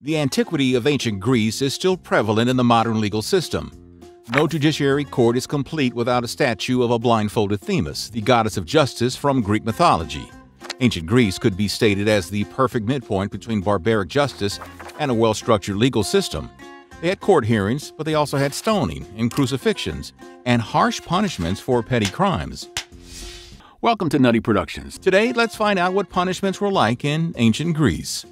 The antiquity of ancient Greece is still prevalent in the modern legal system. No judiciary court is complete without a statue of a blindfolded Themis, the goddess of justice from Greek mythology. Ancient Greece could be stated as the perfect midpoint between barbaric justice and a well-structured legal system. They had court hearings, but they also had stoning and crucifixions and harsh punishments for petty crimes. Welcome to Nutty Productions. Today, let's find out what punishments were like in ancient Greece.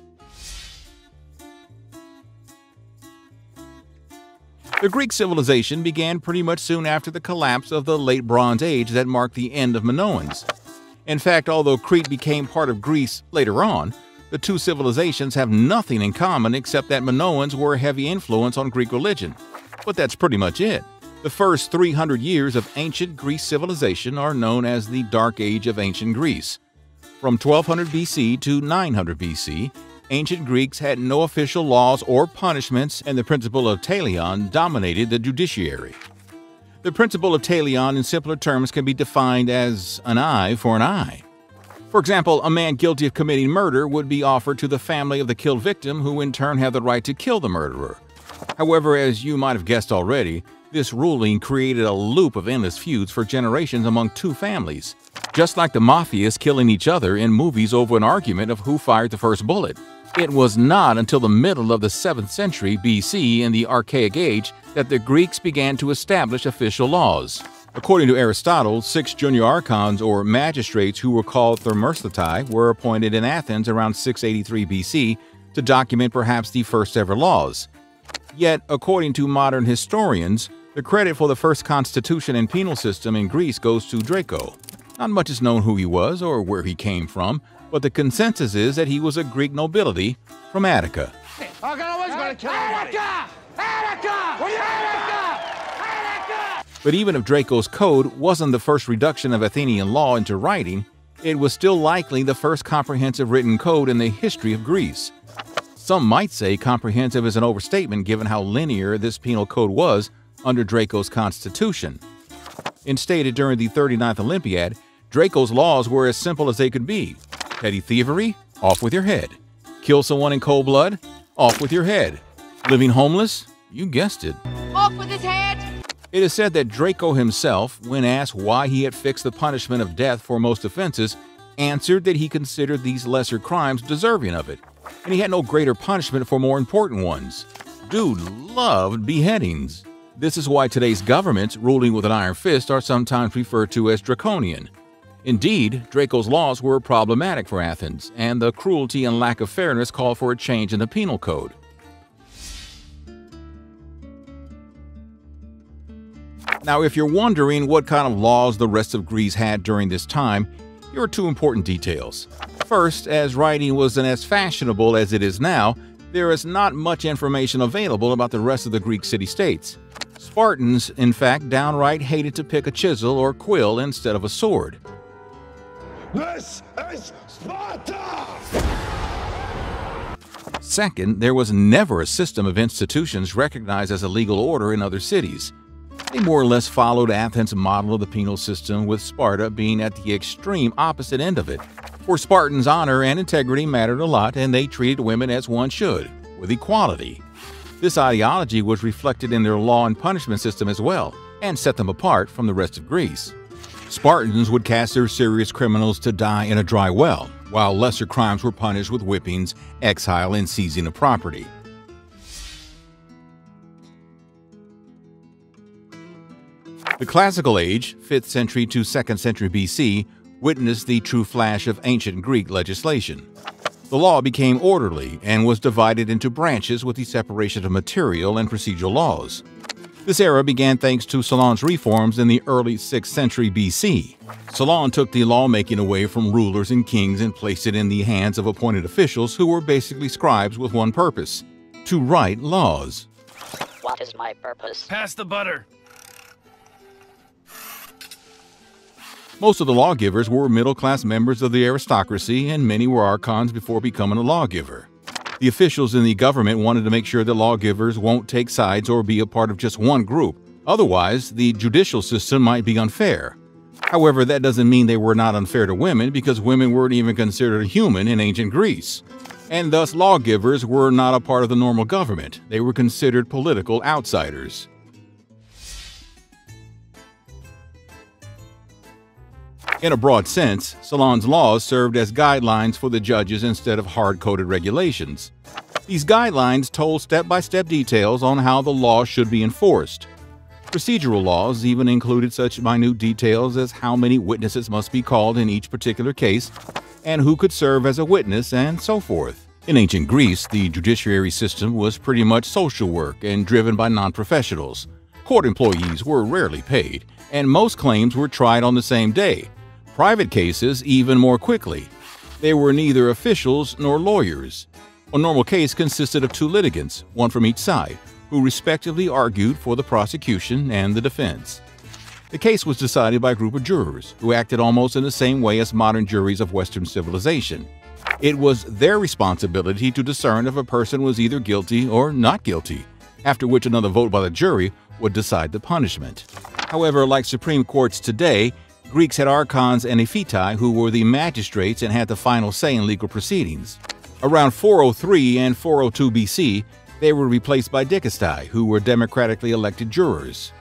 The Greek civilization began pretty much soon after the collapse of the Late Bronze Age that marked the end of Minoans. In fact, although Crete became part of Greece later on, the two civilizations have nothing in common except that Minoans were a heavy influence on Greek religion. But that's pretty much it. The first 300 years of ancient Greece civilization are known as the Dark Age of ancient Greece. From 1200 BC to 900 BC, ancient Greeks had no official laws or punishments, and the principle of talion dominated the judiciary. The principle of talion in simpler terms can be defined as an eye for an eye. For example, a man guilty of committing murder would be offered to the family of the killed victim, who in turn have the right to kill the murderer. However, as you might have guessed already, this ruling created a loop of endless feuds for generations among two families, just like the Mafias killing each other in movies over an argument of who fired the first bullet. It was not until the middle of the 7th century BC, in the Archaic Age, that the Greeks began to establish official laws. According to Aristotle, 6 junior archons, or magistrates who were called thermostheti, were appointed in Athens around 683 BC to document perhaps the first ever laws. Yet, according to modern historians, the credit for the first constitution and penal system in Greece goes to Draco. Not much is known who he was or where he came from, but the consensus is that he was a Greek nobility from Attica. But even if Draco's code wasn't the first reduction of Athenian law into writing, it was still likely the first comprehensive written code in the history of Greece. Some might say comprehensive is an overstatement given how linear this penal code was under Draco's constitution. Instated during the 39th Olympiad, Draco's laws were as simple as they could be. Petty thievery? Off with your head. Kill someone in cold blood? Off with your head. Living homeless? You guessed it. Off with his head! It is said that Draco himself, when asked why he had fixed the punishment of death for most offenses, answered that he considered these lesser crimes deserving of it, and he had no greater punishment for more important ones. Dude loved beheadings. This is why today's governments, ruling with an iron fist, are sometimes referred to as draconian. Indeed, Draco's laws were problematic for Athens, and the cruelty and lack of fairness called for a change in the penal code. Now, if you're wondering what kind of laws the rest of Greece had during this time, here are two important details. First, as writing wasn't as fashionable as it is now, there is not much information available about the rest of the Greek city-states. Spartans, in fact, downright hated to pick a chisel or quill instead of a sword. This is Sparta! Second, there was never a system of institutions recognized as a legal order in other cities. They more or less followed Athens' model of the penal system, with Sparta being at the extreme opposite end of it. For Spartans, honor and integrity mattered a lot, and they treated women as one should, with equality. This ideology was reflected in their law and punishment system as well, and set them apart from the rest of Greece. Spartans would cast their serious criminals to die in a dry well, while lesser crimes were punished with whippings, exile, and seizing of property. The Classical Age, 5th century to 2nd century BC, witnessed the true flash of ancient Greek legislation. The law became orderly and was divided into branches with the separation of material and procedural laws. This era began thanks to Solon's reforms in the early 6th century BC. Solon took the lawmaking away from rulers and kings and placed it in the hands of appointed officials who were basically scribes with one purpose: to write laws. What is my purpose? Pass the butter. Most of the lawgivers were middle-class members of the aristocracy, and many were archons before becoming a lawgiver. The officials in the government wanted to make sure that lawgivers won't take sides or be a part of just one group. Otherwise, the judicial system might be unfair. However, that doesn't mean they were not unfair to women, because women weren't even considered human in ancient Greece. and thus lawgivers were not a part of the normal government. They were considered political outsiders. In a broad sense, Solon's laws served as guidelines for the judges instead of hard-coded regulations. These guidelines told step-by-step details on how the law should be enforced. Procedural laws even included such minute details as how many witnesses must be called in each particular case, and who could serve as a witness, and so forth. In ancient Greece, the judiciary system was pretty much social work and driven by non-professionals. Court employees were rarely paid, and most claims were tried on the same day. Private cases even more quickly. They were neither officials nor lawyers. A normal case consisted of two litigants, one from each side, who respectively argued for the prosecution and the defense. The case was decided by a group of jurors who acted almost in the same way as modern juries of Western civilization. It was their responsibility to discern if a person was either guilty or not guilty, after which another vote by the jury would decide the punishment. However, like Supreme Courts today, Greeks had archons and ephetae who were the magistrates and had the final say in legal proceedings. Around 403 and 402 BC, they were replaced by dikastai, who were democratically elected jurors.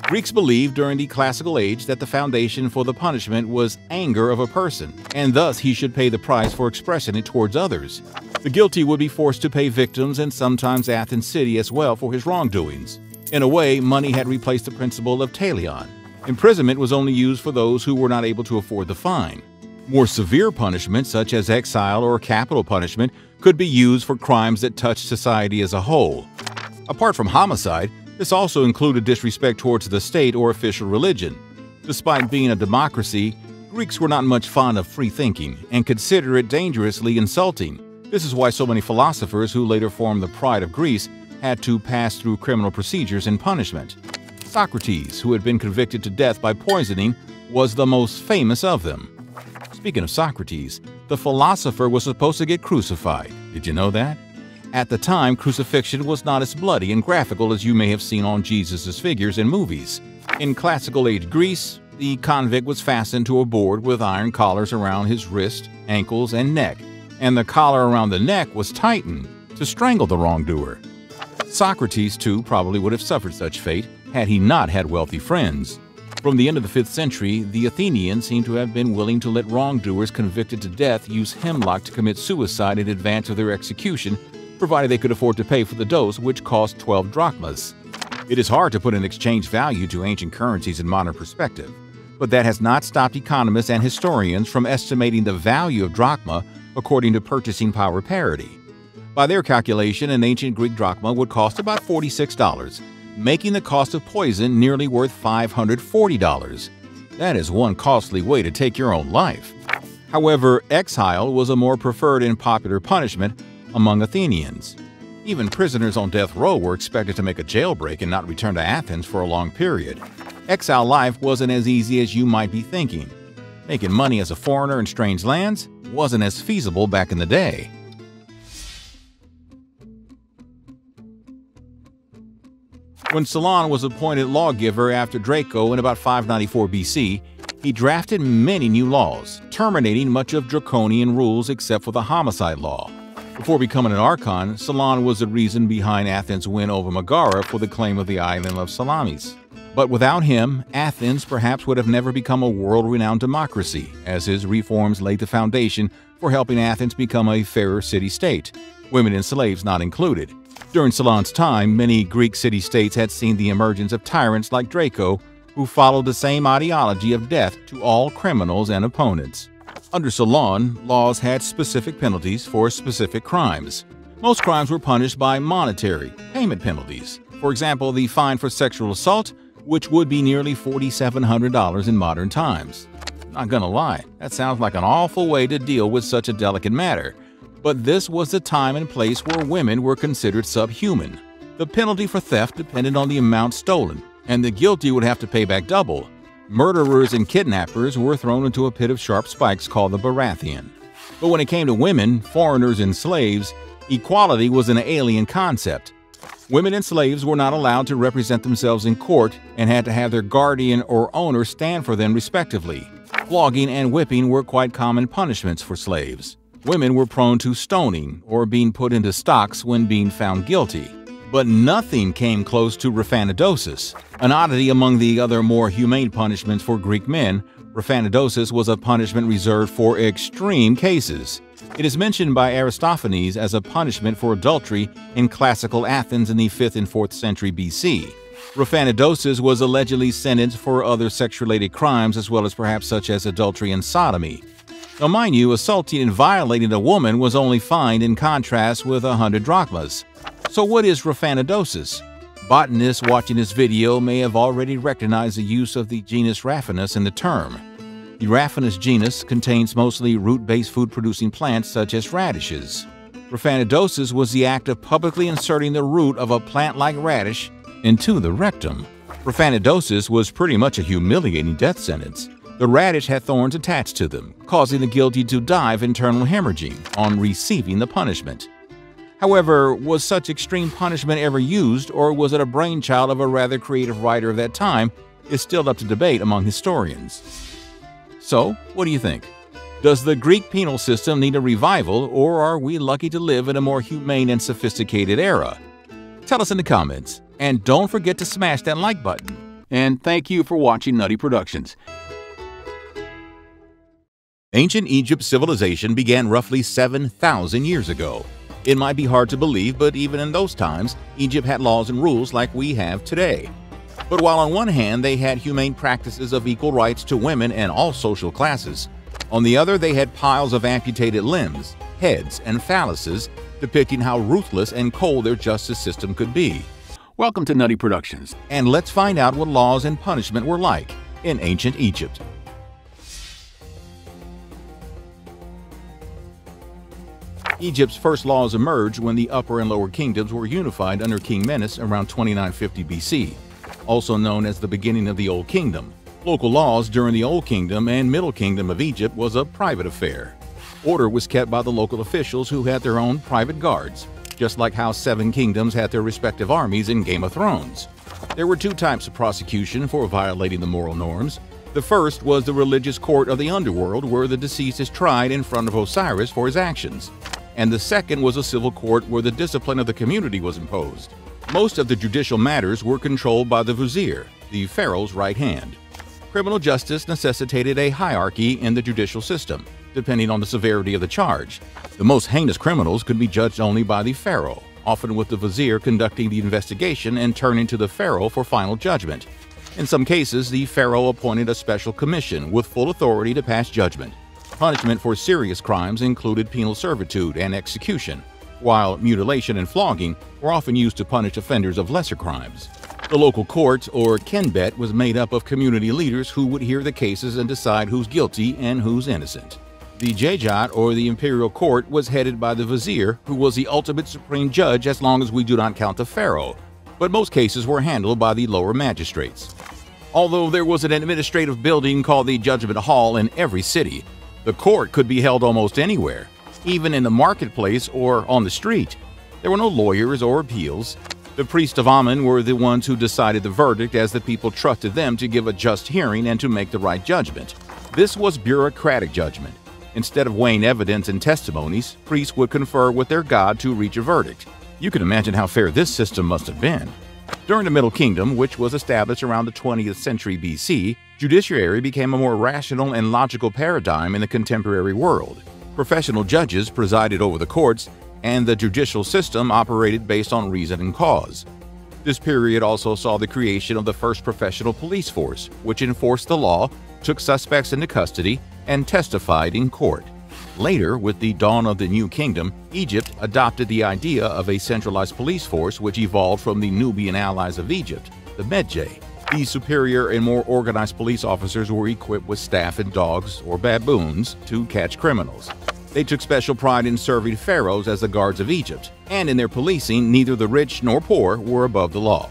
Greeks believed during the classical age that the foundation for the punishment was anger of a person, and thus he should pay the price for expressing it towards others. The guilty would be forced to pay victims and sometimes Athens city as well for his wrongdoings. In a way, money had replaced the principle of talion. Imprisonment was only used for those who were not able to afford the fine. More severe punishments, such as exile or capital punishment, could be used for crimes that touched society as a whole. Apart from homicide, this also included disrespect towards the state or official religion. Despite being a democracy, Greeks were not much fond of free thinking and consider it dangerously insulting. This is why so many philosophers who later formed the pride of Greece had to pass through criminal procedures and punishment. Socrates, who had been convicted to death by poisoning, was the most famous of them. Speaking of Socrates, the philosopher was supposed to get crucified. Did you know that? At the time, crucifixion was not as bloody and graphical as you may have seen on Jesus' figures in movies. In classical age Greece, the convict was fastened to a board with iron collars around his wrist, ankles, and neck, and the collar around the neck was tightened to strangle the wrongdoer. Socrates, too, probably would have suffered such fate had he not had wealthy friends. From the end of the 5th century, the Athenians seem to have been willing to let wrongdoers convicted to death use hemlock to commit suicide in advance of their execution, provided they could afford to pay for the dose, which cost 12 drachmas. It is hard to put an exchange value to ancient currencies in modern perspective, but that has not stopped economists and historians from estimating the value of drachma according to purchasing power parity. By their calculation, an ancient Greek drachma would cost about $46, making the cost of poison nearly worth $540. That is one costly way to take your own life. However, exile was a more preferred and popular punishment among Athenians. Even prisoners on death row were expected to make a jailbreak and not return to Athens for a long period. Exile life wasn't as easy as you might be thinking. Making money as a foreigner in strange lands wasn't as feasible back in the day. When Solon was appointed lawgiver after Draco in about 594 BC, he drafted many new laws, terminating much of draconian rules except for the homicide law. Before becoming an archon, Solon was the reason behind Athens' win over Megara for the claim of the island of Salamis. But without him, Athens perhaps would have never become a world-renowned democracy, as his reforms laid the foundation for helping Athens become a fairer city-state, women and slaves not included. During Solon's time, many Greek city-states had seen the emergence of tyrants like Draco, who followed the same ideology of death to all criminals and opponents. Under Solon, laws had specific penalties for specific crimes. Most crimes were punished by monetary payment penalties. For example, the fine for sexual assault, which would be nearly $4,700 in modern times. Not gonna lie, that sounds like an awful way to deal with such a delicate matter. But this was the time and place where women were considered subhuman. The penalty for theft depended on the amount stolen, and the guilty would have to pay back double. Murderers and kidnappers were thrown into a pit of sharp spikes called the Baratheon. But when it came to women, foreigners, and slaves, equality was an alien concept. Women and slaves were not allowed to represent themselves in court and had to have their guardian or owner stand for them respectively. Flogging and whipping were quite common punishments for slaves. Women were prone to stoning or being put into stocks when being found guilty. But nothing came close to rafanidosis. An oddity among the other more humane punishments for Greek men, rafanidosis was a punishment reserved for extreme cases. It is mentioned by Aristophanes as a punishment for adultery in classical Athens in the 5th and 4th century BC. Rafanidosis was allegedly sentenced for other sex-related crimes as well as perhaps such as adultery and sodomy. Now mind you, assaulting and violating a woman was only fined in contrast with 100 drachmas. So what is rafanidosis? Botanists watching this video may have already recognized the use of the genus Raphanus in the term. The Raphanus genus contains mostly root-based food-producing plants such as radishes. Rafanidosis was the act of publicly inserting the root of a plant-like radish into the rectum. Rafanidosis was pretty much a humiliating death sentence. The radish had thorns attached to them, causing the guilty to die of internal hemorrhaging on receiving the punishment. However, was such extreme punishment ever used, or was it a brainchild of a rather creative writer of that time, is still up to debate among historians. So, what do you think? Does the Greek penal system need a revival, or are we lucky to live in a more humane and sophisticated era? Tell us in the comments, and don't forget to smash that like button. And thank you for watching Nutty Productions. Ancient Egypt civilization began roughly 7,000 years ago. It might be hard to believe, but even in those times, Egypt had laws and rules like we have today. But while on one hand they had humane practices of equal rights to women and all social classes, on the other they had piles of amputated limbs, heads, and phalluses depicting how ruthless and cold their justice system could be. Welcome to Nutty Productions, and let's find out what laws and punishment were like in ancient Egypt. Egypt's first laws emerged when the Upper and Lower Kingdoms were unified under King Menes around 2950 BC, also known as the beginning of the Old Kingdom. Local laws during the Old Kingdom and Middle Kingdom of Egypt was a private affair. Order was kept by the local officials who had their own private guards, just like how 7 kingdoms had their respective armies in Game of Thrones. There were 2 types of prosecution for violating the moral norms. The first was the religious court of the underworld, where the deceased is tried in front of Osiris for his actions. And the second was a civil court where the discipline of the community was imposed. Most of the judicial matters were controlled by the vizier, the pharaoh's right hand. Criminal justice necessitated a hierarchy in the judicial system, depending on the severity of the charge. The most heinous criminals could be judged only by the pharaoh, often with the vizier conducting the investigation and turning to the pharaoh for final judgment. In some cases, the pharaoh appointed a special commission with full authority to pass judgment. Punishment for serious crimes included penal servitude and execution, while mutilation and flogging were often used to punish offenders of lesser crimes. The local court, or kenbet, was made up of community leaders who would hear the cases and decide who's guilty and who's innocent. The jejat, or the imperial court, was headed by the vizier, who was the ultimate supreme judge as long as we do not count the pharaoh, but most cases were handled by the lower magistrates. Although there was an administrative building called the Judgment Hall in every city, the court could be held almost anywhere, even in the marketplace or on the street. There were no lawyers or appeals. The priests of Amun were the ones who decided the verdict, as the people trusted them to give a just hearing and to make the right judgment. This was bureaucratic judgment. Instead of weighing evidence and testimonies, priests would confer with their god to reach a verdict. You can imagine how fair this system must have been. During the Middle Kingdom, which was established around the 20th century BC, judiciary became a more rational and logical paradigm in the contemporary world. Professional judges presided over the courts, and the judicial system operated based on reason and cause. This period also saw the creation of the first professional police force, which enforced the law, took suspects into custody, and testified in court. Later, with the dawn of the New Kingdom, Egypt adopted the idea of a centralized police force which evolved from the Nubian allies of Egypt, the Medjay. These superior and more organized police officers were equipped with staff and dogs, or baboons, to catch criminals. They took special pride in serving pharaohs as the guards of Egypt, and in their policing, neither the rich nor poor were above the law.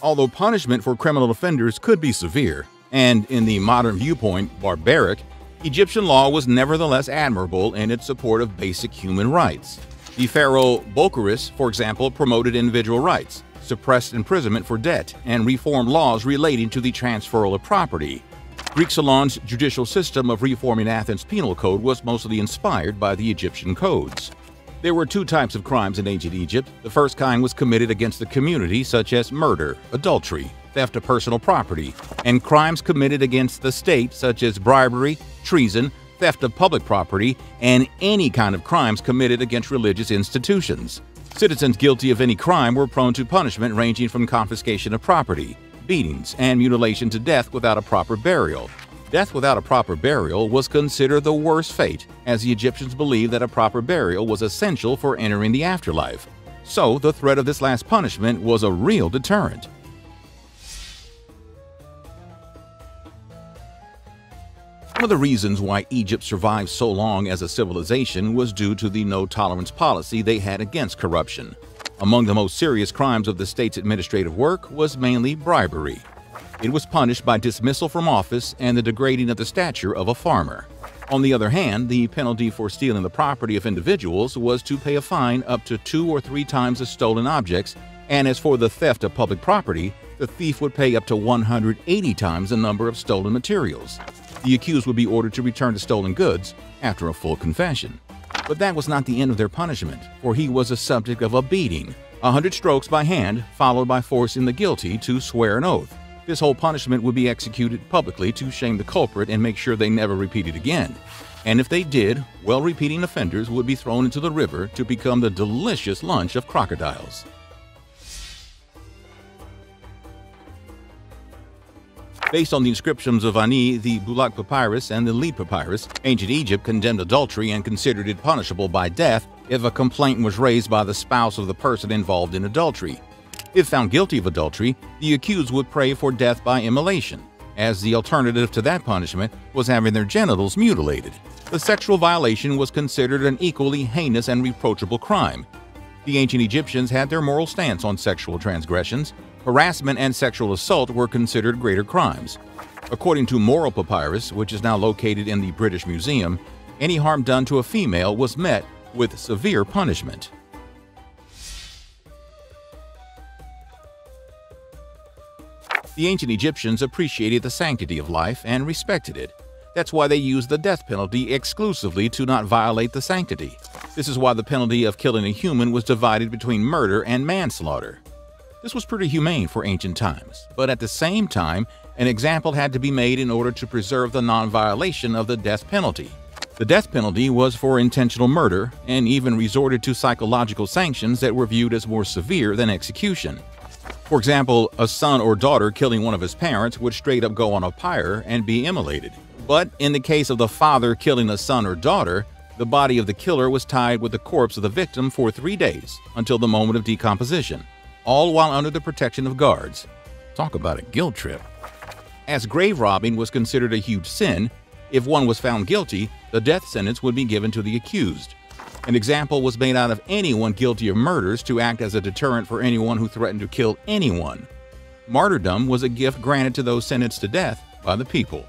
Although punishment for criminal offenders could be severe, and in the modern viewpoint, barbaric, Egyptian law was nevertheless admirable in its support of basic human rights. The pharaoh Bokhorus, for example, promoted individual rights, suppressed imprisonment for debt and reformed laws relating to the transferal of property. Greek Salon's judicial system of reforming Athens' penal code was mostly inspired by the Egyptian codes. There were two types of crimes in ancient Egypt. The first kind was committed against the community, such as murder, adultery, theft of personal property, and crimes committed against the state, such as bribery, treason, theft of public property, and any kind of crimes committed against religious institutions. Citizens guilty of any crime were prone to punishment ranging from confiscation of property, beatings, and mutilation to death without a proper burial. Death without a proper burial was considered the worst fate, as the Egyptians believed that a proper burial was essential for entering the afterlife. So, the threat of this last punishment was a real deterrent. One of the reasons why Egypt survived so long as a civilization was due to the no-tolerance policy they had against corruption. Among the most serious crimes of the state's administrative work was mainly bribery. It was punished by dismissal from office and the degrading of the stature of a farmer. On the other hand, the penalty for stealing the property of individuals was to pay a fine up to 2 or 3 times the stolen objects, and as for the theft of public property, the thief would pay up to 180 times the number of stolen materials. The accused would be ordered to return the stolen goods after a full confession. But that was not the end of their punishment, for he was a subject of a beating, 100 strokes by hand, followed by forcing the guilty to swear an oath. This whole punishment would be executed publicly to shame the culprit and make sure they never repeat it again. And if they did, well-repeating offenders would be thrown into the river to become the delicious lunch of crocodiles. Based on the inscriptions of Ani, the Bulaq Papyrus, and the Lead Papyrus, ancient Egypt condemned adultery and considered it punishable by death if a complaint was raised by the spouse of the person involved in adultery. If found guilty of adultery, the accused would pray for death by immolation, as the alternative to that punishment was having their genitals mutilated. The sexual violation was considered an equally heinous and reproachable crime. The ancient Egyptians had their moral stance on sexual transgressions. Harassment and sexual assault were considered greater crimes. According to Moral Papyrus, which is now located in the British Museum, any harm done to a female was met with severe punishment. The ancient Egyptians appreciated the sanctity of life and respected it. That's why they used the death penalty exclusively to not violate the sanctity. This is why the penalty of killing a human was divided between murder and manslaughter. This was pretty humane for ancient times, but at the same time, an example had to be made in order to preserve the non-violation of the death penalty. The death penalty was for intentional murder and even resorted to psychological sanctions that were viewed as more severe than execution. For example, a son or daughter killing one of his parents would straight up go on a pyre and be immolated. But in the case of the father killing a son or daughter, the body of the killer was tied with the corpse of the victim for 3 days until the moment of decomposition, all while under the protection of guards. Talk about a guilt trip. As grave robbing was considered a huge sin, if one was found guilty, the death sentence would be given to the accused. An example was made out of anyone guilty of murders to act as a deterrent for anyone who threatened to kill anyone. Martyrdom was a gift granted to those sentenced to death by the people.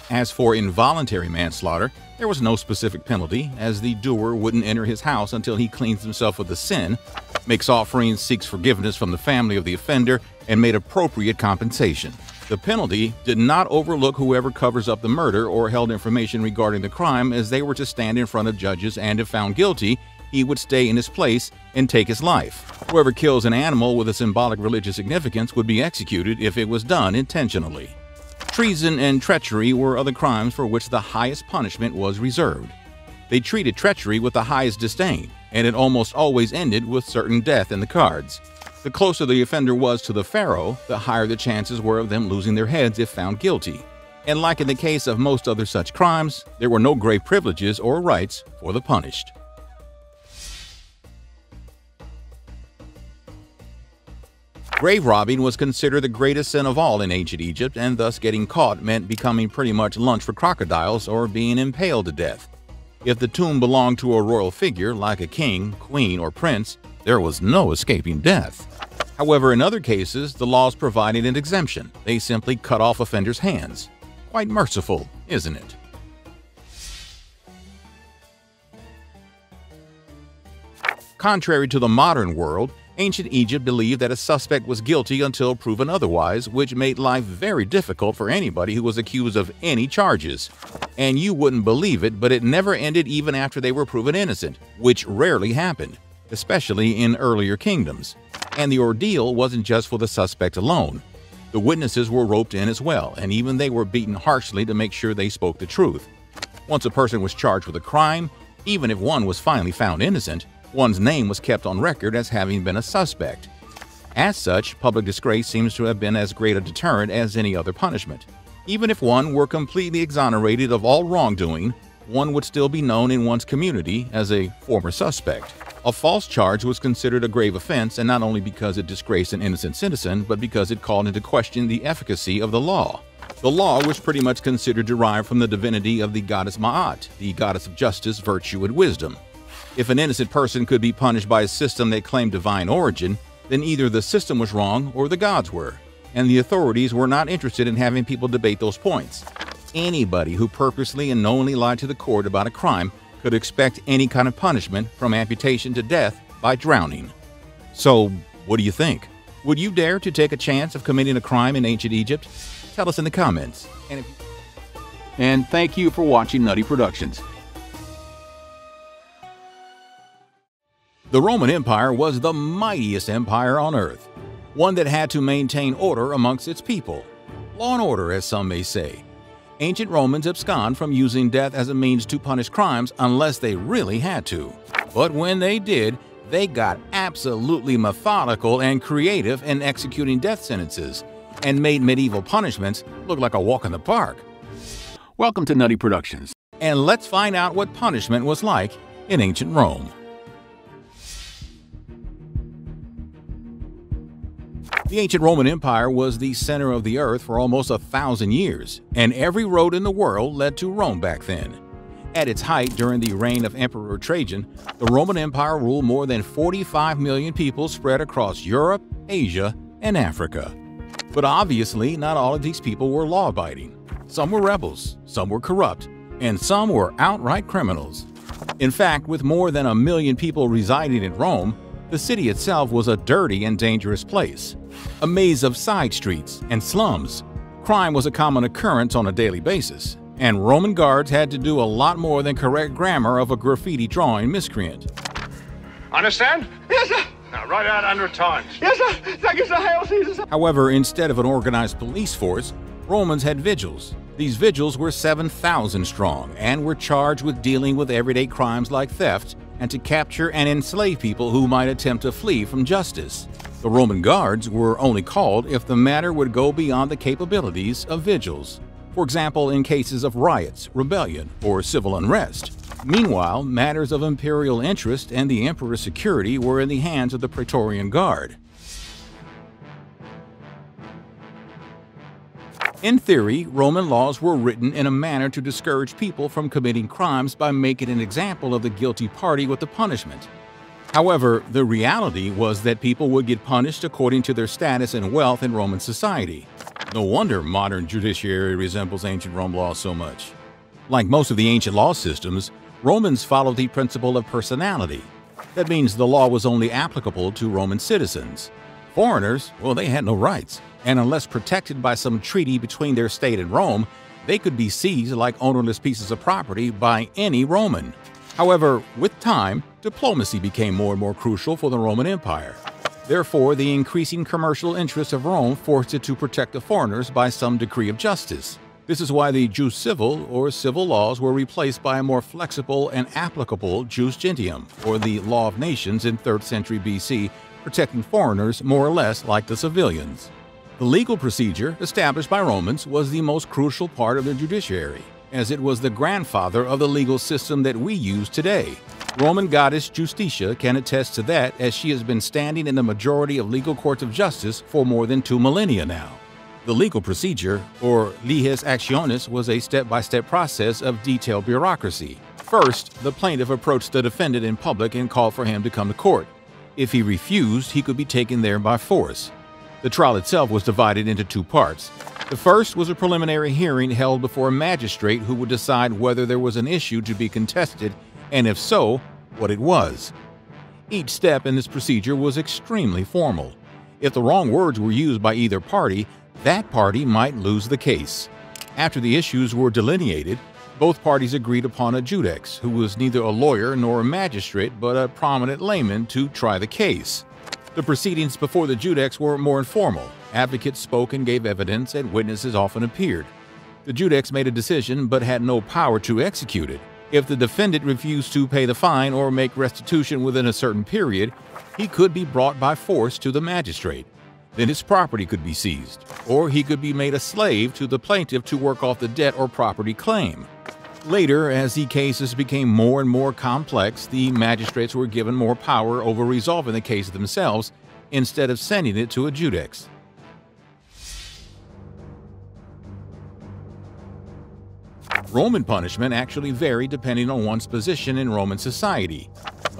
As for involuntary manslaughter, there was no specific penalty, as the doer wouldn't enter his house until he cleans himself of the sin, makes offerings, seeks forgiveness from the family of the offender, and made appropriate compensation. The penalty did not overlook whoever covers up the murder or held information regarding the crime, as they were to stand in front of judges, and if found guilty, he would stay in his place and take his life. Whoever kills an animal with a symbolic religious significance would be executed if it was done intentionally. Treason and treachery were other crimes for which the highest punishment was reserved. They treated treachery with the highest disdain, and it almost always ended with certain death in the cards. The closer the offender was to the pharaoh, the higher the chances were of them losing their heads if found guilty. And like in the case of most other such crimes, there were no grave privileges or rights for the punished. Grave robbing was considered the greatest sin of all in ancient Egypt, and thus getting caught meant becoming pretty much lunch for crocodiles or being impaled to death. If the tomb belonged to a royal figure like a king, queen, or prince, there was no escaping death. However, in other cases, the laws provided an exemption. They simply cut off offenders' hands. Quite merciful, isn't it? Contrary to the modern world, Ancient Egypt believed that a suspect was guilty until proven otherwise, which made life very difficult for anybody who was accused of any charges. And you wouldn't believe it, but it never ended even after they were proven innocent, which rarely happened, especially in earlier kingdoms. And the ordeal wasn't just for the suspect alone. The witnesses were roped in as well, and even they were beaten harshly to make sure they spoke the truth. Once a person was charged with a crime, even if one was finally found innocent, one's name was kept on record as having been a suspect. As such, public disgrace seems to have been as great a deterrent as any other punishment. Even if one were completely exonerated of all wrongdoing, one would still be known in one's community as a former suspect. A false charge was considered a grave offense, and not only because it disgraced an innocent citizen, but because it called into question the efficacy of the law. The law was pretty much considered derived from the divinity of the goddess Ma'at, the goddess of justice, virtue, and wisdom. If an innocent person could be punished by a system that claimed divine origin, then either the system was wrong or the gods were, and the authorities were not interested in having people debate those points. Anybody who purposely and knowingly lied to the court about a crime could expect any kind of punishment, from amputation to death by drowning. So, what do you think? Would you dare to take a chance of committing a crime in ancient Egypt? Tell us in the comments. And thank you for watching Nutty Productions. The Roman Empire was the mightiest empire on earth, one that had to maintain order amongst its people. Law and order, as some may say. Ancient Romans absconded from using death as a means to punish crimes unless they really had to. But when they did, they got absolutely methodical and creative in executing death sentences, and made medieval punishments look like a walk in the park. Welcome to Nutty Productions, and let's find out what punishment was like in ancient Rome. The ancient Roman Empire was the center of the earth for almost 1,000 years, and every road in the world led to Rome back then. At its height during the reign of Emperor Trajan, the Roman Empire ruled more than 45 million people spread across Europe, Asia, and Africa. But obviously, not all of these people were law-abiding. Some were rebels, some were corrupt, and some were outright criminals. In fact, with more than 1 million people residing in Rome, the city itself was a dirty and dangerous place. A maze of side streets and slums. Crime was a common occurrence on a daily basis, and Roman guards had to do a lot more than correct grammar of a graffiti drawing miscreant. Understand? Yes, sir. Now write out 100 times. Yes, sir. Thank you, sir. Hail Caesar, sir. However, instead of an organized police force, Romans had vigils. These vigils were 7,000 strong and were charged with dealing with everyday crimes like theft and to capture and enslave people who might attempt to flee from justice. The Roman guards were only called if the matter would go beyond the capabilities of vigils. For example, in cases of riots, rebellion, or civil unrest. Meanwhile, matters of imperial interest and the emperor's security were in the hands of the Praetorian Guard. In theory, Roman laws were written in a manner to discourage people from committing crimes by making an example of the guilty party with the punishment. However, the reality was that people would get punished according to their status and wealth in Roman society. No wonder modern judiciary resembles ancient Rome law so much. Like most of the ancient law systems, Romans followed the principle of personality. That means the law was only applicable to Roman citizens. Foreigners, well, they had no rights, and unless protected by some treaty between their state and Rome, they could be seized like ownerless pieces of property by any Roman. However, with time, diplomacy became more and more crucial for the Roman Empire. Therefore, the increasing commercial interests of Rome forced it to protect the foreigners by some decree of justice. This is why the jus civil, or civil laws, were replaced by a more flexible and applicable jus gentium, or the law of nations in 3rd century BC, protecting foreigners more or less like the civilians. The legal procedure, established by Romans, was the most crucial part of the judiciary, as it was the grandfather of the legal system that we use today. Roman goddess Justitia can attest to that, as she has been standing in the majority of legal courts of justice for more than 2 millennia now. The legal procedure, or liges actionis, was a step-by-step process of detailed bureaucracy. First, the plaintiff approached the defendant in public and called for him to come to court. If he refused, he could be taken there by force. The trial itself was divided into 2 parts. The first was a preliminary hearing held before a magistrate who would decide whether there was an issue to be contested, and if so, what it was. Each step in this procedure was extremely formal. If the wrong words were used by either party, that party might lose the case. After the issues were delineated, both parties agreed upon a judex, who was neither a lawyer nor a magistrate but a prominent layman, to try the case. The proceedings before the judex were more informal. Advocates spoke and gave evidence, and witnesses often appeared. The judex made a decision but had no power to execute it. If the defendant refused to pay the fine or make restitution within a certain period, he could be brought by force to the magistrate. Then his property could be seized, or he could be made a slave to the plaintiff to work off the debt or property claim. Later, as the cases became more and more complex, the magistrates were given more power over resolving the case themselves instead of sending it to a judex. Roman punishment actually varied depending on one's position in Roman society.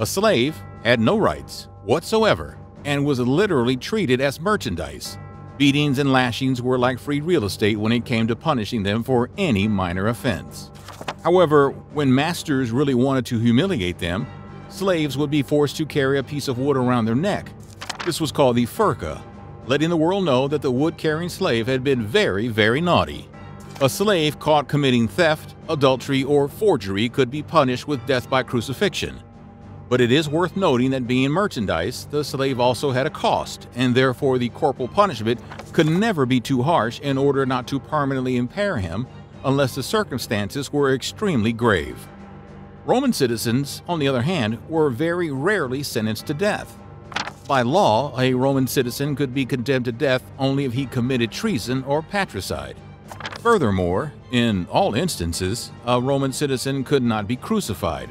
A slave had no rights whatsoever and was literally treated as merchandise. Beatings and lashings were like free real estate when it came to punishing them for any minor offense. However, when masters really wanted to humiliate them, slaves would be forced to carry a piece of wood around their neck. This was called the furca, letting the world know that the wood-carrying slave had been very, very naughty. A slave caught committing theft, adultery, or forgery could be punished with death by crucifixion. But it is worth noting that being merchandise, the slave also had a cost, and therefore the corporal punishment could never be too harsh in order not to permanently impair him unless the circumstances were extremely grave. Roman citizens, on the other hand, were very rarely sentenced to death. By law, a Roman citizen could be condemned to death only if he committed treason or patricide. Furthermore, in all instances, a Roman citizen could not be crucified.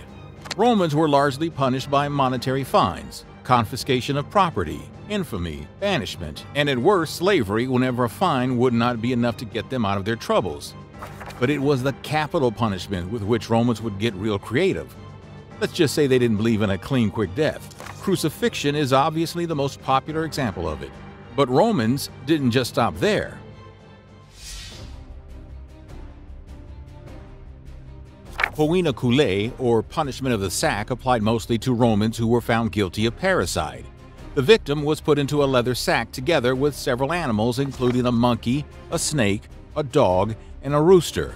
Romans were largely punished by monetary fines, confiscation of property, infamy, banishment, and at worst slavery whenever a fine would not be enough to get them out of their troubles. But it was the capital punishment with which Romans would get real creative. Let's just say they didn't believe in a clean, quick death. Crucifixion is obviously the most popular example of it. But Romans didn't just stop there. Poena culae, or punishment of the sack, applied mostly to Romans who were found guilty of parricide. The victim was put into a leather sack together with several animals, including a monkey, a snake, a dog, and a rooster.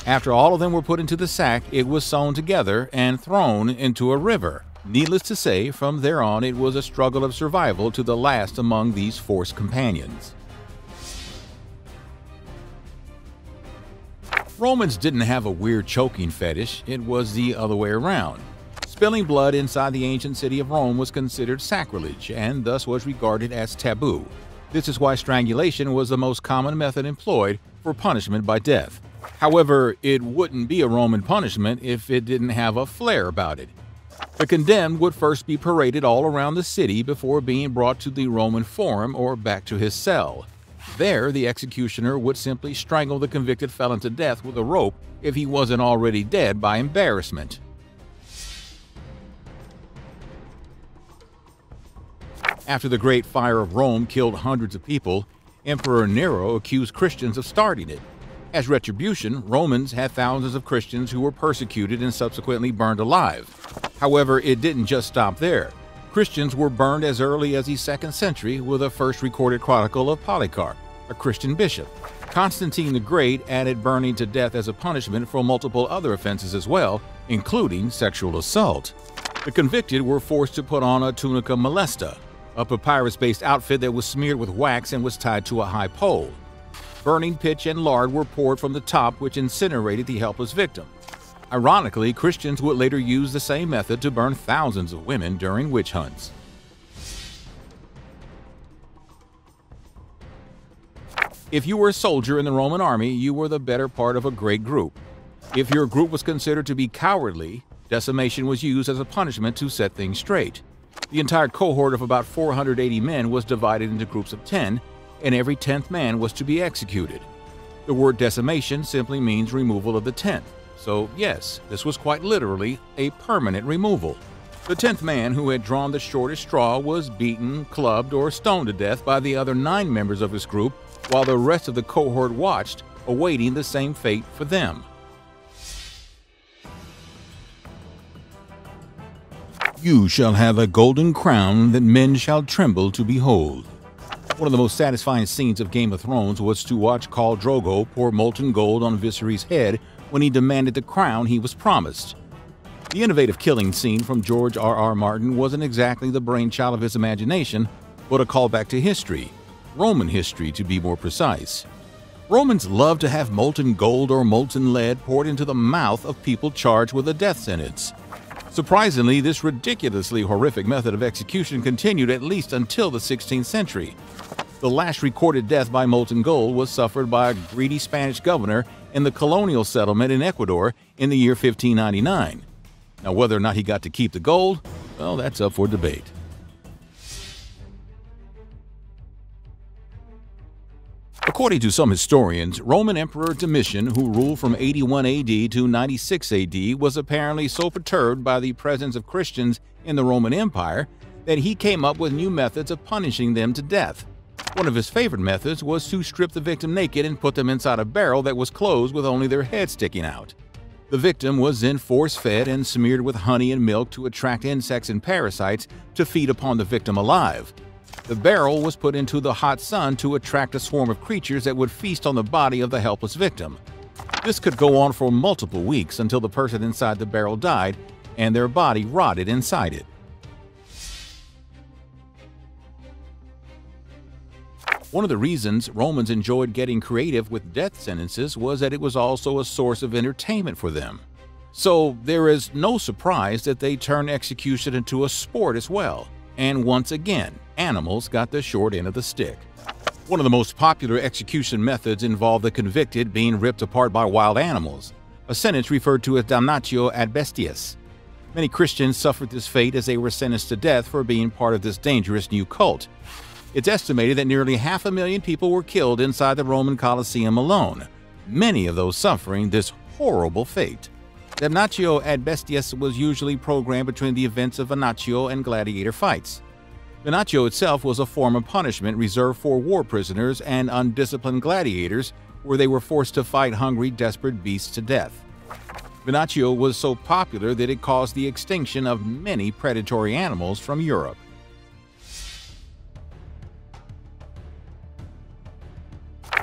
After all of them were put into the sack, it was sewn together and thrown into a river. Needless to say, from there on it was a struggle of survival to the last among these forced companions. Romans didn't have a weird choking fetish, it was the other way around. Spilling blood inside the ancient city of Rome was considered sacrilege and thus was regarded as taboo. This is why strangulation was the most common method employed for punishment by death. However, it wouldn't be a Roman punishment if it didn't have a flair about it. The condemned would first be paraded all around the city before being brought to the Roman Forum or back to his cell. There, the executioner would simply strangle the convicted felon to death with a rope if he wasn't already dead by embarrassment. After the Great Fire of Rome killed hundreds of people, Emperor Nero accused Christians of starting it. As retribution, Romans had thousands of Christians who were persecuted and subsequently burned alive. However, it didn't just stop there. Christians were burned as early as the 2nd century with a first recorded chronicle of Polycarp, a Christian bishop. Constantine the Great added burning to death as a punishment for multiple other offenses as well, including sexual assault. The convicted were forced to put on a tunica molesta, a papyrus-based outfit that was smeared with wax and was tied to a high pole. Burning pitch and lard were poured from the top, which incinerated the helpless victim. Ironically, Christians would later use the same method to burn thousands of women during witch hunts. If you were a soldier in the Roman army, you were the better part of a great group. If your group was considered to be cowardly, decimation was used as a punishment to set things straight. The entire cohort of about 480 men was divided into groups of 10, and every 10th man was to be executed. The word decimation simply means removal of the 10th. So yes, this was quite literally a permanent removal. The 10th man who had drawn the shortest straw was beaten, clubbed, or stoned to death by the other 9 members of his group, while the rest of the cohort watched, awaiting the same fate for them. You shall have a golden crown that men shall tremble to behold. One of the most satisfying scenes of Game of Thrones was to watch Khal Drogo pour molten gold on Viserys' head when he demanded the crown he was promised. The innovative killing scene from George R.R. Martin wasn't exactly the brainchild of his imagination, but a callback to history, Roman history to be more precise. Romans loved to have molten gold or molten lead poured into the mouth of people charged with a death sentence. Surprisingly, this ridiculously horrific method of execution continued at least until the 16th century. The last recorded death by molten gold was suffered by a greedy Spanish governor in the colonial settlement in Ecuador in the year 1599. Now, whether or not he got to keep the gold, well, that's up for debate. According to some historians, Roman Emperor Domitian, who ruled from 81 AD to 96 AD, was apparently so perturbed by the presence of Christians in the Roman Empire that he came up with new methods of punishing them to death. One of his favorite methods was to strip the victim naked and put them inside a barrel that was closed with only their head sticking out. The victim was then force-fed and smeared with honey and milk to attract insects and parasites to feed upon the victim alive. The barrel was put into the hot sun to attract a swarm of creatures that would feast on the body of the helpless victim. This could go on for multiple weeks until the person inside the barrel died and their body rotted inside it. One of the reasons Romans enjoyed getting creative with death sentences was that it was also a source of entertainment for them. So there is no surprise that they turned execution into a sport as well. And once again, animals got the short end of the stick. One of the most popular execution methods involved the convicted being ripped apart by wild animals, a sentence referred to as damnatio ad bestias. Many Christians suffered this fate as they were sentenced to death for being part of this dangerous new cult. It's estimated that nearly 500,000 people were killed inside the Roman Colosseum alone, many of those suffering this horrible fate. Damnatio ad bestias was usually programmed between the events of venatio and gladiator fights. Venatio itself was a form of punishment reserved for war prisoners and undisciplined gladiators, where they were forced to fight hungry, desperate beasts to death. Venatio was so popular that it caused the extinction of many predatory animals from Europe.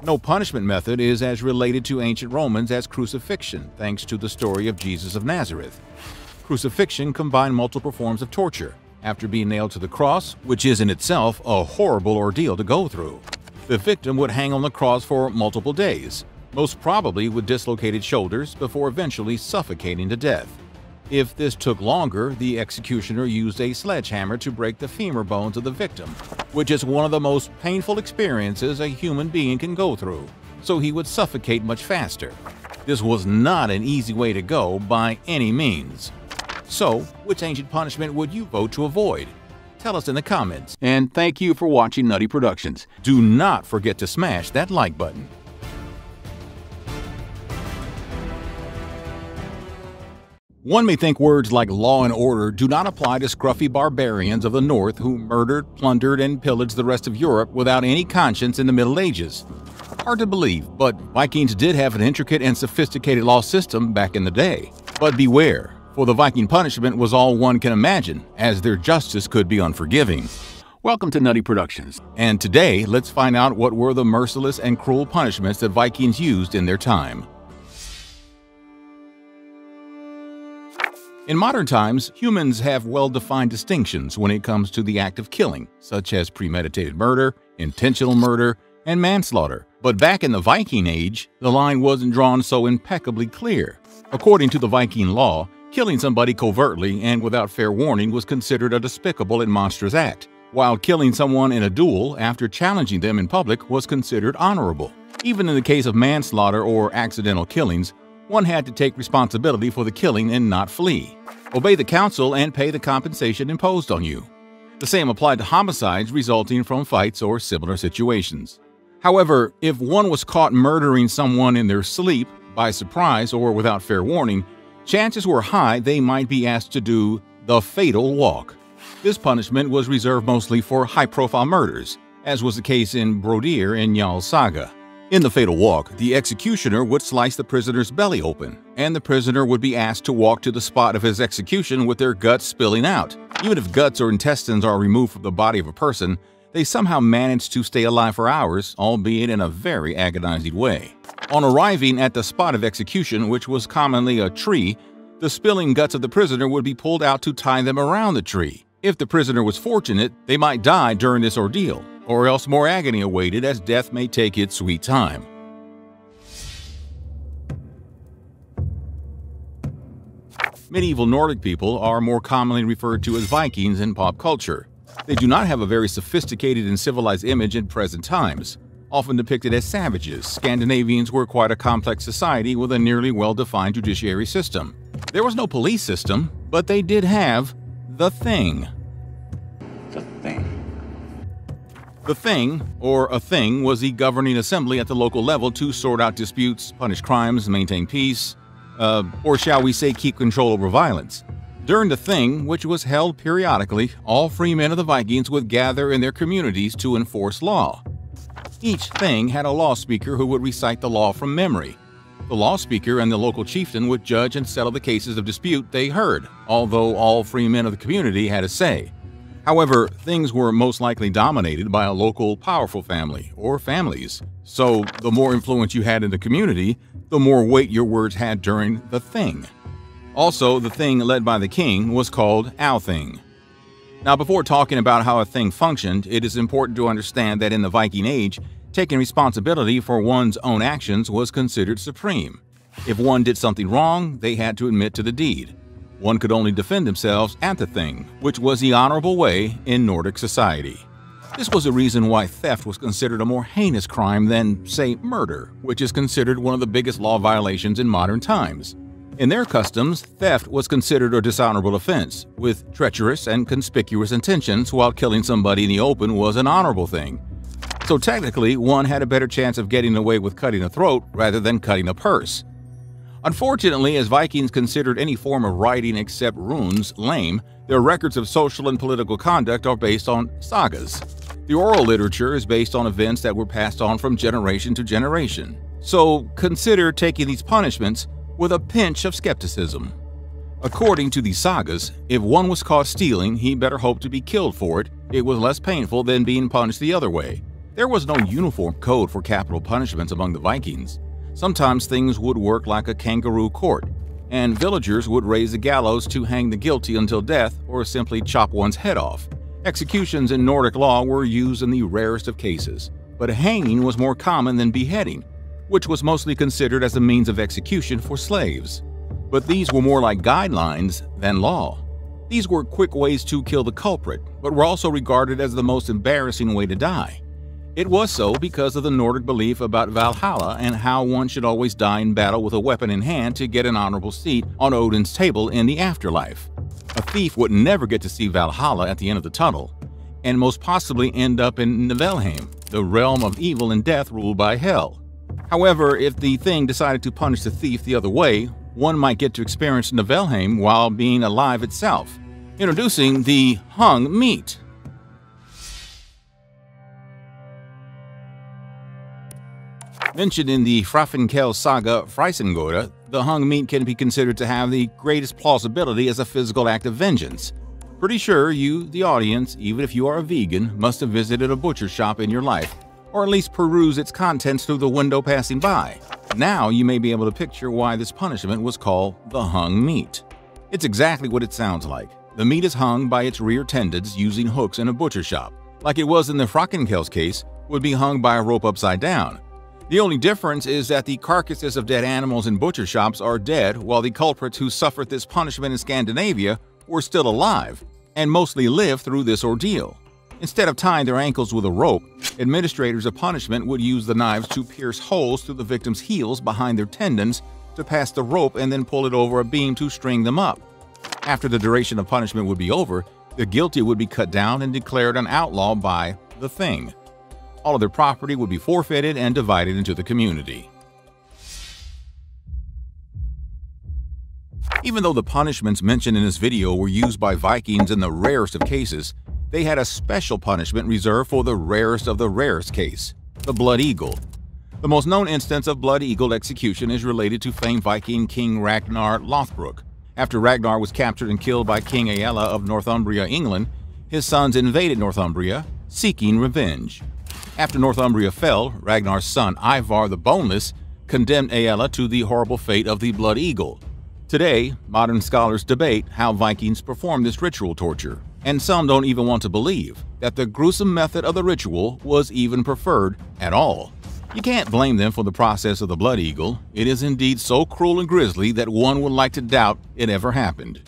No punishment method is as related to ancient Romans as crucifixion, thanks to the story of Jesus of Nazareth. Crucifixion combined multiple forms of torture. After being nailed to the cross, which is in itself a horrible ordeal to go through, the victim would hang on the cross for multiple days, most probably with dislocated shoulders, before eventually suffocating to death. If this took longer, the executioner used a sledgehammer to break the femur bones of the victim, which is one of the most painful experiences a human being can go through, so he would suffocate much faster. This was not an easy way to go by any means. So, which ancient punishment would you vote to avoid? Tell us in the comments. And thank you for watching Nutty Productions. Do not forget to smash that like button. One may think words like law and order do not apply to scruffy barbarians of the North who murdered, plundered, and pillaged the rest of Europe without any conscience in the Middle Ages. Hard to believe, but Vikings did have an intricate and sophisticated law system back in the day. But beware, for the Viking punishment was all one can imagine, as their justice could be unforgiving. Welcome to Nutty Productions, and today let's find out what were the merciless and cruel punishments that Vikings used in their time. In modern times, humans have well-defined distinctions when it comes to the act of killing, such as premeditated murder, intentional murder, and manslaughter. But back in the Viking Age, the line wasn't drawn so impeccably clear. According to the Viking law, killing somebody covertly and without fair warning was considered a despicable and monstrous act, while killing someone in a duel after challenging them in public was considered honorable. Even in the case of manslaughter or accidental killings, one had to take responsibility for the killing and not flee. Obey the counsel and pay the compensation imposed on you. The same applied to homicides resulting from fights or similar situations. However, if one was caught murdering someone in their sleep, by surprise or without fair warning, chances were high they might be asked to do the fatal walk. This punishment was reserved mostly for high-profile murders, as was the case in Brodir in Jarl's saga. In the fatal walk, the executioner would slice the prisoner's belly open, and the prisoner would be asked to walk to the spot of his execution with their guts spilling out. Even if guts or intestines are removed from the body of a person, they somehow manage to stay alive for hours, albeit in a very agonizing way. On arriving at the spot of execution, which was commonly a tree, the spilling guts of the prisoner would be pulled out to tie them around the tree. If the prisoner was fortunate, they might die during this ordeal, or else more agony awaited as death may take its sweet time. Medieval Nordic people are more commonly referred to as Vikings in pop culture. They do not have a very sophisticated and civilized image in present times. Often depicted as savages, Scandinavians were quite a complex society with a nearly well-defined judiciary system. There was no police system, but they did have the Thing. The Thing, or a Thing, was the governing assembly at the local level to sort out disputes, punish crimes, maintain peace, or shall we say keep control over violence. During the Thing, which was held periodically, all free men of the Vikings would gather in their communities to enforce law. Each Thing had a law speaker who would recite the law from memory. The law speaker and the local chieftain would judge and settle the cases of dispute they heard, although all free men of the community had a say. However, things were most likely dominated by a local powerful family or families, so the more influence you had in the community, the more weight your words had during the Thing. Also, the Thing led by the king was called Althing. Now, before talking about how a Thing functioned, it is important to understand that in the Viking Age, taking responsibility for one's own actions was considered supreme. If one did something wrong, they had to admit to the deed. One could only defend themselves at the Thing, which was the honorable way in Nordic society. This was the reason why theft was considered a more heinous crime than, say, murder, which is considered one of the biggest law violations in modern times. In their customs, theft was considered a dishonorable offense, with treacherous and conspicuous intentions, while killing somebody in the open was an honorable thing. So technically, one had a better chance of getting away with cutting a throat rather than cutting a purse. Unfortunately, as Vikings considered any form of writing except runes lame, their records of social and political conduct are based on sagas. The oral literature is based on events that were passed on from generation to generation. So consider taking these punishments with a pinch of skepticism. According to these sagas, if one was caught stealing, he better hope to be killed for it. It was less painful than being punished the other way. There was no uniform code for capital punishments among the Vikings. Sometimes things would work like a kangaroo court, and villagers would raise the gallows to hang the guilty until death or simply chop one's head off. Executions in Nordic law were used in the rarest of cases, but hanging was more common than beheading, which was mostly considered as a means of execution for slaves. But these were more like guidelines than law. These were quick ways to kill the culprit, but were also regarded as the most embarrassing way to die. It was so because of the Nordic belief about Valhalla and how one should always die in battle with a weapon in hand to get an honorable seat on Odin's table in the afterlife. A thief would never get to see Valhalla at the end of the tunnel, and most possibly end up in Niflheim, the realm of evil and death ruled by hell. However, if the Thing decided to punish the thief the other way, one might get to experience Niflheim while being alive itself. Introducing the hung meat. Mentioned in the Frafenkel saga Freisengode, the hung meat can be considered to have the greatest plausibility as a physical act of vengeance. Pretty sure you, the audience, even if you are a vegan, must have visited a butcher shop in your life, or at least peruse its contents through the window passing by. Now you may be able to picture why this punishment was called the hung meat. It's exactly what it sounds like. The meat is hung by its rear tendons using hooks in a butcher shop. Like it was in the Frafenkel's case, would be hung by a rope upside down. The only difference is that the carcasses of dead animals in butcher shops are dead, while the culprits who suffered this punishment in Scandinavia were still alive, and mostly lived through this ordeal. Instead of tying their ankles with a rope, administrators of punishment would use the knives to pierce holes through the victim's heels behind their tendons to pass the rope and then pull it over a beam to string them up. After the duration of punishment would be over, the guilty would be cut down and declared an outlaw by the Thing. All of their property would be forfeited and divided into the community. Even though the punishments mentioned in this video were used by Vikings in the rarest of cases, they had a special punishment reserved for the rarest of the rarest case, the blood eagle. The most known instance of blood eagle execution is related to famed Viking King Ragnar Lothbrok. After Ragnar was captured and killed by King Aella of Northumbria, England, his sons invaded Northumbria, seeking revenge. After Northumbria fell, Ragnar's son Ivar the Boneless condemned Aella to the horrible fate of the blood eagle. Today, modern scholars debate how Vikings performed this ritual torture, and some don't even want to believe that the gruesome method of the ritual was even preferred at all. You can't blame them for the process of the blood eagle. It is indeed so cruel and grisly that one would like to doubt it ever happened.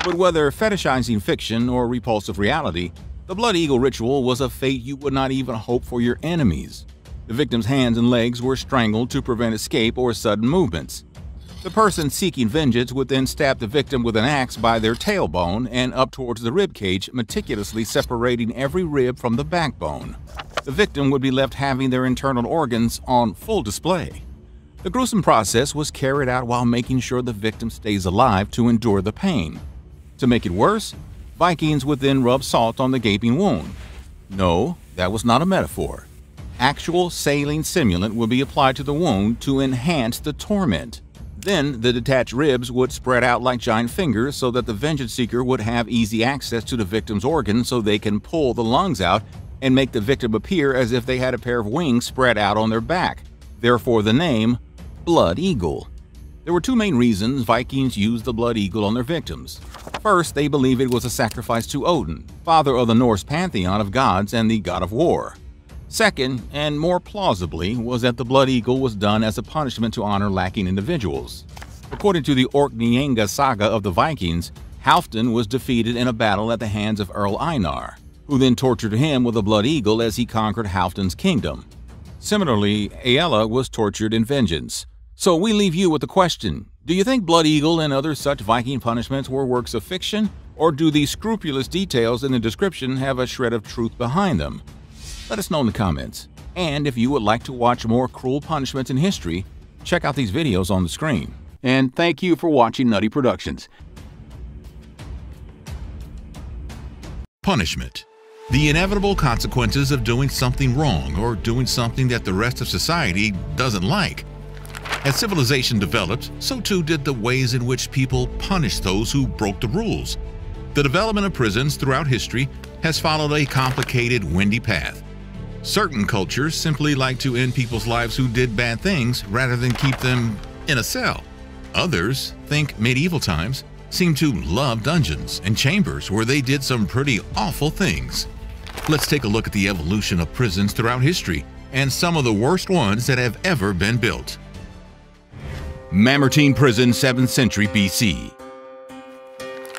But whether fetishizing fiction or repulsive reality, the blood eagle ritual was a fate you would not even hope for your enemies. The victim's hands and legs were strangled to prevent escape or sudden movements. The person seeking vengeance would then stab the victim with an axe by their tailbone and up towards the rib cage, meticulously separating every rib from the backbone. The victim would be left having their internal organs on full display. The gruesome process was carried out while making sure the victim stays alive to endure the pain. To make it worse, Vikings would then rub salt on the gaping wound. No, that was not a metaphor. Actual saline simulant would be applied to the wound to enhance the torment. Then the detached ribs would spread out like giant fingers so that the vengeance seeker would have easy access to the victim's organs so they can pull the lungs out and make the victim appear as if they had a pair of wings spread out on their back. Therefore the name, blood eagle. There were two main reasons Vikings used the blood eagle on their victims. First, they believed it was a sacrifice to Odin, father of the Norse pantheon of gods and the god of war. Second, and more plausibly, was that the blood eagle was done as a punishment to honor lacking individuals. According to the Orkneyinga saga of the Vikings, Halfdan was defeated in a battle at the hands of Earl Einar, who then tortured him with a blood eagle as he conquered Halfdan's kingdom. Similarly, Aella was tortured in vengeance. So we leave you with the question, do you think blood eagle and other such Viking punishments were works of fiction, or do the scrupulous details in the description have a shred of truth behind them? Let us know in the comments. And if you would like to watch more cruel punishments in history, check out these videos on the screen. And thank you for watching Nutty Productions. Punishment. The inevitable consequences of doing something wrong or doing something that the rest of society doesn't like. As civilization developed, so too did the ways in which people punished those who broke the rules. The development of prisons throughout history has followed a complicated, windy path. Certain cultures simply like to end people's lives who did bad things rather than keep them in a cell. Others, think medieval times, seem to love dungeons and chambers where they did some pretty awful things. Let's take a look at the evolution of prisons throughout history and some of the worst ones that have ever been built. Mamertine Prison, 7th century BC.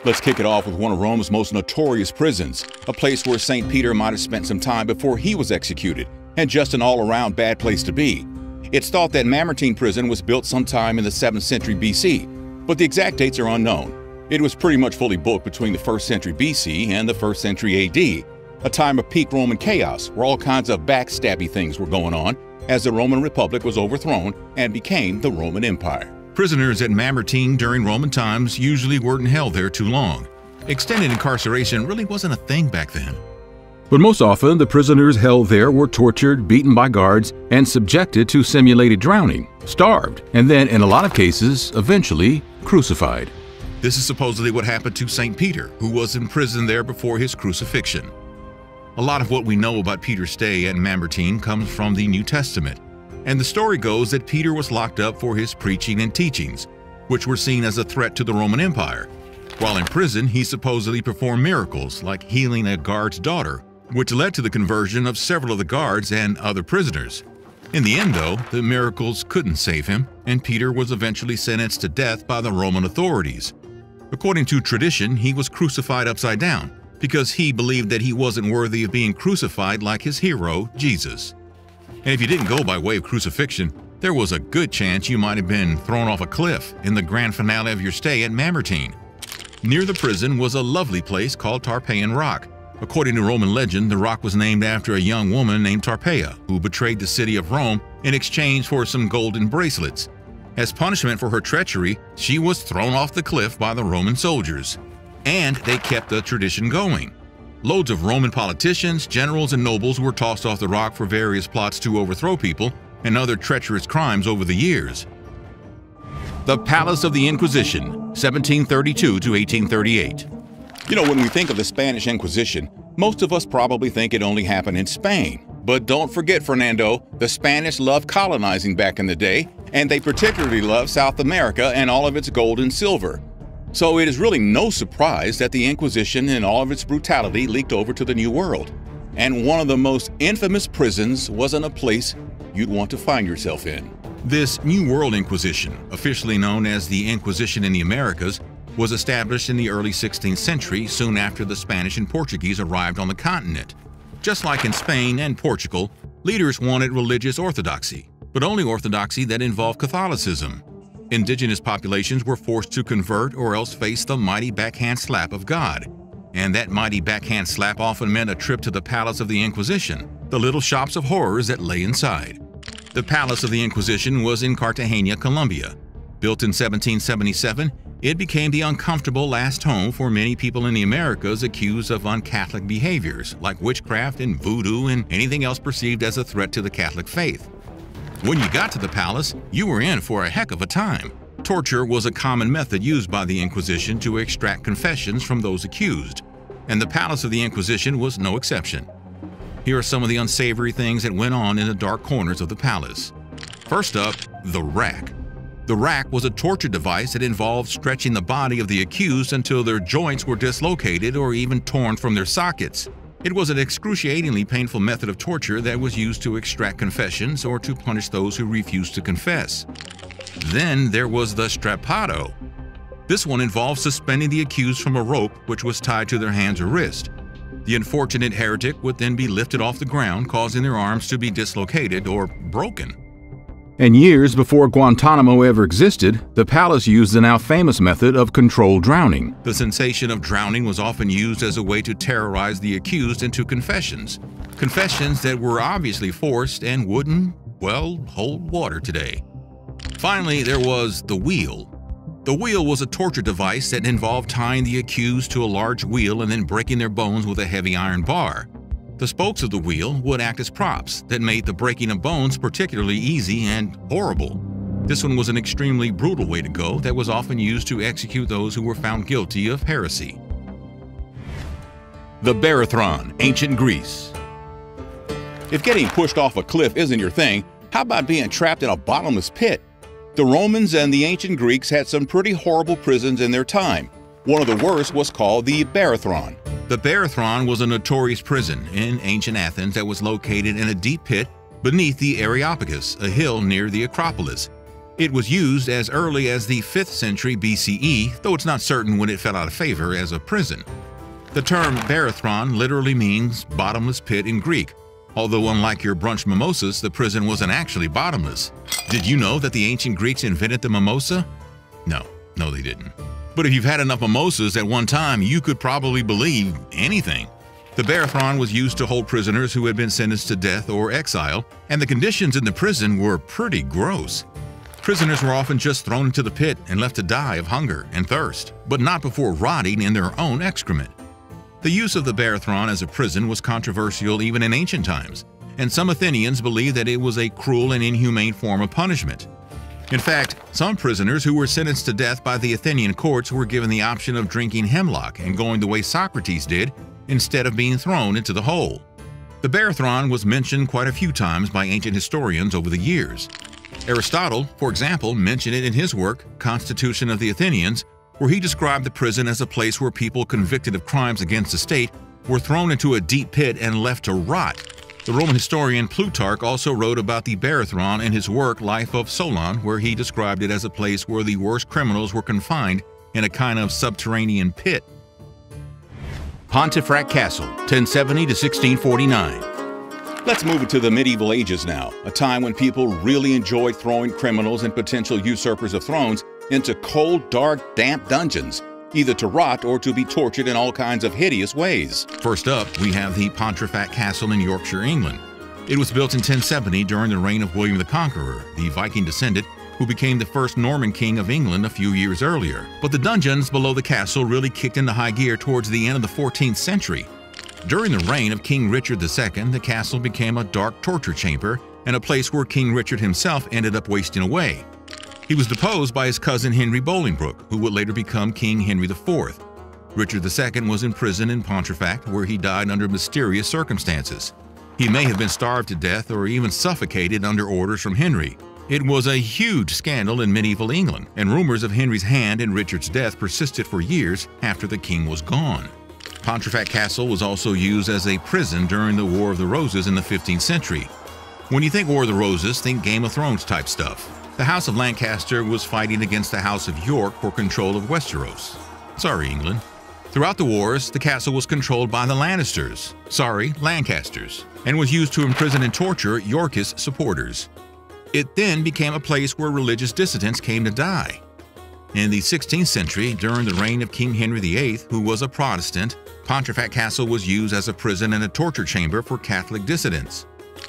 Let's kick it off with one of Rome's most notorious prisons, a place where St. Peter might have spent some time before he was executed, and just an all-around bad place to be. It's thought that Mamertine Prison was built sometime in the 7th century BC, but the exact dates are unknown. It was pretty much fully booked between the 1st century BC and the 1st century AD, a time of peak Roman chaos where all kinds of backstabby things were going on as the Roman Republic was overthrown and became the Roman Empire. Prisoners at Mamertine during Roman times usually weren't held there too long. Extended incarceration really wasn't a thing back then. But most often, the prisoners held there were tortured, beaten by guards, and subjected to simulated drowning, starved, and then, in a lot of cases, eventually crucified. This is supposedly what happened to St. Peter, who was imprisoned there before his crucifixion. A lot of what we know about Peter's stay at Mamertine comes from the New Testament, and the story goes that Peter was locked up for his preaching and teachings, which were seen as a threat to the Roman Empire. While in prison, he supposedly performed miracles like healing a guard's daughter, which led to the conversion of several of the guards and other prisoners. In the end, though, the miracles couldn't save him, and Peter was eventually sentenced to death by the Roman authorities. According to tradition, he was crucified upside down because he believed that he wasn't worthy of being crucified like his hero, Jesus. And if you didn't go by way of crucifixion, there was a good chance you might have been thrown off a cliff in the grand finale of your stay at Mamertine. Near the prison was a lovely place called Tarpeian Rock. According to Roman legend, the rock was named after a young woman named Tarpeia, who betrayed the city of Rome in exchange for some golden bracelets. As punishment for her treachery, she was thrown off the cliff by the Roman soldiers. And they kept the tradition going. Loads of Roman politicians, generals, and nobles were tossed off the rock for various plots to overthrow people, and other treacherous crimes over the years. The Palace of the Inquisition, 1732 to 1838. You know, when we think of the Spanish Inquisition, most of us probably think it only happened in Spain. But don't forget, Fernando, the Spanish loved colonizing back in the day, and they particularly loved South America and all of its gold and silver. So it is really no surprise that the Inquisition and all of its brutality leaked over to the New World. And one of the most infamous prisons wasn't a place you'd want to find yourself in. This New World Inquisition, officially known as the Inquisition in the Americas, was established in the early 16th century, soon after the Spanish and Portuguese arrived on the continent. Just like in Spain and Portugal, leaders wanted religious orthodoxy, but only orthodoxy that involved Catholicism. Indigenous populations were forced to convert or else face the mighty backhand slap of God. And that mighty backhand slap often meant a trip to the Palace of the Inquisition, the little shops of horrors that lay inside. The Palace of the Inquisition was in Cartagena, Colombia. Built in 1777, it became the uncomfortable last home for many people in the Americas accused of un-Catholic behaviors, like witchcraft and voodoo and anything else perceived as a threat to the Catholic faith. When you got to the palace, you were in for a heck of a time. Torture was a common method used by the Inquisition to extract confessions from those accused, and the Palace of the Inquisition was no exception. Here are some of the unsavory things that went on in the dark corners of the palace. First up, the rack. The rack was a torture device that involved stretching the body of the accused until their joints were dislocated or even torn from their sockets. It was an excruciatingly painful method of torture that was used to extract confessions or to punish those who refused to confess. Then there was the strappado. This one involved suspending the accused from a rope which was tied to their hands or wrist. The unfortunate heretic would then be lifted off the ground, causing their arms to be dislocated or broken. And years before Guantanamo ever existed, the palace used the now famous method of controlled drowning. The sensation of drowning was often used as a way to terrorize the accused into confessions. Confessions that were obviously forced and wouldn't, well, hold water today. Finally, there was the wheel. The wheel was a torture device that involved tying the accused to a large wheel and then breaking their bones with a heavy iron bar. The spokes of the wheel would act as props that made the breaking of bones particularly easy and horrible. This one was an extremely brutal way to go that was often used to execute those who were found guilty of heresy. The Barathron, Ancient Greece. If getting pushed off a cliff isn't your thing, how about being trapped in a bottomless pit? The Romans and the ancient Greeks had some pretty horrible prisons in their time. One of the worst was called the Barathron. The Barathron was a notorious prison in ancient Athens that was located in a deep pit beneath the Areopagus, a hill near the Acropolis. It was used as early as the 5th century BCE, though it's not certain when it fell out of favor as a prison. The term Barathron literally means bottomless pit in Greek, although unlike your brunch mimosas, the prison wasn't actually bottomless. Did you know that the ancient Greeks invented the mimosa? No, they didn't. But if you've had enough mimosas at one time, you could probably believe anything. The Barathron was used to hold prisoners who had been sentenced to death or exile, and the conditions in the prison were pretty gross. Prisoners were often just thrown into the pit and left to die of hunger and thirst, but not before rotting in their own excrement. The use of the Barathron as a prison was controversial even in ancient times, and some Athenians believed that it was a cruel and inhumane form of punishment. In fact, some prisoners who were sentenced to death by the Athenian courts were given the option of drinking hemlock and going the way Socrates did instead of being thrown into the hole. The Barathron was mentioned quite a few times by ancient historians over the years. Aristotle, for example, mentioned it in his work, Constitution of the Athenians, where he described the prison as a place where people convicted of crimes against the state were thrown into a deep pit and left to rot. The Roman historian Plutarch also wrote about the Barathron in his work Life of Solon, where he described it as a place where the worst criminals were confined in a kind of subterranean pit. Pontefract Castle, 1070 to 1649. Let's move it to the medieval ages now, a time when people really enjoyed throwing criminals and potential usurpers of thrones into cold, dark, damp dungeons, either to rot or to be tortured in all kinds of hideous ways. First up, we have the Pontefract Castle in Yorkshire, England. It was built in 1070 during the reign of William the Conqueror, the Viking descendant who became the first Norman king of England a few years earlier. But the dungeons below the castle really kicked into high gear towards the end of the 14th century. During the reign of King Richard II, the castle became a dark torture chamber and a place where King Richard himself ended up wasting away. He was deposed by his cousin Henry Bolingbroke, who would later become King Henry IV. Richard II was imprisoned in Pontefract, where he died under mysterious circumstances. He may have been starved to death or even suffocated under orders from Henry. It was a huge scandal in medieval England, and rumors of Henry's hand in Richard's death persisted for years after the king was gone. Pontefract Castle was also used as a prison during the War of the Roses in the 15th century. When you think War of the Roses, think Game of Thrones type stuff. The House of Lancaster was fighting against the House of York for control of Westeros. Sorry, England. Throughout the wars, the castle was controlled by the Lannisters, sorry, Lancasters, and was used to imprison and torture Yorkist supporters. It then became a place where religious dissidents came to die. In the 16th century, during the reign of King Henry VIII, who was a Protestant, Pontefract Castle was used as a prison and a torture chamber for Catholic dissidents.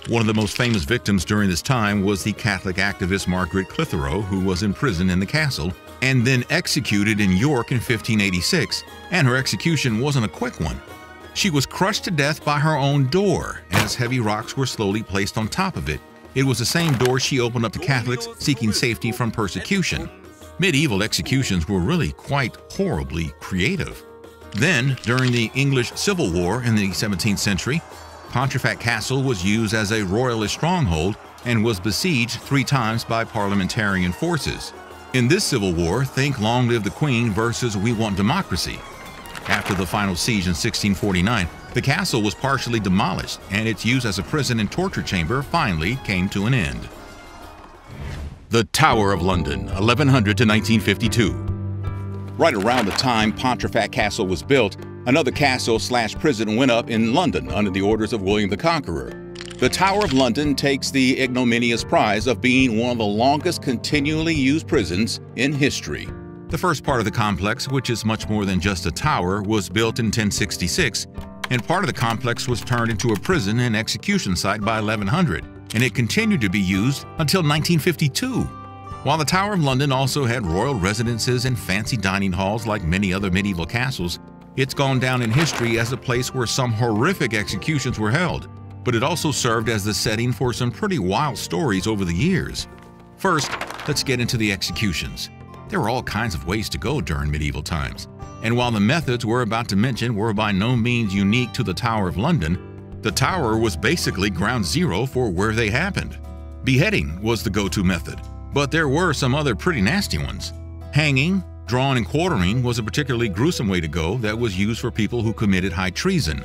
One of the most famous victims during this time was the Catholic activist Margaret Clitheroe, who was imprisoned in the castle and then executed in York in 1586, and her execution wasn't a quick one. She was crushed to death by her own door, as heavy rocks were slowly placed on top of it. It was the same door she opened up to Catholics seeking safety from persecution. Medieval executions were really quite horribly creative. Then, during the English Civil War in the 17th century, Pontefract Castle was used as a royalist stronghold and was besieged 3 times by parliamentarian forces. In this civil war, think Long Live the Queen versus We Want Democracy. After the final siege in 1649, the castle was partially demolished, and its use as a prison and torture chamber finally came to an end. The Tower of London, 1100 to 1952. Right around the time Pontefract Castle was built, another castle/prison went up in London under the orders of William the Conqueror. The Tower of London takes the ignominious prize of being one of the longest continually used prisons in history. The first part of the complex, which is much more than just a tower, was built in 1066, and part of the complex was turned into a prison and execution site by 1100, and it continued to be used until 1952. While the Tower of London also had royal residences and fancy dining halls like many other medieval castles, it's gone down in history as a place where some horrific executions were held, but it also served as the setting for some pretty wild stories over the years. First, let's get into the executions. There were all kinds of ways to go during medieval times, and while the methods we're about to mention were by no means unique to the Tower of London, the tower was basically ground zero for where they happened. Beheading was the go-to method, but there were some other pretty nasty ones. Hanging, drawing, and quartering was a particularly gruesome way to go that was used for people who committed high treason.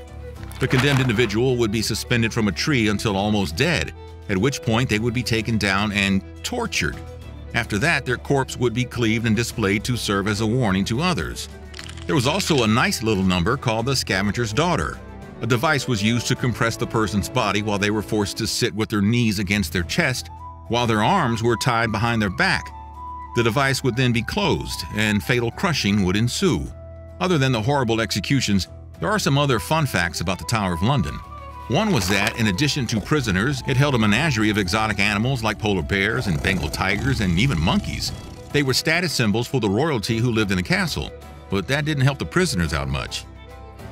The condemned individual would be suspended from a tree until almost dead, at which point they would be taken down and tortured. After that, their corpse would be cleaved and displayed to serve as a warning to others. There was also a nice little number called the scavenger's daughter. A device was used to compress the person's body while they were forced to sit with their knees against their chest, while their arms were tied behind their back. The device would then be closed, and fatal crushing would ensue. Other than the horrible executions, there are some other fun facts about the Tower of London. One was that, in addition to prisoners, it held a menagerie of exotic animals like polar bears and Bengal tigers and even monkeys. They were status symbols for the royalty who lived in the castle, but that didn't help the prisoners out much.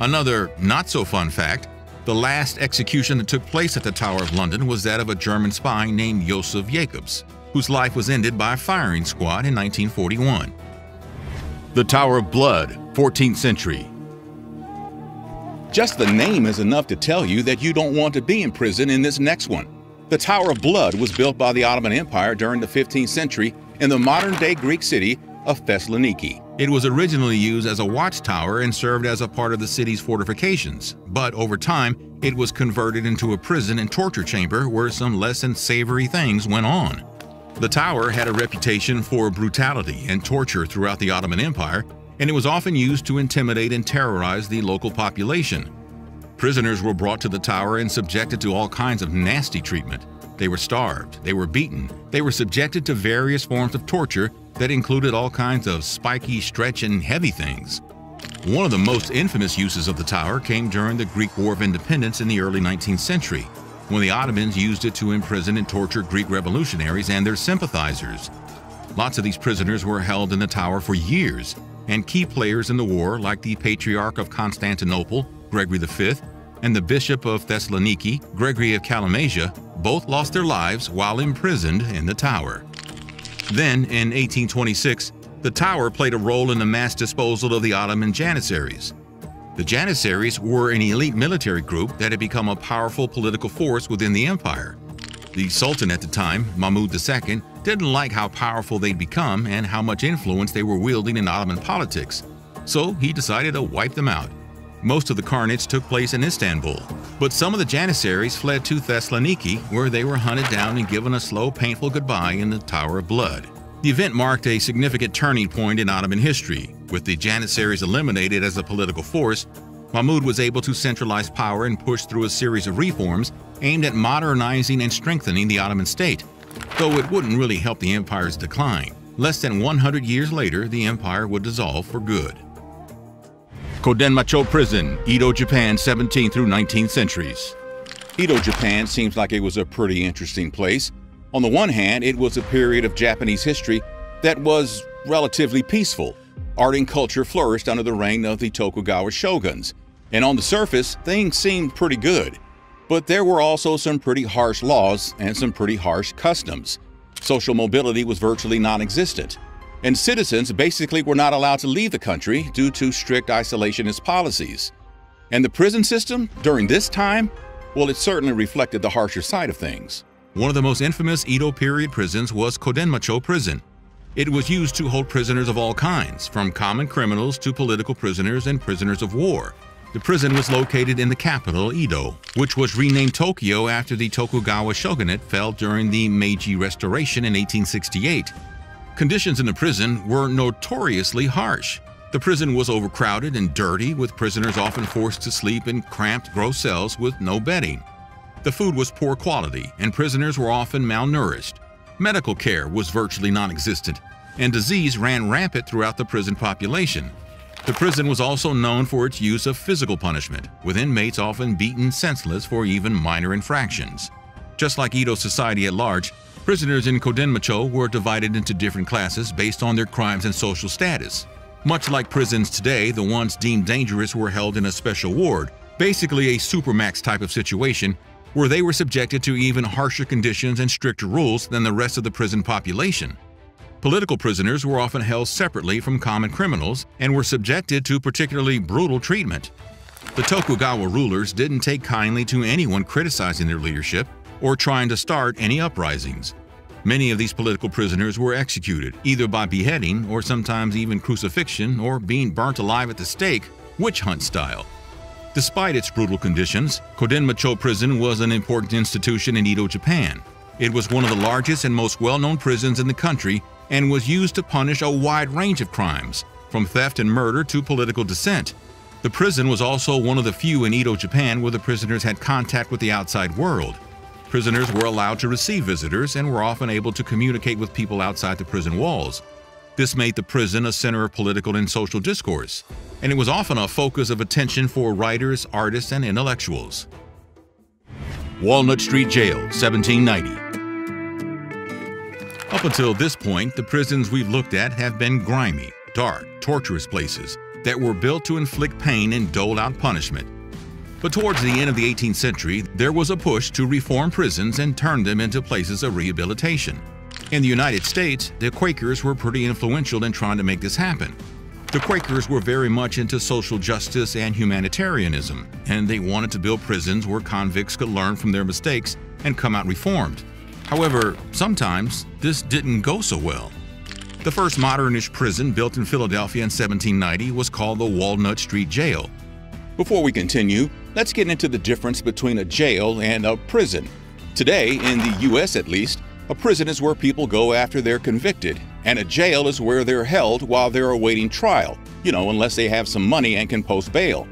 Another not-so-fun fact, the last execution that took place at the Tower of London was that of a German spy named Joseph Jacobs, whose life was ended by a firing squad in 1941. The Tower of Blood, 14th century. Just the name is enough to tell you that you don't want to be in prison in this next one. The Tower of Blood was built by the Ottoman Empire during the 15th century in the modern-day Greek city of Thessaloniki. It was originally used as a watchtower and served as a part of the city's fortifications, but over time, it was converted into a prison and torture chamber where some less than savory things went on. The tower had a reputation for brutality and torture throughout the Ottoman Empire, and it was often used to intimidate and terrorize the local population. Prisoners were brought to the tower and subjected to all kinds of nasty treatment. They were starved, they were beaten, they were subjected to various forms of torture that included all kinds of spiky, stretch, and heavy things. One of the most infamous uses of the tower came during the Greek War of Independence in the early 19th century, when the Ottomans used it to imprison and torture Greek revolutionaries and their sympathizers. Lots of these prisoners were held in the tower for years, and key players in the war like the Patriarch of Constantinople, Gregory V, and the Bishop of Thessaloniki, Gregory of Kalamasia, both lost their lives while imprisoned in the tower. Then, in 1826, the tower played a role in the mass disposal of the Ottoman Janissaries. The Janissaries were an elite military group that had become a powerful political force within the empire. The Sultan at the time, Mahmud II, didn't like how powerful they'd become and how much influence they were wielding in Ottoman politics, so he decided to wipe them out. Most of the carnage took place in Istanbul, but some of the Janissaries fled to Thessaloniki, where they were hunted down and given a slow, painful goodbye in the Tower of Blood. The event marked a significant turning point in Ottoman history. With the Janissaries eliminated as a political force, Mahmud was able to centralize power and push through a series of reforms aimed at modernizing and strengthening the Ottoman state, though it wouldn't really help the empire's decline. Less than 100 years later, the empire would dissolve for good. Kodenmacho Prison, Edo, Japan, 17th through 19th centuries. Edo, Japan seems like it was a pretty interesting place. On the one hand, it was a period of Japanese history that was relatively peaceful. Art and culture flourished under the reign of the Tokugawa shoguns, and on the surface, things seemed pretty good. But there were also some pretty harsh laws and some pretty harsh customs. Social mobility was virtually non-existent, and citizens basically were not allowed to leave the country due to strict isolationist policies. And the prison system during this time, well, it certainly reflected the harsher side of things. One of the most infamous Edo period prisons was Kodenmacho Prison. It was used to hold prisoners of all kinds, from common criminals to political prisoners and prisoners of war. The prison was located in the capital, Edo, which was renamed Tokyo after the Tokugawa shogunate fell during the Meiji Restoration in 1868. Conditions in the prison were notoriously harsh. The prison was overcrowded and dirty, with prisoners often forced to sleep in cramped, gross cells with no bedding. The food was poor quality, and prisoners were often malnourished. Medical care was virtually non-existent, and disease ran rampant throughout the prison population. The prison was also known for its use of physical punishment, with inmates often beaten senseless for even minor infractions. Just like Edo society at large, prisoners in Kodenmacho were divided into different classes based on their crimes and social status. Much like prisons today, the ones deemed dangerous were held in a special ward, basically a supermax type of situation, where they were subjected to even harsher conditions and stricter rules than the rest of the prison population. Political prisoners were often held separately from common criminals and were subjected to particularly brutal treatment. The Tokugawa rulers didn't take kindly to anyone criticizing their leadership or trying to start any uprisings. Many of these political prisoners were executed, either by beheading or sometimes even crucifixion or being burnt alive at the stake, witch hunt style. Despite its brutal conditions, Kodenmacho Prison was an important institution in Edo, Japan. It was one of the largest and most well-known prisons in the country and was used to punish a wide range of crimes, from theft and murder to political dissent. The prison was also one of the few in Edo, Japan where the prisoners had contact with the outside world. Prisoners were allowed to receive visitors and were often able to communicate with people outside the prison walls. This made the prison a center of political and social discourse, and it was often a focus of attention for writers, artists, and intellectuals. Walnut Street Jail, 1790. Up until this point, the prisons we've looked at have been grimy, dark, torturous places that were built to inflict pain and dole out punishment. But towards the end of the 18th century, there was a push to reform prisons and turn them into places of rehabilitation. In the United States, the Quakers were pretty influential in trying to make this happen. The Quakers were very much into social justice and humanitarianism, and they wanted to build prisons where convicts could learn from their mistakes and come out reformed. However, sometimes this didn't go so well. The first modernish prison built in Philadelphia in 1790 was called the Walnut Street Jail. Before we continue, let's get into the difference between a jail and a prison. Today, in the US at least, a prison is where people go after they're convicted, and a jail is where they're held while they're awaiting trial, unless they have some money and can post bail.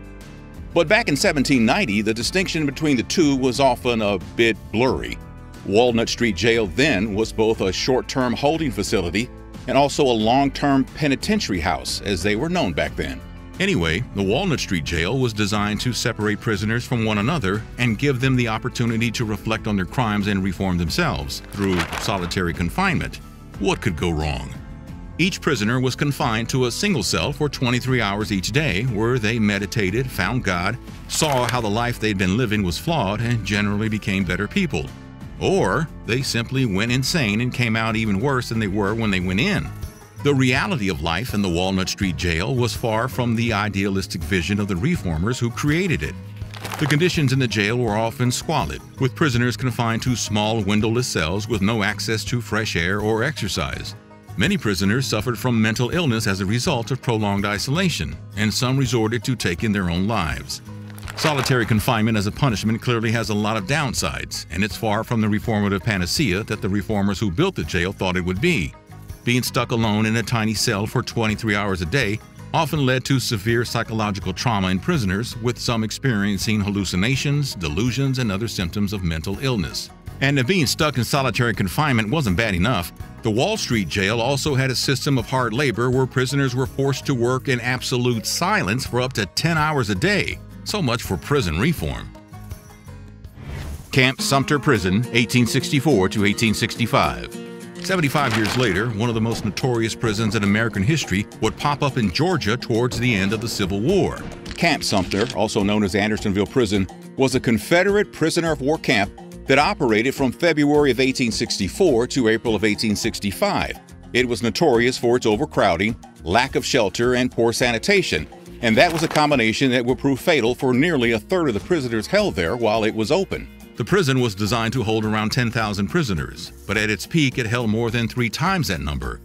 But back in 1790, the distinction between the two was often a bit blurry. Walnut Street Jail then was both a short-term holding facility and also a long-term penitentiary house, as they were known back then. Anyway, the Walnut Street Jail was designed to separate prisoners from one another and give them the opportunity to reflect on their crimes and reform themselves through solitary confinement. What could go wrong? Each prisoner was confined to a single cell for 23 hours each day, where they meditated, found God, saw how the life they'd been living was flawed, and generally became better people. Or they simply went insane and came out even worse than they were when they went in. The reality of life in the Walnut Street Jail was far from the idealistic vision of the reformers who created it. The conditions in the jail were often squalid, with prisoners confined to small windowless cells with no access to fresh air or exercise. Many prisoners suffered from mental illness as a result of prolonged isolation, and some resorted to taking their own lives. Solitary confinement as a punishment clearly has a lot of downsides, and it's far from the reformative panacea that the reformers who built the jail thought it would be. Being stuck alone in a tiny cell for 23 hours a day often led to severe psychological trauma in prisoners, with some experiencing hallucinations, delusions, and other symptoms of mental illness. And if being stuck in solitary confinement wasn't bad enough, the Wall Street Jail also had a system of hard labor where prisoners were forced to work in absolute silence for up to 10 hours a day. So much for prison reform. Camp Sumter Prison, 1864 to 1865. 75 years later, one of the most notorious prisons in American history would pop up in Georgia towards the end of the Civil War. Camp Sumter, also known as Andersonville Prison, was a Confederate prisoner of war camp that operated from February of 1864 to April of 1865. It was notorious for its overcrowding, lack of shelter, and poor sanitation, and that was a combination that would prove fatal for nearly a third of the prisoners held there while it was open. The prison was designed to hold around 10,000 prisoners, but at its peak it held more than 3 times that number.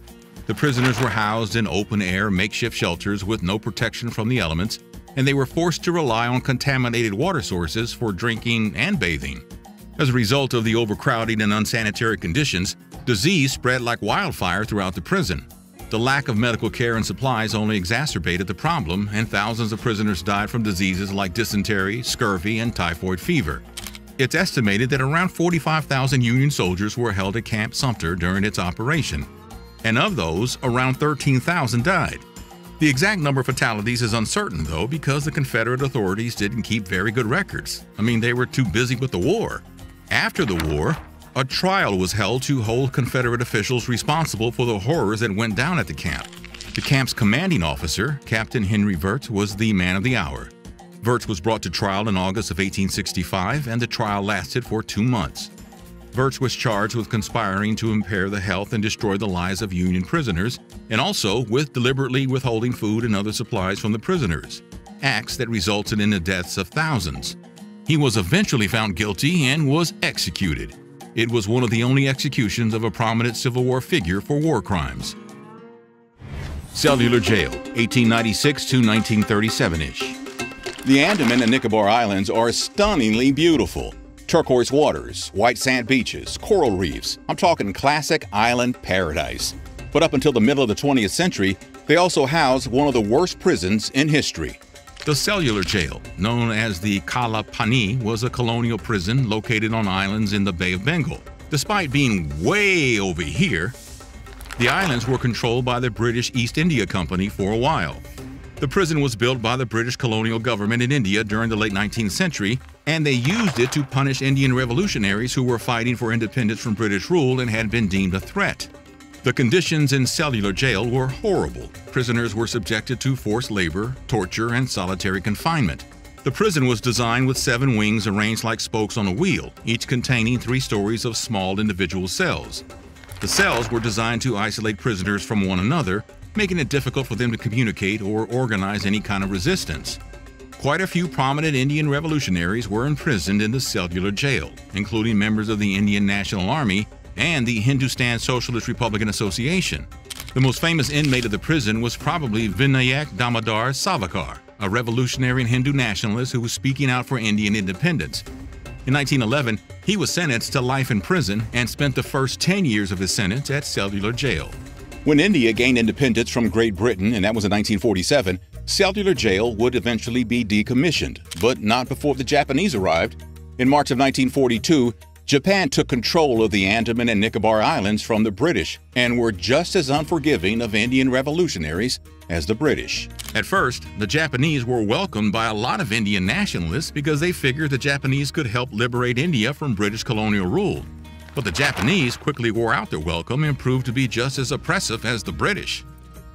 The prisoners were housed in open-air makeshift shelters with no protection from the elements, and they were forced to rely on contaminated water sources for drinking and bathing. As a result of the overcrowding and unsanitary conditions, disease spread like wildfire throughout the prison. The lack of medical care and supplies only exacerbated the problem, and thousands of prisoners died from diseases like dysentery, scurvy, and typhoid fever. It's estimated that around 45,000 Union soldiers were held at Camp Sumter during its operation, and of those, around 13,000 died. The exact number of fatalities is uncertain, though, because the Confederate authorities didn't keep very good records. They were too busy with the war. After the war, a trial was held to hold Confederate officials responsible for the horrors that went down at the camp. The camp's commanding officer, Captain Henry Wirtz, was the man of the hour. Wirtz was brought to trial in August of 1865, and the trial lasted for 2 months. Wirtz was charged with conspiring to impair the health and destroy the lives of Union prisoners, and also with deliberately withholding food and other supplies from the prisoners, acts that resulted in the deaths of thousands. He was eventually found guilty and was executed. It was one of the only executions of a prominent Civil War figure for war crimes. Cellular Jail, 1896 to 1937-ish. The Andaman and Nicobar Islands are stunningly beautiful. Turquoise waters, white sand beaches, coral reefs. I'm talking classic island paradise. But up until the middle of the 20th century, they also housed one of the worst prisons in history. The Cellular Jail, known as the Kala Pani, was a colonial prison located on islands in the Bay of Bengal. Despite being way over here, the islands were controlled by the British East India Company for a while. The prison was built by the British colonial government in India during the late 19th century, and they used it to punish Indian revolutionaries who were fighting for independence from British rule and had been deemed a threat. The conditions in Cellular Jail were horrible. Prisoners were subjected to forced labor, torture, and solitary confinement. The prison was designed with 7 wings arranged like spokes on a wheel, each containing 3 stories of small individual cells. The cells were designed to isolate prisoners from one another, making it difficult for them to communicate or organize any kind of resistance. Quite a few prominent Indian revolutionaries were imprisoned in the Cellular Jail, including members of the Indian National Army and the Hindustan Socialist Republican Association. The most famous inmate of the prison was probably Vinayak Damodar Savarkar, a revolutionary and Hindu nationalist who was speaking out for Indian independence. In 1911, he was sentenced to life in prison and spent the first 10 years of his sentence at Cellular Jail. When India gained independence from Great Britain, and that was in 1947, Cellular Jail would eventually be decommissioned, but not before the Japanese arrived. In March of 1942, Japan took control of the Andaman and Nicobar Islands from the British and were just as unforgiving of Indian revolutionaries as the British. At first, the Japanese were welcomed by a lot of Indian nationalists because they figured the Japanese could help liberate India from British colonial rule. But the Japanese quickly wore out their welcome and proved to be just as oppressive as the British.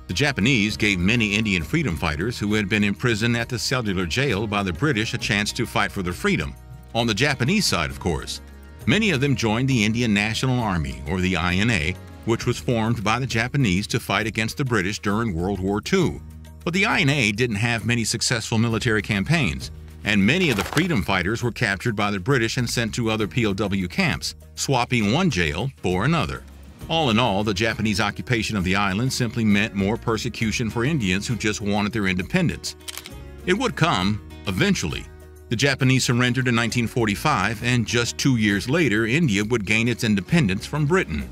The Japanese gave many Indian freedom fighters who had been imprisoned at the cellular jail by the British a chance to fight for their freedom. On the Japanese side, of course, many of them joined the Indian National Army, or the INA, which was formed by the Japanese to fight against the British during World War II. But the INA didn't have many successful military campaigns, and many of the freedom fighters were captured by the British and sent to other POW camps, swapping one jail for another. All in all, the Japanese occupation of the island simply meant more persecution for Indians who just wanted their independence. It would come eventually. The Japanese surrendered in 1945, and just 2 years later, India would gain its independence from Britain.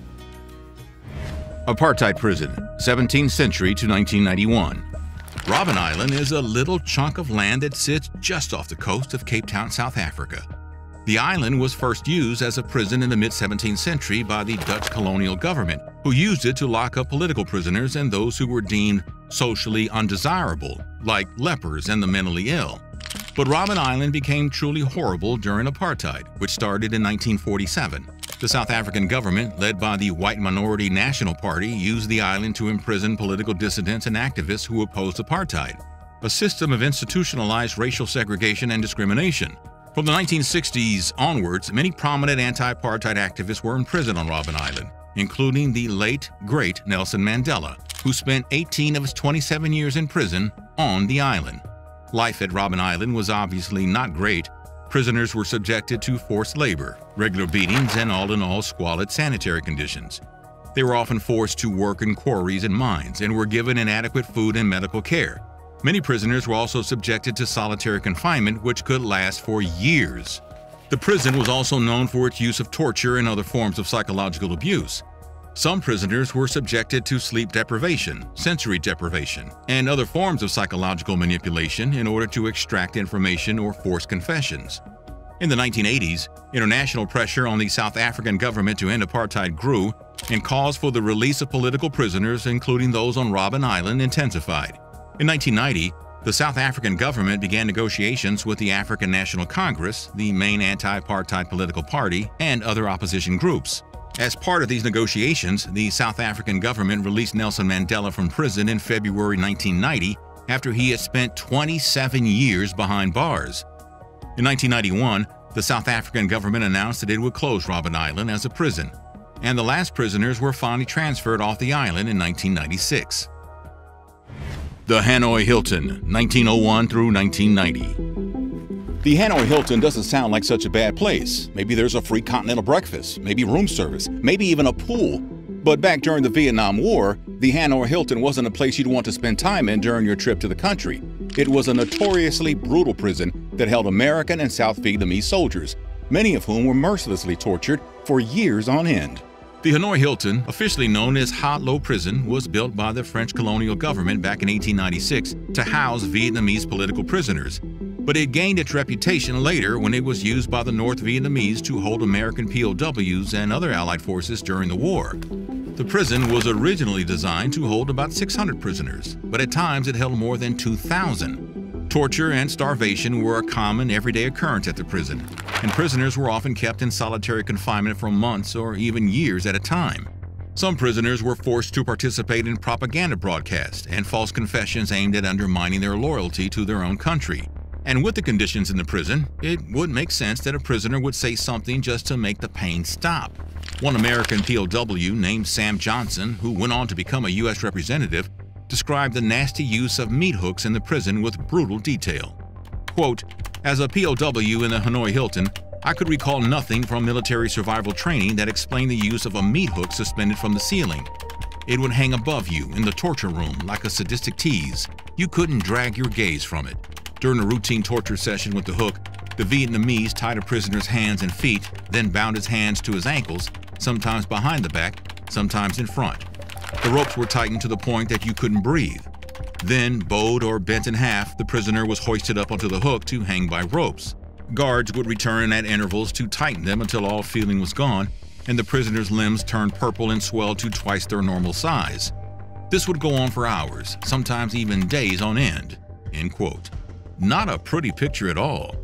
Apartheid prison, 17th century to 1991. Robben Island is a little chunk of land that sits just off the coast of Cape Town, South Africa. The island was first used as a prison in the mid-17th century by the Dutch colonial government, who used it to lock up political prisoners and those who were deemed socially undesirable, like lepers and the mentally ill. But Robben Island became truly horrible during apartheid, which started in 1947. The South African government, led by the white minority National Party, used the island to imprison political dissidents and activists who opposed apartheid, a system of institutionalized racial segregation and discrimination. From the 1960s onwards, many prominent anti-apartheid activists were imprisoned on Robben Island, including the late, great Nelson Mandela, who spent 18 of his 27 years in prison on the island. Life at Robben Island was obviously not great. Prisoners were subjected to forced labor, regular beatings, and all-in-all squalid sanitary conditions. They were often forced to work in quarries and mines and were given inadequate food and medical care. Many prisoners were also subjected to solitary confinement, which could last for years. The prison was also known for its use of torture and other forms of psychological abuse. Some prisoners were subjected to sleep deprivation, sensory deprivation, and other forms of psychological manipulation in order to extract information or force confessions. In the 1980s, international pressure on the South African government to end apartheid grew, and calls for the release of political prisoners, including those on Robben Island, intensified. In 1990, the South African government began negotiations with the African National Congress, the main anti-apartheid political party, and other opposition groups. As part of these negotiations, the South African government released Nelson Mandela from prison in February 1990 after he had spent 27 years behind bars. In 1991, the South African government announced that it would close Robben Island as a prison, and the last prisoners were finally transferred off the island in 1996. The Hanoi Hilton, 1901 through 1990. The Hanoi Hilton doesn't sound like such a bad place. Maybe there's a free continental breakfast, maybe room service, maybe even a pool. But back during the Vietnam War, the Hanoi Hilton wasn't a place you'd want to spend time in during your trip to the country. It was a notoriously brutal prison that held American and South Vietnamese soldiers, many of whom were mercilessly tortured for years on end. The Hanoi Hilton, officially known as Ha Lo Prison, was built by the French colonial government back in 1896 to house Vietnamese political prisoners. But it gained its reputation later when it was used by the North Vietnamese to hold American POWs and other Allied forces during the war. The prison was originally designed to hold about 600 prisoners, but at times it held more than 2,000. Torture and starvation were a common everyday occurrence at the prison, and prisoners were often kept in solitary confinement for months or even years at a time. Some prisoners were forced to participate in propaganda broadcasts and false confessions aimed at undermining their loyalty to their own country. And with the conditions in the prison, it would make sense that a prisoner would say something just to make the pain stop. One American POW named Sam Johnson, who went on to become a U.S. representative, described the nasty use of meat hooks in the prison with brutal detail. Quote, "As a POW in the Hanoi Hilton, I could recall nothing from military survival training that explained the use of a meat hook suspended from the ceiling. It would hang above you in the torture room like a sadistic tease. You couldn't drag your gaze from it. During a routine torture session with the hook, the Vietnamese tied a prisoner's hands and feet, then bound his hands to his ankles, sometimes behind the back, sometimes in front. The ropes were tightened to the point that you couldn't breathe. Then, bowed or bent in half, the prisoner was hoisted up onto the hook to hang by ropes. Guards would return at intervals to tighten them until all feeling was gone, and the prisoner's limbs turned purple and swelled to twice their normal size. This would go on for hours, sometimes even days on end." End quote. Not a pretty picture at all.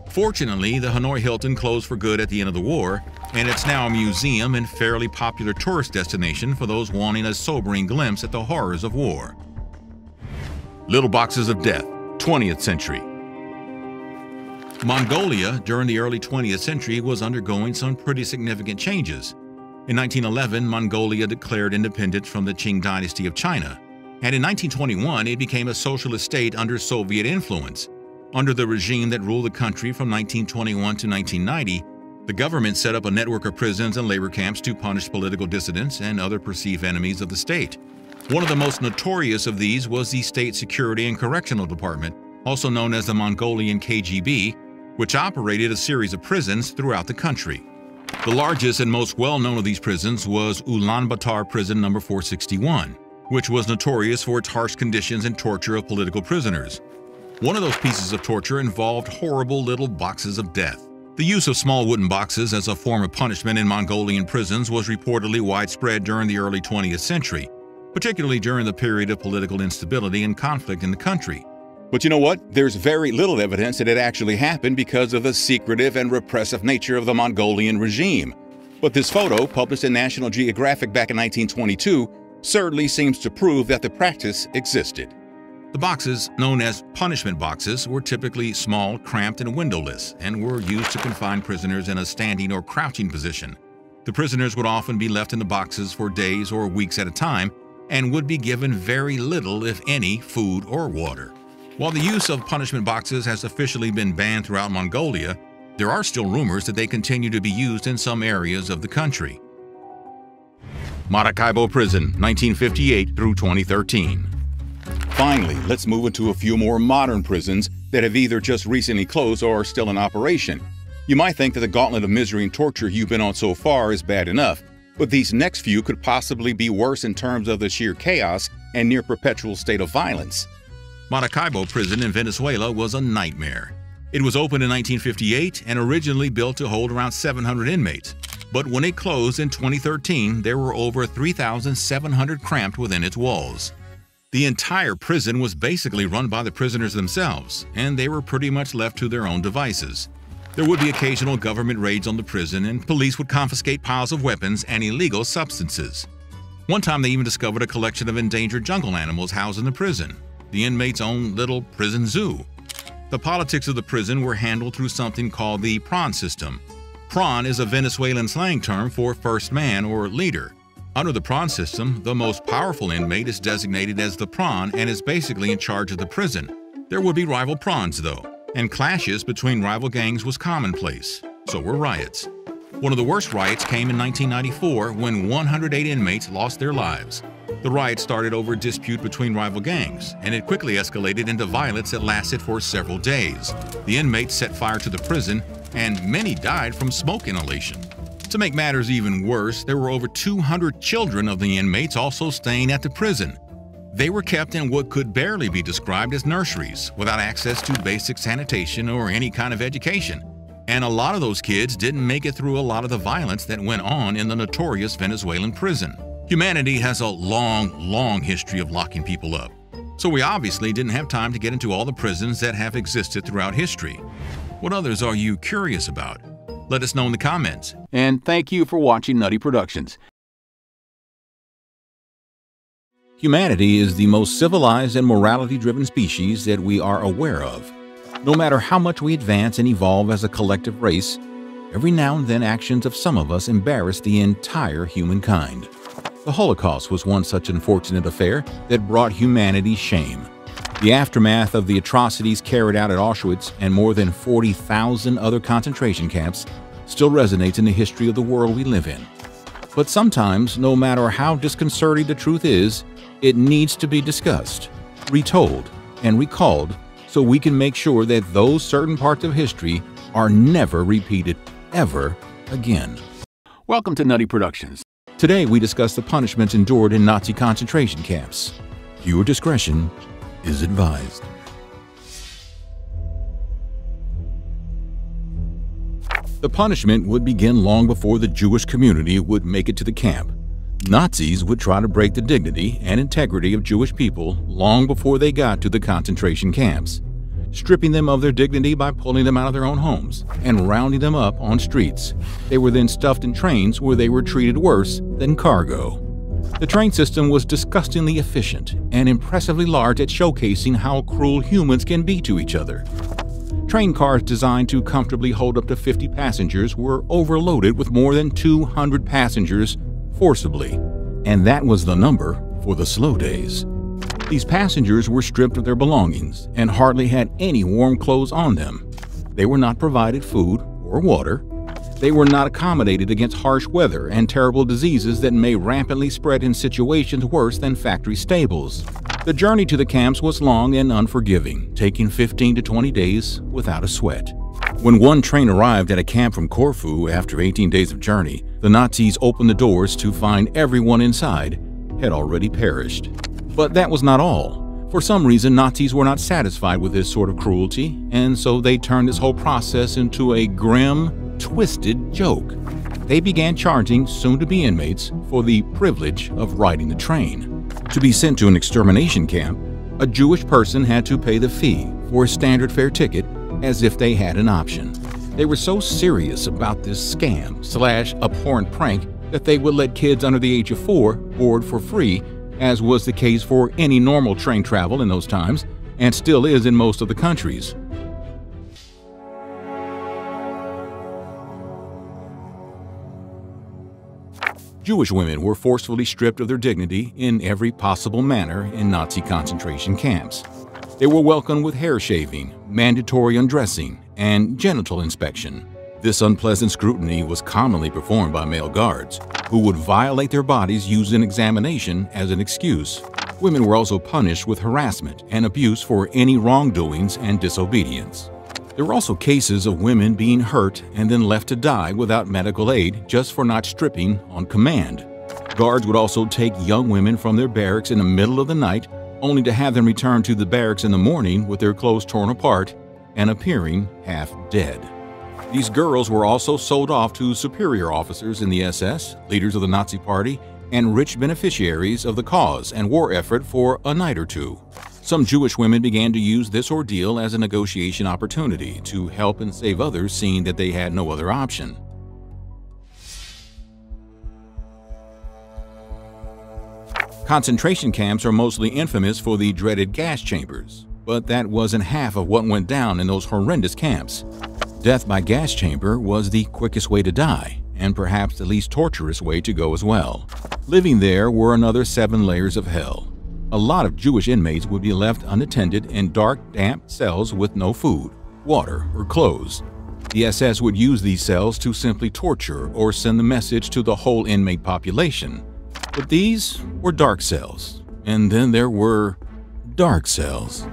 Fortunately, the Hanoi Hilton closed for good at the end of the war, and it's now a museum and fairly popular tourist destination for those wanting a sobering glimpse at the horrors of war. Little boxes of death, 20th century. Mongolia during the early 20th century was undergoing some pretty significant changes. In 1911, Mongolia declared independence from the Qing dynasty of China, and in 1921 it became a socialist state under Soviet influence. Under the regime that ruled the country from 1921 to 1990, the government set up a network of prisons and labor camps to punish political dissidents and other perceived enemies of the state. One of the most notorious of these was the State Security and Correctional Department, also known as the Mongolian KGB, which operated a series of prisons throughout the country. The largest and most well-known of these prisons was Ulaanbaatar Prison No. 461, which was notorious for its harsh conditions and torture of political prisoners. One of those pieces of torture involved horrible little boxes of death. The use of small wooden boxes as a form of punishment in Mongolian prisons was reportedly widespread during the early 20th century, particularly during the period of political instability and conflict in the country. But you know what? There's very little evidence that it actually happened because of the secretive and repressive nature of the Mongolian regime. But this photo, published in National Geographic back in 1922, certainly seems to prove that the practice existed. The boxes, known as punishment boxes, were typically small, cramped, and windowless, and were used to confine prisoners in a standing or crouching position. The prisoners would often be left in the boxes for days or weeks at a time, and would be given very little, if any, food or water. While the use of punishment boxes has officially been banned throughout Mongolia, there are still rumors that they continue to be used in some areas of the country. Maracaibo Prison, 1958 through 2013. Finally, let's move into a few more modern prisons that have either just recently closed or are still in operation. You might think that the gauntlet of misery and torture you've been on so far is bad enough, but these next few could possibly be worse in terms of the sheer chaos and near perpetual state of violence. Maracaibo Prison in Venezuela was a nightmare. It was opened in 1958 and originally built to hold around 700 inmates. But when it closed in 2013, there were over 3,700 cramped within its walls. The entire prison was basically run by the prisoners themselves, and they were pretty much left to their own devices. There would be occasional government raids on the prison, and police would confiscate piles of weapons and illegal substances. One time they even discovered a collection of endangered jungle animals housed in the prison, the inmates' own little prison zoo. The politics of the prison were handled through something called the prawn system. Prawn is a Venezuelan slang term for first man or leader. Under the prawn system, the most powerful inmate is designated as the prawn and is basically in charge of the prison. There would be rival prawns though, and clashes between rival gangs was commonplace. So were riots. One of the worst riots came in 1994 when 108 inmates lost their lives. The riot started over a dispute between rival gangs, and it quickly escalated into violence that lasted for several days. The inmates set fire to the prison, and many died from smoke inhalation. To make matters even worse, there were over 200 children of the inmates also staying at the prison. They were kept in what could barely be described as nurseries, without access to basic sanitation or any kind of education. And a lot of those kids didn't make it through a lot of the violence that went on in the notorious Venezuelan prison. Humanity has a long history of locking people up, so we obviously didn't have time to get into all the prisons that have existed throughout history. What others are you curious about? Let us know in the comments. And thank you for watching Nutty Productions. Humanity is the most civilized and morality-driven species that we are aware of. No matter how much we advance and evolve as a collective race, every now and then actions of some of us embarrass the entire humankind. The Holocaust was one such unfortunate affair that brought humanity shame. The aftermath of the atrocities carried out at Auschwitz and more than 40,000 other concentration camps still resonates in the history of the world we live in. But sometimes, no matter how disconcerting the truth is, it needs to be discussed, retold, and recalled so we can make sure that those certain parts of history are never repeated ever again. Welcome to Nutty Productions. Today we discuss the punishments endured in Nazi concentration camps. Viewer discretion is advised. The punishment would begin long before the Jewish community would make it to the camp. Nazis would try to break the dignity and integrity of Jewish people long before they got to the concentration camps. stripping them of their dignity by pulling them out of their own homes and rounding them up on streets. They were then stuffed in trains where they were treated worse than cargo. The train system was disgustingly efficient and impressively large at showcasing how cruel humans can be to each other. Train cars designed to comfortably hold up to 50 passengers were overloaded with more than 200 passengers forcibly, and that was the number for the slow days. These passengers were stripped of their belongings and hardly had any warm clothes on them. They were not provided food or water. They were not accommodated against harsh weather and terrible diseases that may rampantly spread in situations worse than factory stables. The journey to the camps was long and unforgiving, taking 15 to 20 days without a sweat. When one train arrived at a camp from Corfu after 18 days of journey, the Nazis opened the doors to find everyone inside had already perished. But that was not all. For some reason, Nazis were not satisfied with this sort of cruelty, and so they turned this whole process into a grim, twisted joke. They began charging soon-to-be inmates for the privilege of riding the train. To be sent to an extermination camp, a Jewish person had to pay the fee for a standard fare ticket as if they had an option. They were so serious about this scam/abhorrent prank that they would let kids under the age of 4 board for free, as was the case for any normal train travel in those times, and still is in most of the countries. Jewish women were forcefully stripped of their dignity in every possible manner in Nazi concentration camps. They were welcomed with hair shaving, mandatory undressing, and genital inspection. This unpleasant scrutiny was commonly performed by male guards, who would violate their bodies using examination as an excuse. Women were also punished with harassment and abuse for any wrongdoings and disobedience. There were also cases of women being hurt and then left to die without medical aid just for not stripping on command. Guards would also take young women from their barracks in the middle of the night, only to have them return to the barracks in the morning with their clothes torn apart and appearing half dead. These girls were also sold off to superior officers in the SS, leaders of the Nazi Party, and rich beneficiaries of the cause and war effort for a night or two. Some Jewish women began to use this ordeal as a negotiation opportunity to help and save others, seeing that they had no other option. Concentration camps are mostly infamous for the dreaded gas chambers, but that wasn't half of what went down in those horrendous camps. Death by gas chamber was the quickest way to die, and perhaps the least torturous way to go as well. Living there were another 7 layers of hell. A lot of Jewish inmates would be left unattended in dark, damp cells with no food, water, or clothes. The SS would use these cells to simply torture or send the message to the whole inmate population. But these were dark cells, and then there were dark cells.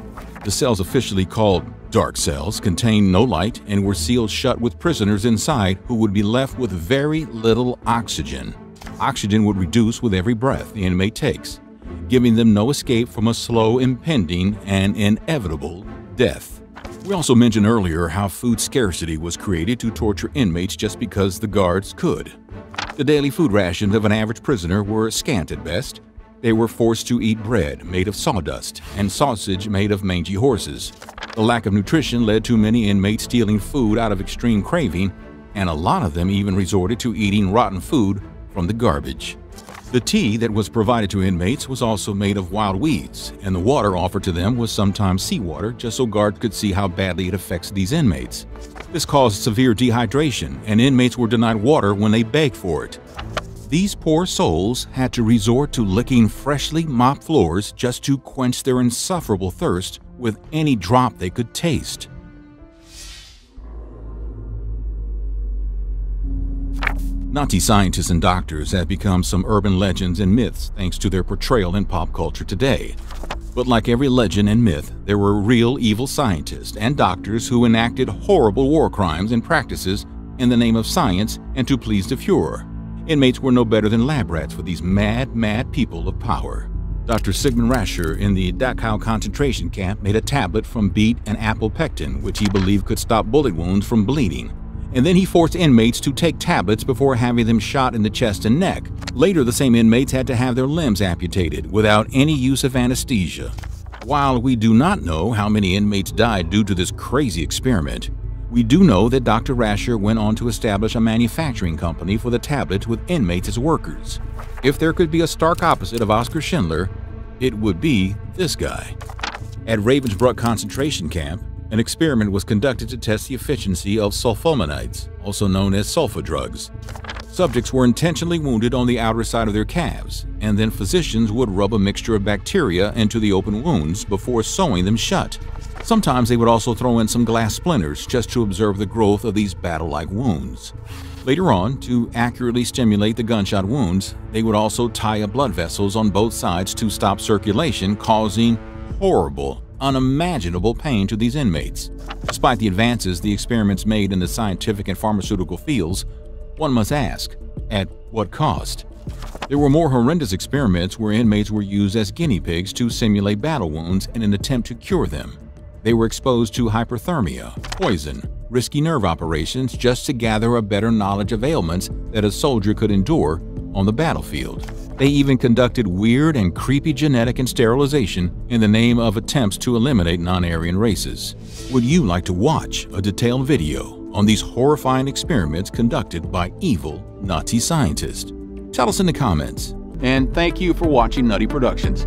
The cells officially called dark cells contained no light and were sealed shut with prisoners inside who would be left with very little oxygen. Oxygen would reduce with every breath the inmate takes, giving them no escape from a slow, impending, and inevitable death. We also mentioned earlier how food scarcity was created to torture inmates just because the guards could. The daily food rations of an average prisoner were scant at best. They were forced to eat bread made of sawdust and sausage made of mangy horses. The lack of nutrition led to many inmates stealing food out of extreme craving, and a lot of them even resorted to eating rotten food from the garbage. The tea that was provided to inmates was also made of wild weeds, and the water offered to them was sometimes seawater just so guards could see how badly it affects these inmates. This caused severe dehydration, and inmates were denied water when they begged for it. These poor souls had to resort to licking freshly mopped floors just to quench their insufferable thirst with any drop they could taste. Nazi scientists and doctors have become some urban legends and myths thanks to their portrayal in pop culture today. But like every legend and myth, there were real evil scientists and doctors who enacted horrible war crimes and practices in the name of science and to please the Fuhrer. Inmates were no better than lab rats for these mad people of power. Dr. Sigmund Rascher in the Dachau concentration camp made a tablet from beet and apple pectin, which he believed could stop bullet wounds from bleeding. And then he forced inmates to take tablets before having them shot in the chest and neck. Later, the same inmates had to have their limbs amputated without any use of anesthesia. While we do not know how many inmates died due to this crazy experiment, we do know that Dr. Rasher went on to establish a manufacturing company for the tablet with inmates as workers. If there could be a stark opposite of Oskar Schindler, it would be this guy. At Ravensbrück concentration camp, an experiment was conducted to test the efficiency of sulfonamides, also known as sulfa drugs. Subjects were intentionally wounded on the outer side of their calves, and then physicians would rub a mixture of bacteria into the open wounds before sewing them shut. Sometimes they would also throw in some glass splinters just to observe the growth of these battle-like wounds. Later on, to accurately stimulate the gunshot wounds, they would also tie up blood vessels on both sides to stop circulation, causing horrible, unimaginable pain to these inmates. Despite the advances the experiments made in the scientific and pharmaceutical fields, one must ask, at what cost? There were more horrendous experiments where inmates were used as guinea pigs to simulate battle wounds in an attempt to cure them. They were exposed to hyperthermia, poison, risky nerve operations just to gather a better knowledge of ailments that a soldier could endure on the battlefield. They even conducted weird and creepy genetic and sterilization in the name of attempts to eliminate non-Aryan races. Would you like to watch a detailed video on these horrifying experiments conducted by evil Nazi scientists? Tell us in the comments. And thank you for watching Nutty Productions.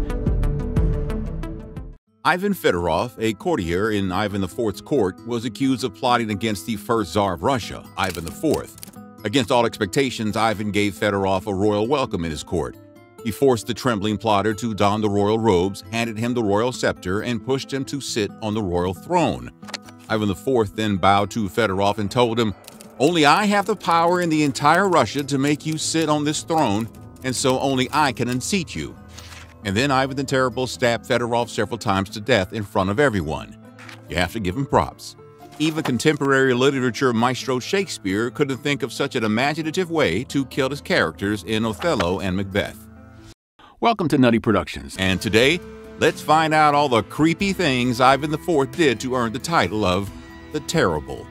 Ivan Fedorov, a courtier in Ivan IV's court, was accused of plotting against the first Tsar of Russia, Ivan IV. Against all expectations, Ivan gave Fedorov a royal welcome in his court. He forced the trembling plotter to don the royal robes, handed him the royal scepter, and pushed him to sit on the royal throne. Ivan IV then bowed to Fedorov and told him, "Only I have the power in the entire Russia to make you sit on this throne, and so only I can unseat you." And then Ivan the Terrible stabbed Fedorov several times to death in front of everyone. You have to give him props. Even contemporary literature maestro Shakespeare couldn't think of such an imaginative way to kill his characters in Othello and Macbeth. Welcome to Nutty Productions. And today, let's find out all the creepy things Ivan IV did to earn the title of the Terrible.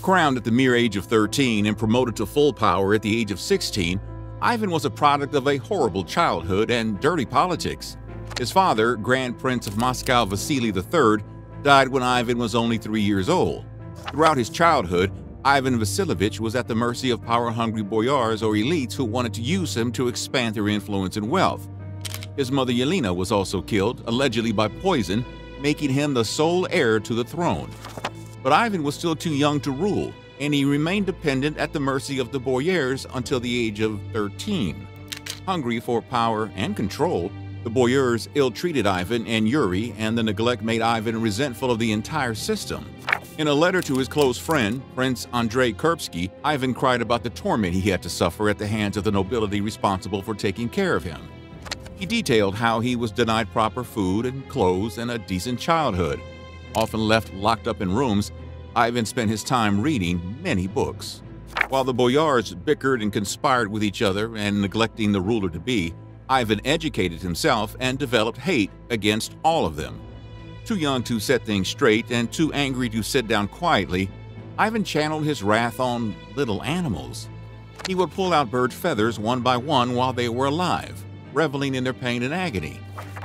Crowned at the mere age of 13 and promoted to full power at the age of 16, Ivan was a product of a horrible childhood and dirty politics. His father, Grand Prince of Moscow Vasily III, died when Ivan was only 3 years old. Throughout his childhood, Ivan Vasilievich was at the mercy of power-hungry boyars or elites who wanted to use him to expand their influence and wealth. His mother Yelena was also killed, allegedly by poison, making him the sole heir to the throne. But Ivan was still too young to rule, and he remained dependent at the mercy of the boyars until the age of 13. Hungry for power and control, the boyars ill-treated Ivan and Yuri, and the neglect made Ivan resentful of the entire system. In a letter to his close friend, Prince Andrei Kurbsky, Ivan cried about the torment he had to suffer at the hands of the nobility responsible for taking care of him. He detailed how he was denied proper food and clothes and a decent childhood. Often left locked up in rooms, Ivan spent his time reading many books. While the boyars bickered and conspired with each other and neglecting the ruler-to-be, Ivan educated himself and developed hate against all of them. Too young to set things straight and too angry to sit down quietly, Ivan channeled his wrath on little animals. He would pull out birds' feathers one by one while they were alive, reveling in their pain and agony.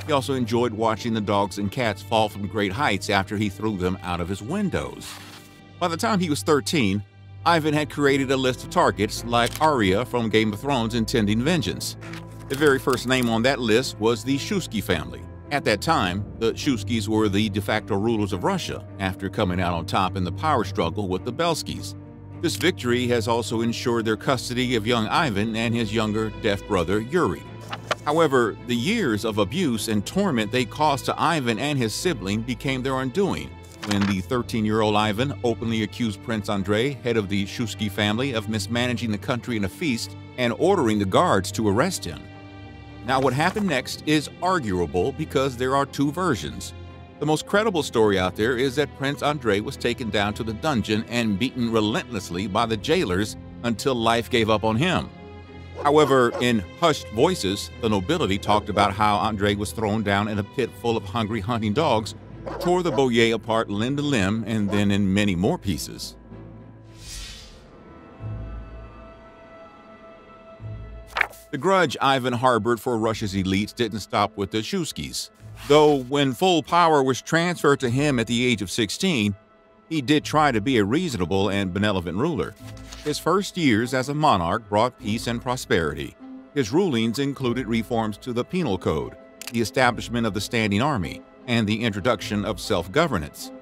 He also enjoyed watching the dogs and cats fall from great heights after he threw them out of his windows. By the time he was 13, Ivan had created a list of targets like Arya from Game of Thrones intending vengeance. The very first name on that list was the Shuisky family. At that time, the Shuiskys were the de facto rulers of Russia after coming out on top in the power struggle with the Belskys. This victory has also ensured their custody of young Ivan and his younger deaf brother Yuri. However, the years of abuse and torment they caused to Ivan and his sibling became their undoing when the 13-year-old Ivan openly accused Prince Andrei, head of the Shuisky family, of mismanaging the country in a feast and ordering the guards to arrest him. Now, what happened next is arguable because there are two versions. The most credible story out there is that Prince Andrei was taken down to the dungeon and beaten relentlessly by the jailers until life gave up on him. However, in hushed voices, the nobility talked about how Andrei was thrown down in a pit full of hungry hunting dogs, tore the boyer apart limb to limb, and then in many more pieces. The grudge Ivan harbored for Russia's elites didn't stop with the Shuskis, though when full power was transferred to him at the age of 16, he did try to be a reasonable and benevolent ruler. His first years as a monarch brought peace and prosperity. His rulings included reforms to the penal code, the establishment of the standing army, and the introduction of self-governance.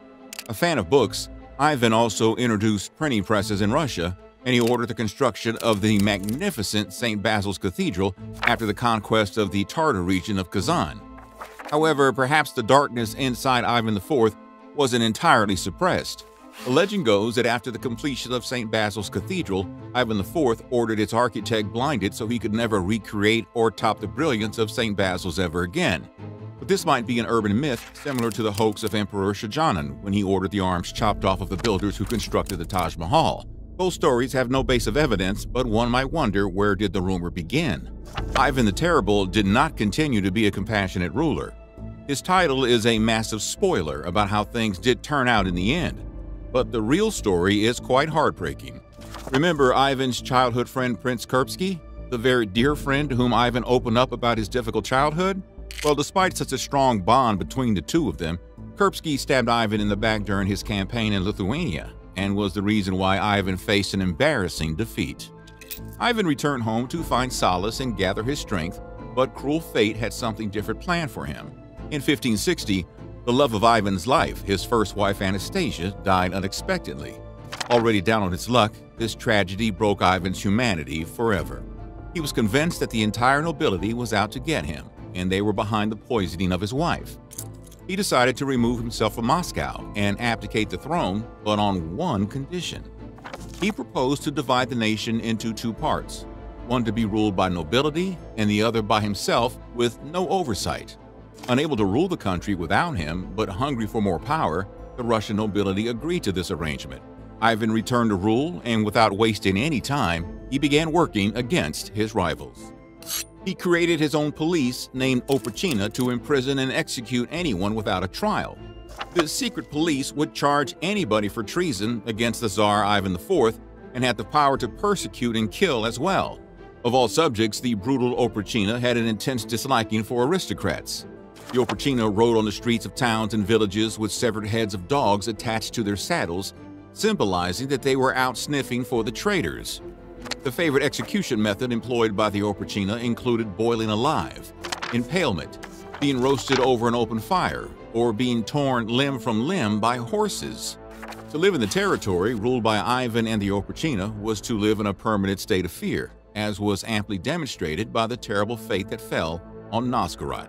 A fan of books, Ivan also introduced printing presses in Russia, and he ordered the construction of the magnificent St. Basil's Cathedral after the conquest of the Tartar region of Kazan. However, perhaps the darkness inside Ivan IV wasn't entirely suppressed. The legend goes that after the completion of St. Basil's Cathedral, Ivan IV ordered its architect blinded so he could never recreate or top the brilliance of St. Basil's ever again. But this might be an urban myth similar to the hoax of Emperor Shah Jahan when he ordered the arms chopped off of the builders who constructed the Taj Mahal. Both stories have no base of evidence, but one might wonder, where did the rumor begin? Ivan the Terrible did not continue to be a compassionate ruler. His title is a massive spoiler about how things did turn out in the end. But the real story is quite heartbreaking. Remember Ivan's childhood friend Prince Kurbsky, the very dear friend to whom Ivan opened up about his difficult childhood? Well, despite such a strong bond between the two of them, Kurbsky stabbed Ivan in the back during his campaign in Lithuania, and was the reason why Ivan faced an embarrassing defeat. Ivan returned home to find solace and gather his strength, but cruel fate had something different planned for him. In 1560, the love of Ivan's life, his first wife Anastasia, died unexpectedly. Already down on his luck, this tragedy broke Ivan's humanity forever. He was convinced that the entire nobility was out to get him, and they were behind the poisoning of his wife. He decided to remove himself from Moscow and abdicate the throne, but on one condition. He proposed to divide the nation into two parts, one to be ruled by nobility and the other by himself with no oversight. Unable to rule the country without him, but hungry for more power, the Russian nobility agreed to this arrangement. Ivan returned to rule, and without wasting any time, he began working against his rivals. He created his own police named Oprachina to imprison and execute anyone without a trial. The secret police would charge anybody for treason against the Tsar Ivan IV and had the power to persecute and kill as well. Of all subjects, the brutal Oprachina had an intense disliking for aristocrats. The Oprachina rode on the streets of towns and villages with severed heads of dogs attached to their saddles, symbolizing that they were out sniffing for the traitors. The favorite execution method employed by the Oprachina included boiling alive, impalement, being roasted over an open fire, or being torn limb from limb by horses. To live in the territory ruled by Ivan and the Oprachina was to live in a permanent state of fear, as was amply demonstrated by the terrible fate that fell on Novgorod.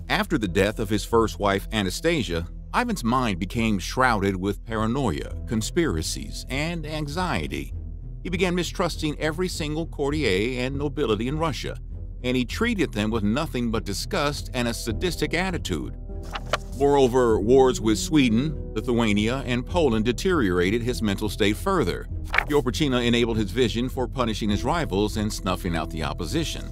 After the death of his first wife Anastasia, Ivan's mind became shrouded with paranoia, conspiracies, and anxiety. He began mistrusting every single courtier and nobility in Russia, and he treated them with nothing but disgust and a sadistic attitude. Moreover, wars with Sweden, Lithuania, and Poland deteriorated his mental state further. The Oprachina enabled his vision for punishing his rivals and snuffing out the opposition.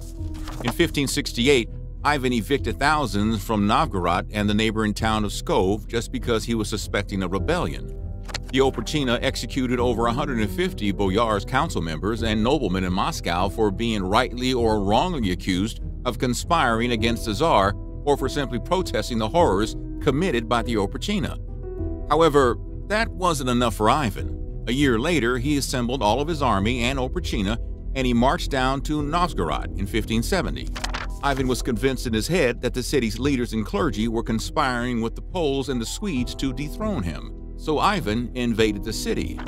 In 1568, Ivan evicted thousands from Novgorod and the neighboring town of Pskov just because he was suspecting a rebellion. The Oprachina executed over 150 boyars, council members, and noblemen in Moscow for being rightly or wrongly accused of conspiring against the Tsar or for simply protesting the horrors committed by the Oprachina. However, that wasn't enough for Ivan. A year later, he assembled all of his army and Oprachina, and he marched down to Novgorod in 1570. Ivan was convinced in his head that the city's leaders and clergy were conspiring with the Poles and the Swedes to dethrone him, so Ivan invaded the city.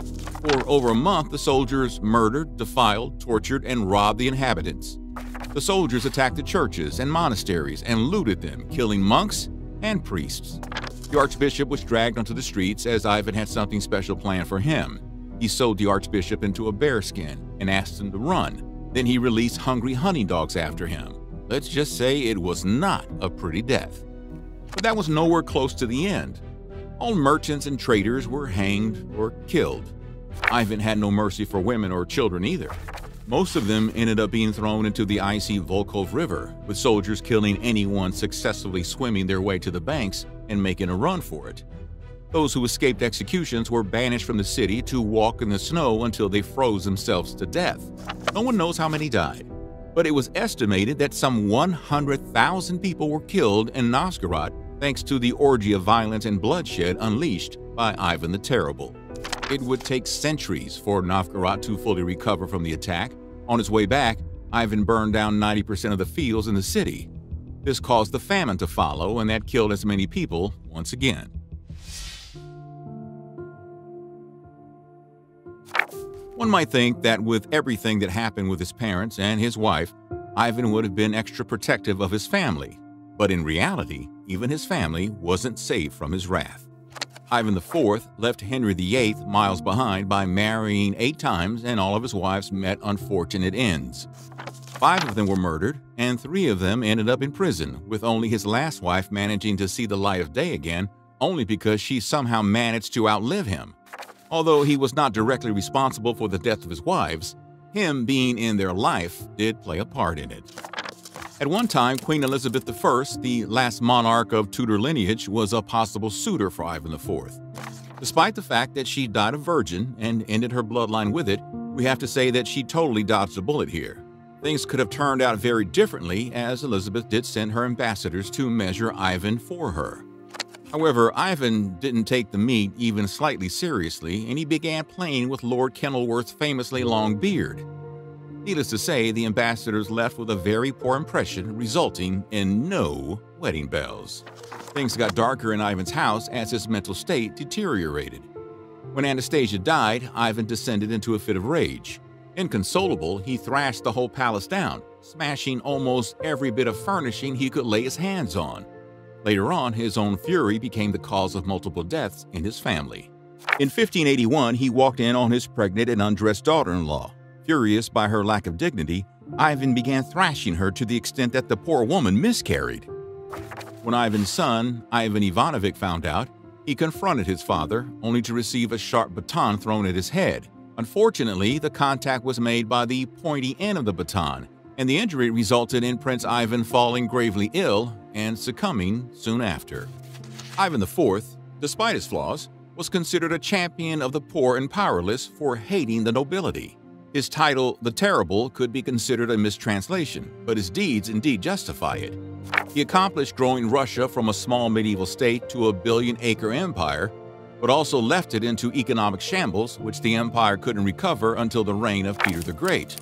For over a month, the soldiers murdered, defiled, tortured, and robbed the inhabitants. The soldiers attacked the churches and monasteries and looted them, killing monks and priests. The archbishop was dragged onto the streets as Ivan had something special planned for him. He sewed the archbishop into a bearskin and asked him to run. Then he released hungry hunting dogs after him. Let's just say it was not a pretty death. But that was nowhere close to the end. All merchants and traders were hanged or killed. Ivan had no mercy for women or children either. Most of them ended up being thrown into the icy Volkhov River, with soldiers killing anyone successfully swimming their way to the banks and making a run for it. Those who escaped executions were banished from the city to walk in the snow until they froze themselves to death. No one knows how many died, but it was estimated that some 100,000 people were killed in Novgorod thanks to the orgy of violence and bloodshed unleashed by Ivan the Terrible. It would take centuries for Novgorod to fully recover from the attack. On his way back, Ivan burned down 90% of the fields in the city. This caused the famine to follow, and that killed as many people once again. One might think that with everything that happened with his parents and his wife, Ivan would have been extra protective of his family. But in reality, even his family wasn't safe from his wrath. Ivan IV left Henry VIII miles behind by marrying 8 times, and all of his wives met unfortunate ends. 5 of them were murdered, and 3 of them ended up in prison, with only his last wife managing to see the light of day again, only because she somehow managed to outlive him. Although he was not directly responsible for the death of his wives, him being in their life did play a part in it. At one time, Queen Elizabeth I, the last monarch of Tudor lineage, was a possible suitor for Ivan IV. Despite the fact that she died a virgin and ended her bloodline with it, we have to say that she totally dodged a bullet here. Things could have turned out very differently, as Elizabeth did send her ambassadors to measure Ivan for her. However, Ivan didn't take the meat even slightly seriously, and he began playing with Lord Kenilworth's famously long beard. Needless to say, the ambassadors left with a very poor impression, resulting in no wedding bells. Things got darker in Ivan's house as his mental state deteriorated. When Anastasia died, Ivan descended into a fit of rage. Inconsolable, he thrashed the whole palace down, smashing almost every bit of furnishing he could lay his hands on. Later on, his own fury became the cause of multiple deaths in his family. In 1581, he walked in on his pregnant and undressed daughter-in-law. Furious by her lack of dignity, Ivan began thrashing her to the extent that the poor woman miscarried. When Ivan's son, Ivan Ivanovic, found out, he confronted his father, only to receive a sharp baton thrown at his head. Unfortunately, the contact was made by the pointy end of the baton, and the injury resulted in Prince Ivan falling gravely ill and succumbing soon after. Ivan IV, despite his flaws, was considered a champion of the poor and powerless for hating the nobility. His title, the Terrible, could be considered a mistranslation, but his deeds indeed justify it. He accomplished growing Russia from a small medieval state to a billion-acre empire, but also left it into economic shambles, which the empire couldn't recover until the reign of Peter the Great.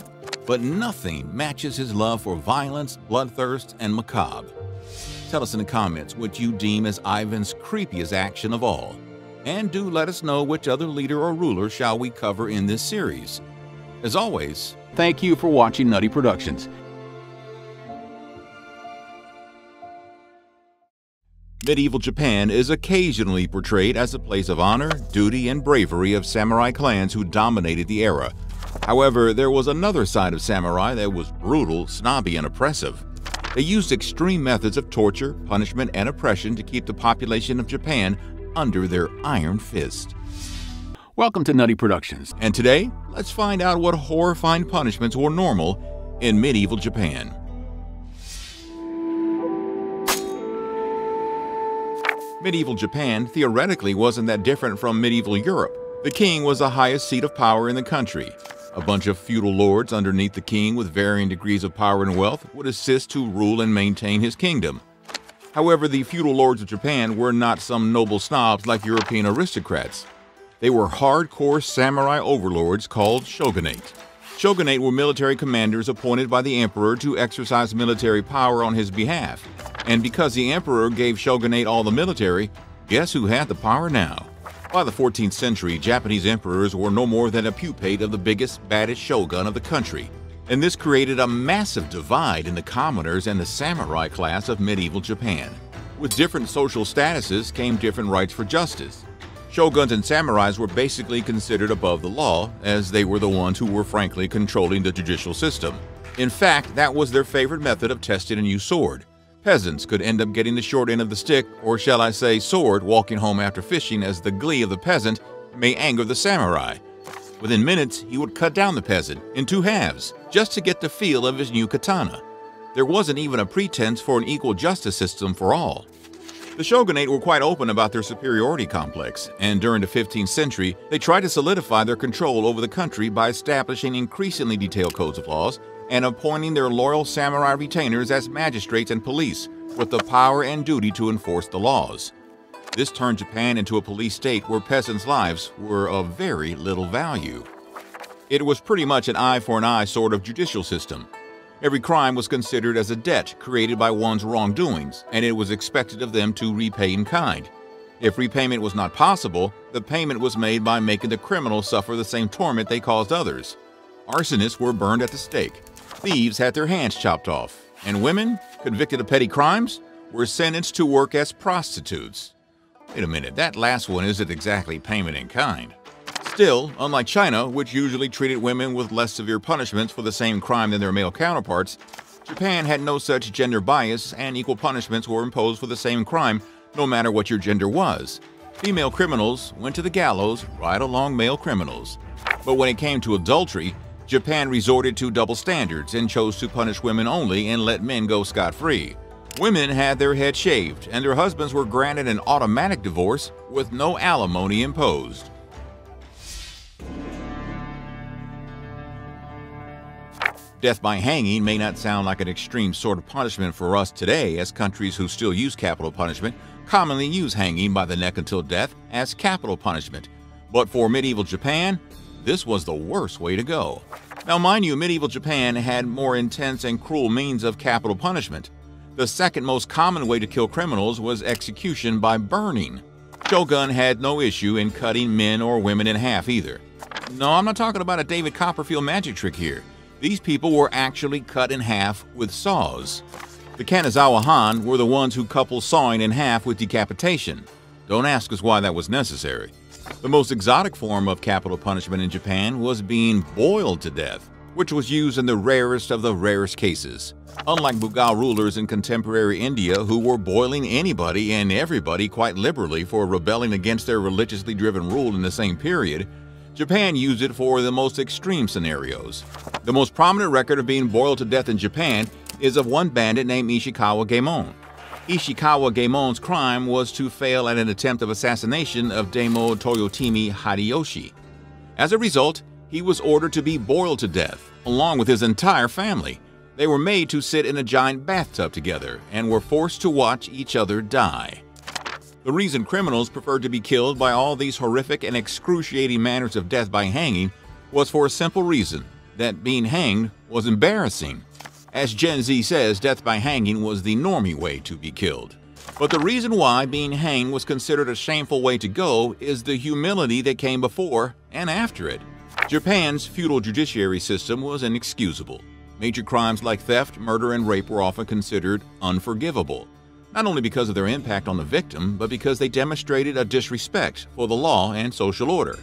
But nothing matches his love for violence, bloodthirst, and macabre. Tell us in the comments what you deem as Ivan's creepiest action of all. And do let us know which other leader or ruler shall we cover in this series. As always, Thank you for watching Nutty Productions. medieval Japan is occasionally portrayed as a place of honor, duty, and bravery of samurai clans who dominated the era. However, there was another side of samurai that was brutal, snobby, and oppressive. They used extreme methods of torture, punishment, and oppression to keep the population of Japan under their iron fist. Welcome to Nutty Productions. And today, let's find out what horrifying punishments were normal in medieval Japan. Medieval Japan theoretically wasn't that different from medieval Europe. The king was the highest seat of power in the country. A bunch of feudal lords underneath the king with varying degrees of power and wealth would assist to rule and maintain his kingdom. However, the feudal lords of Japan were not some noble snobs like European aristocrats. They were hardcore samurai overlords called shogunate. Shogunate were military commanders appointed by the emperor to exercise military power on his behalf. And because the emperor gave shogunate all the military, guess who had the power now? By the 14th century, Japanese emperors were no more than a pupate of the biggest, baddest shogun of the country. And this created a massive divide in the commoners and the samurai class of medieval Japan. With different social statuses came different rights for justice. Shoguns and samurais were basically considered above the law, as they were the ones who were frankly controlling the judicial system. In fact, that was their favorite method of testing a new sword. Peasants could end up getting the short end of the stick, or shall I say sword, walking home after fishing, as the glee of the peasant may anger the samurai. Within minutes, he would cut down the peasant in 2 halves, just to get the feel of his new katana. There wasn't even a pretense for an equal justice system for all. The shogunate were quite open about their superiority complex, and during the 15th century, they tried to solidify their control over the country by establishing increasingly detailed codes of laws and appointing their loyal samurai retainers as magistrates and police, with the power and duty to enforce the laws. This turned Japan into a police state where peasants' lives were of very little value. It was pretty much an eye for an eye sort of judicial system. Every crime was considered as a debt created by one's wrongdoings, and it was expected of them to repay in kind. If repayment was not possible, the payment was made by making the criminal suffer the same torment they caused others. Arsonists were burned at the stake. Thieves had their hands chopped off, and women, convicted of petty crimes, were sentenced to work as prostitutes. Wait a minute, that last one isn't exactly payment in kind. Still, unlike China, which usually treated women with less severe punishments for the same crime than their male counterparts, Japan had no such gender bias, and equal punishments were imposed for the same crime, no matter what your gender was. Female criminals went to the gallows right along male criminals. But when it came to adultery, Japan resorted to double standards and chose to punish women only and let men go scot-free. Women had their heads shaved, and their husbands were granted an automatic divorce with no alimony imposed. Death by hanging may not sound like an extreme sort of punishment for us today, as countries who still use capital punishment commonly use hanging by the neck until death as capital punishment. But for medieval Japan, this was the worst way to go. Now mind you, medieval Japan had more intense and cruel means of capital punishment. The second most common way to kill criminals was execution by burning. Shogun had no issue in cutting men or women in half either. No, I'm not talking about a David Copperfield magic trick here. These people were actually cut in half with saws. The Kanazawa Han were the ones who coupled sawing in half with decapitation. Don't ask us why that was necessary. The most exotic form of capital punishment in Japan was being boiled to death, which was used in the rarest of the rarest cases. Unlike Mughal rulers in contemporary India who were boiling anybody and everybody quite liberally for rebelling against their religiously driven rule in the same period, Japan used it for the most extreme scenarios. The most prominent record of being boiled to death in Japan is of one bandit named Ishikawa Goemon. Ishikawa Goemon's crime was to fail at an attempt of assassination of Daimyo Toyotomi Hideyoshi. As a result, he was ordered to be boiled to death, along with his entire family. They were made to sit in a giant bathtub together and were forced to watch each other die. The reason criminals preferred to be killed by all these horrific and excruciating manners of death by hanging was for a simple reason, that being hanged was embarrassing. As Gen Z says, death by hanging was the normie way to be killed. But the reason why being hanged was considered a shameful way to go is the humility that came before and after it. Japan's feudal judiciary system was inexcusable. Major crimes like theft, murder, and rape were often considered unforgivable, not only because of their impact on the victim, but because they demonstrated a disrespect for the law and social order.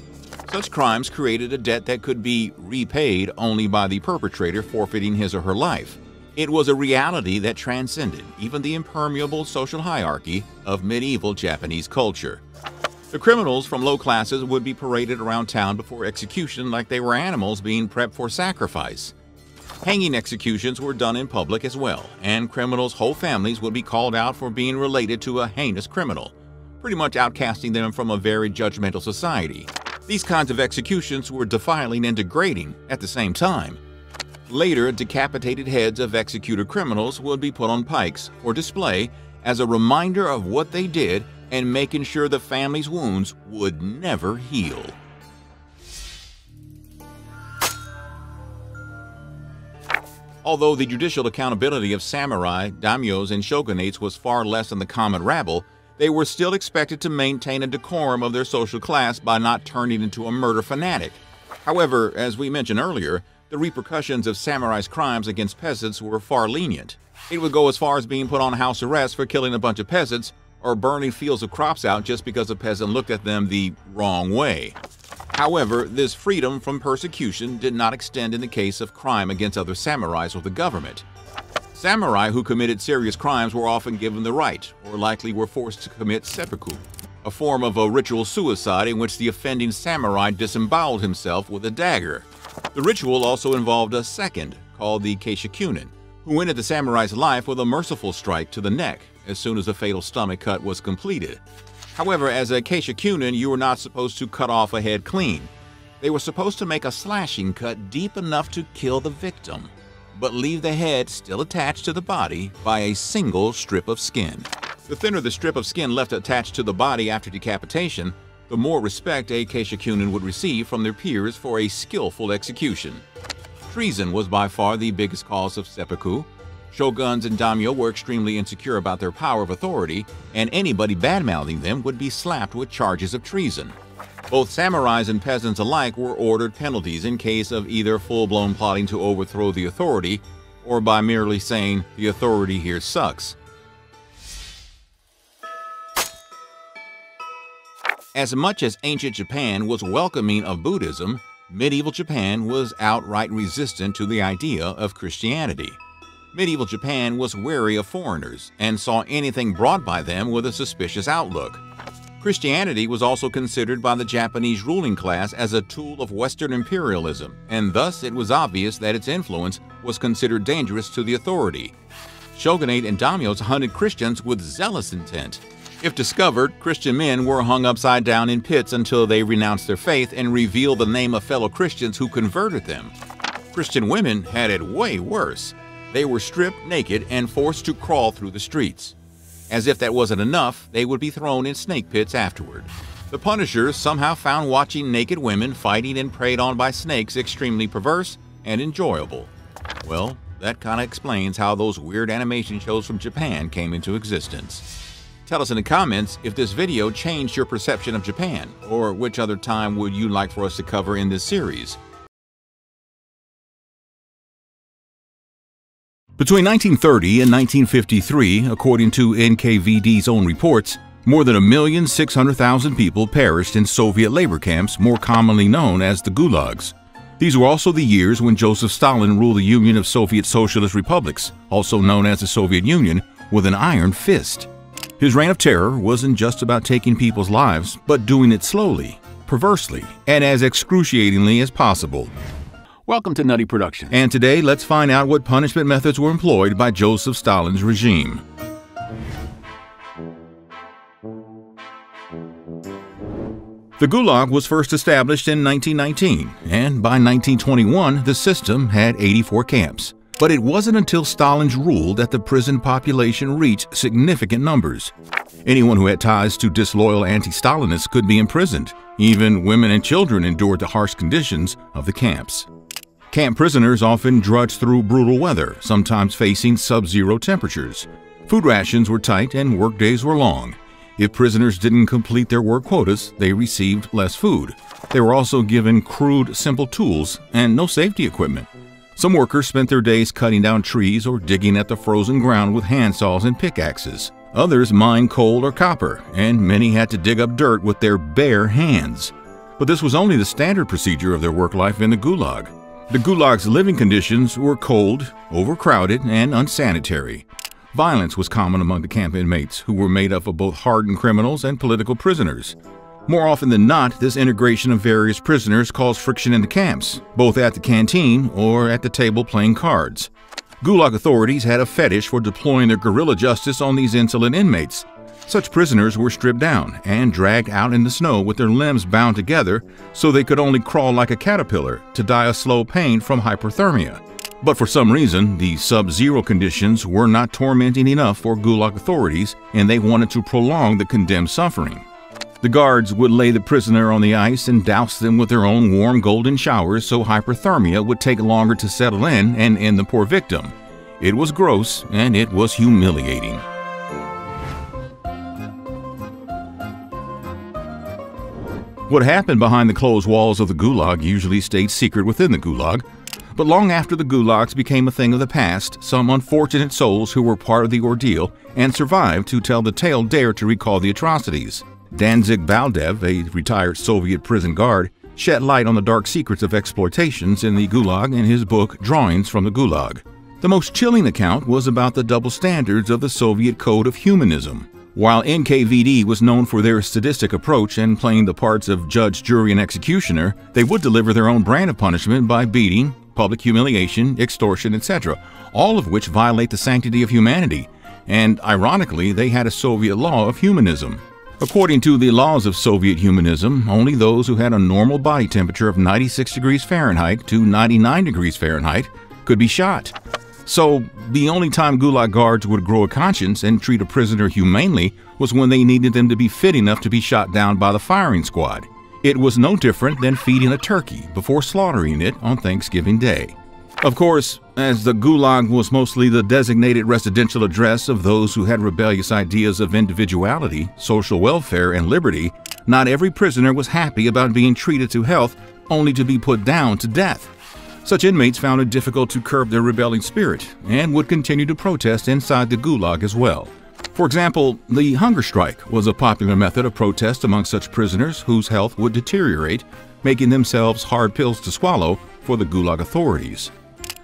Such crimes created a debt that could be repaid only by the perpetrator forfeiting his or her life. It was a reality that transcended even the impermeable social hierarchy of medieval Japanese culture. The criminals from low classes would be paraded around town before execution like they were animals being prepped for sacrifice. Hanging executions were done in public as well, and criminals' whole families would be called out for being related to a heinous criminal, pretty much outcasting them from a very judgmental society. These kinds of executions were defiling and degrading at the same time. Later, decapitated heads of executed criminals would be put on pikes for display as a reminder of what they did and making sure the family's wounds would never heal. Although the judicial accountability of samurai, daimyos, and shogunates was far less than the common rabble, they were still expected to maintain a decorum of their social class by not turning into a murder fanatic. However, as we mentioned earlier, the repercussions of samurai's crimes against peasants were far lenient. It would go as far as being put on house arrest for killing a bunch of peasants or burning fields of crops out just because a peasant looked at them the wrong way. However, this freedom from persecution did not extend in the case of crime against other samurais or the government. Samurai who committed serious crimes were often given the right, or likely were forced to commit seppuku, a form of a ritual suicide in which the offending samurai disemboweled himself with a dagger. The ritual also involved a second, called the keishakunin, who ended the samurai's life with a merciful strike to the neck, as soon as a fatal stomach cut was completed. However, as a Keishakunin, you were not supposed to cut off a head clean. They were supposed to make a slashing cut deep enough to kill the victim, but leave the head still attached to the body by a single strip of skin. The thinner the strip of skin left attached to the body after decapitation, the more respect a Keishakunin would receive from their peers for a skillful execution. Treason was by far the biggest cause of seppuku. Shoguns and daimyo were extremely insecure about their power of authority, and anybody bad-mouthing them would be slapped with charges of treason. Both samurais and peasants alike were ordered penalties in case of either full-blown plotting to overthrow the authority or by merely saying, "The authority here sucks." As much as ancient Japan was welcoming of Buddhism, medieval Japan was outright resistant to the idea of Christianity. Medieval Japan was wary of foreigners and saw anything brought by them with a suspicious outlook. Christianity was also considered by the Japanese ruling class as a tool of Western imperialism, and thus it was obvious that its influence was considered dangerous to the authority. Shogunate and daimyos hunted Christians with zealous intent. If discovered, Christian men were hung upside down in pits until they renounced their faith and revealed the name of fellow Christians who converted them. Christian women had it way worse. They were stripped naked and forced to crawl through the streets. As if that wasn't enough, they would be thrown in snake pits afterward. The punishers somehow found watching naked women fighting and preyed on by snakes extremely perverse and enjoyable. Well, that kind of explains how those weird animation shows from Japan came into existence. Tell us in the comments if this video changed your perception of Japan, or which other time would you like for us to cover in this series. Between 1930 and 1953, according to NKVD's own reports, more than 1,600,000 people perished in Soviet labor camps, more commonly known as the gulags. These were also the years when Joseph Stalin ruled the Union of Soviet Socialist Republics, also known as the Soviet Union, with an iron fist. His reign of terror wasn't just about taking people's lives, but doing it slowly, perversely, and as excruciatingly as possible. Welcome to Nutty Productions. And today, let's find out what punishment methods were employed by Joseph Stalin's regime. The Gulag was first established in 1919, and by 1921, the system had 84 camps. But it wasn't until Stalin's rule that the prison population reached significant numbers. Anyone who had ties to disloyal anti-Stalinists could be imprisoned. Even women and children endured the harsh conditions of the camps. Camp prisoners often drudged through brutal weather, sometimes facing sub-zero temperatures. Food rations were tight and workdays were long. If prisoners didn't complete their work quotas, they received less food. They were also given crude, simple tools and no safety equipment. Some workers spent their days cutting down trees or digging at the frozen ground with handsaws and pickaxes. Others mined coal or copper, and many had to dig up dirt with their bare hands. But this was only the standard procedure of their work life in the Gulag. The Gulag's living conditions were cold, overcrowded, and unsanitary. Violence was common among the camp inmates, who were made up of both hardened criminals and political prisoners. More often than not, this integration of various prisoners caused friction in the camps, both at the canteen or at the table playing cards. Gulag authorities had a fetish for deploying their guerrilla justice on these insolent inmates. Such prisoners were stripped down and dragged out in the snow with their limbs bound together so they could only crawl like a caterpillar to die a slow pain from hypothermia. But for some reason, the sub-zero conditions were not tormenting enough for Gulag authorities, and they wanted to prolong the condemned suffering. The guards would lay the prisoner on the ice and douse them with their own warm golden showers so hypothermia would take longer to settle in and end the poor victim. It was gross and it was humiliating. What happened behind the closed walls of the Gulag usually stayed secret within the Gulag. But long after the gulags became a thing of the past, some unfortunate souls who were part of the ordeal and survived to tell the tale dared to recall the atrocities. Danzig Baldev, a retired Soviet prison guard, shed light on the dark secrets of exploitations in the Gulag in his book Drawings from the Gulag. The most chilling account was about the double standards of the Soviet Code of Humanism. While NKVD was known for their sadistic approach and playing the parts of judge, jury, and executioner, they would deliver their own brand of punishment by beating, public humiliation, extortion, etc., all of which violate the sanctity of humanity. and ironically, they had a Soviet law of humanism. According to the laws of Soviet humanism, only those who had a normal body temperature of 96 degrees Fahrenheit to 99 degrees Fahrenheit could be shot. So, the only time Gulag guards would grow a conscience and treat a prisoner humanely was when they needed them to be fit enough to be shot down by the firing squad. It was no different than feeding a turkey before slaughtering it on Thanksgiving Day. Of course, as the Gulag was mostly the designated residential address of those who had rebellious ideas of individuality, social welfare, and liberty, not every prisoner was happy about being treated to health only to be put down to death. Such inmates found it difficult to curb their rebelling spirit and would continue to protest inside the Gulag as well. For example, the hunger strike was a popular method of protest among such prisoners whose health would deteriorate, making themselves hard pills to swallow for the Gulag authorities.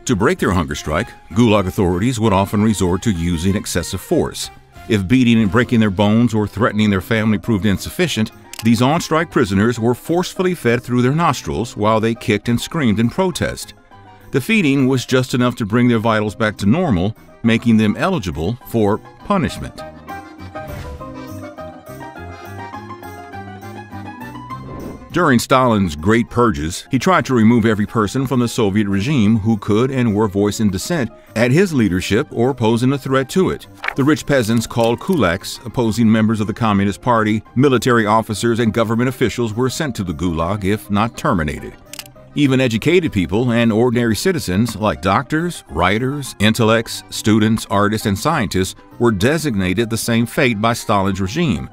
To break their hunger strike, Gulag authorities would often resort to using excessive force. If beating and breaking their bones or threatening their family proved insufficient, these on-strike prisoners were forcefully fed through their nostrils while they kicked and screamed in protest. The feeding was just enough to bring their vitals back to normal, making them eligible for punishment. During Stalin's Great Purges, he tried to remove every person from the Soviet regime who could and were voicing dissent at his leadership or posing a threat to it. The rich peasants called kulaks, opposing members of the Communist Party, military officers, and government officials were sent to the Gulag if not terminated. Even educated people and ordinary citizens like doctors, writers, intellects, students, artists, and scientists were designated the same fate by Stalin's regime,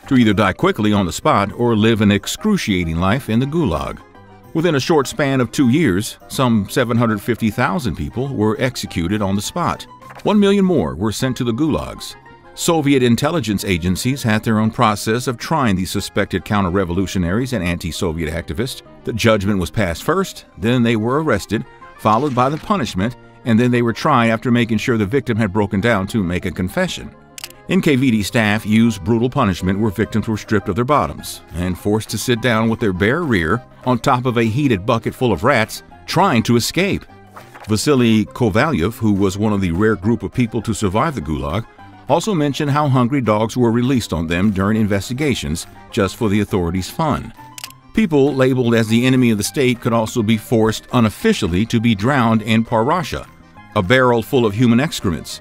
to either die quickly on the spot or live an excruciating life in the Gulag. Within a short span of 2 years, some 750,000 people were executed on the spot. 1 million more were sent to the Gulags. Soviet intelligence agencies had their own process of trying these suspected counter-revolutionaries and anti-Soviet activists. The judgment was passed first, then they were arrested, followed by the punishment, and then they were tried after making sure the victim had broken down to make a confession. NKVD staff used brutal punishment where victims were stripped of their bottoms and forced to sit down with their bare rear on top of a heated bucket full of rats, trying to escape. Vasily Kovalyev, who was one of the rare group of people to survive the Gulag, also mentioned how hungry dogs were released on them during investigations just for the authorities' fun. People labeled as the enemy of the state could also be forced unofficially to be drowned in parasha, a barrel full of human excrements.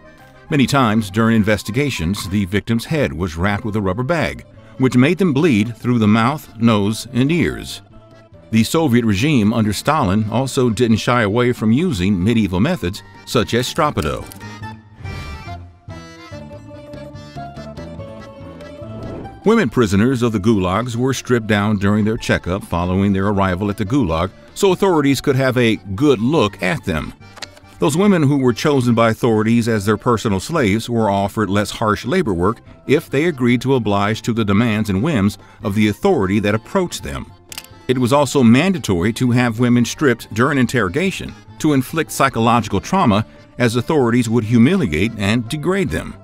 Many times during investigations, the victim's head was wrapped with a rubber bag, which made them bleed through the mouth, nose, and ears. The Soviet regime under Stalin also didn't shy away from using medieval methods such as strappado. Women prisoners of the gulags were stripped down during their checkup following their arrival at the gulag so authorities could have a good look at them. Those women who were chosen by authorities as their personal slaves were offered less harsh labor work if they agreed to oblige to the demands and whims of the authority that approached them. It was also mandatory to have women stripped during interrogation to inflict psychological trauma, as authorities would humiliate and degrade them.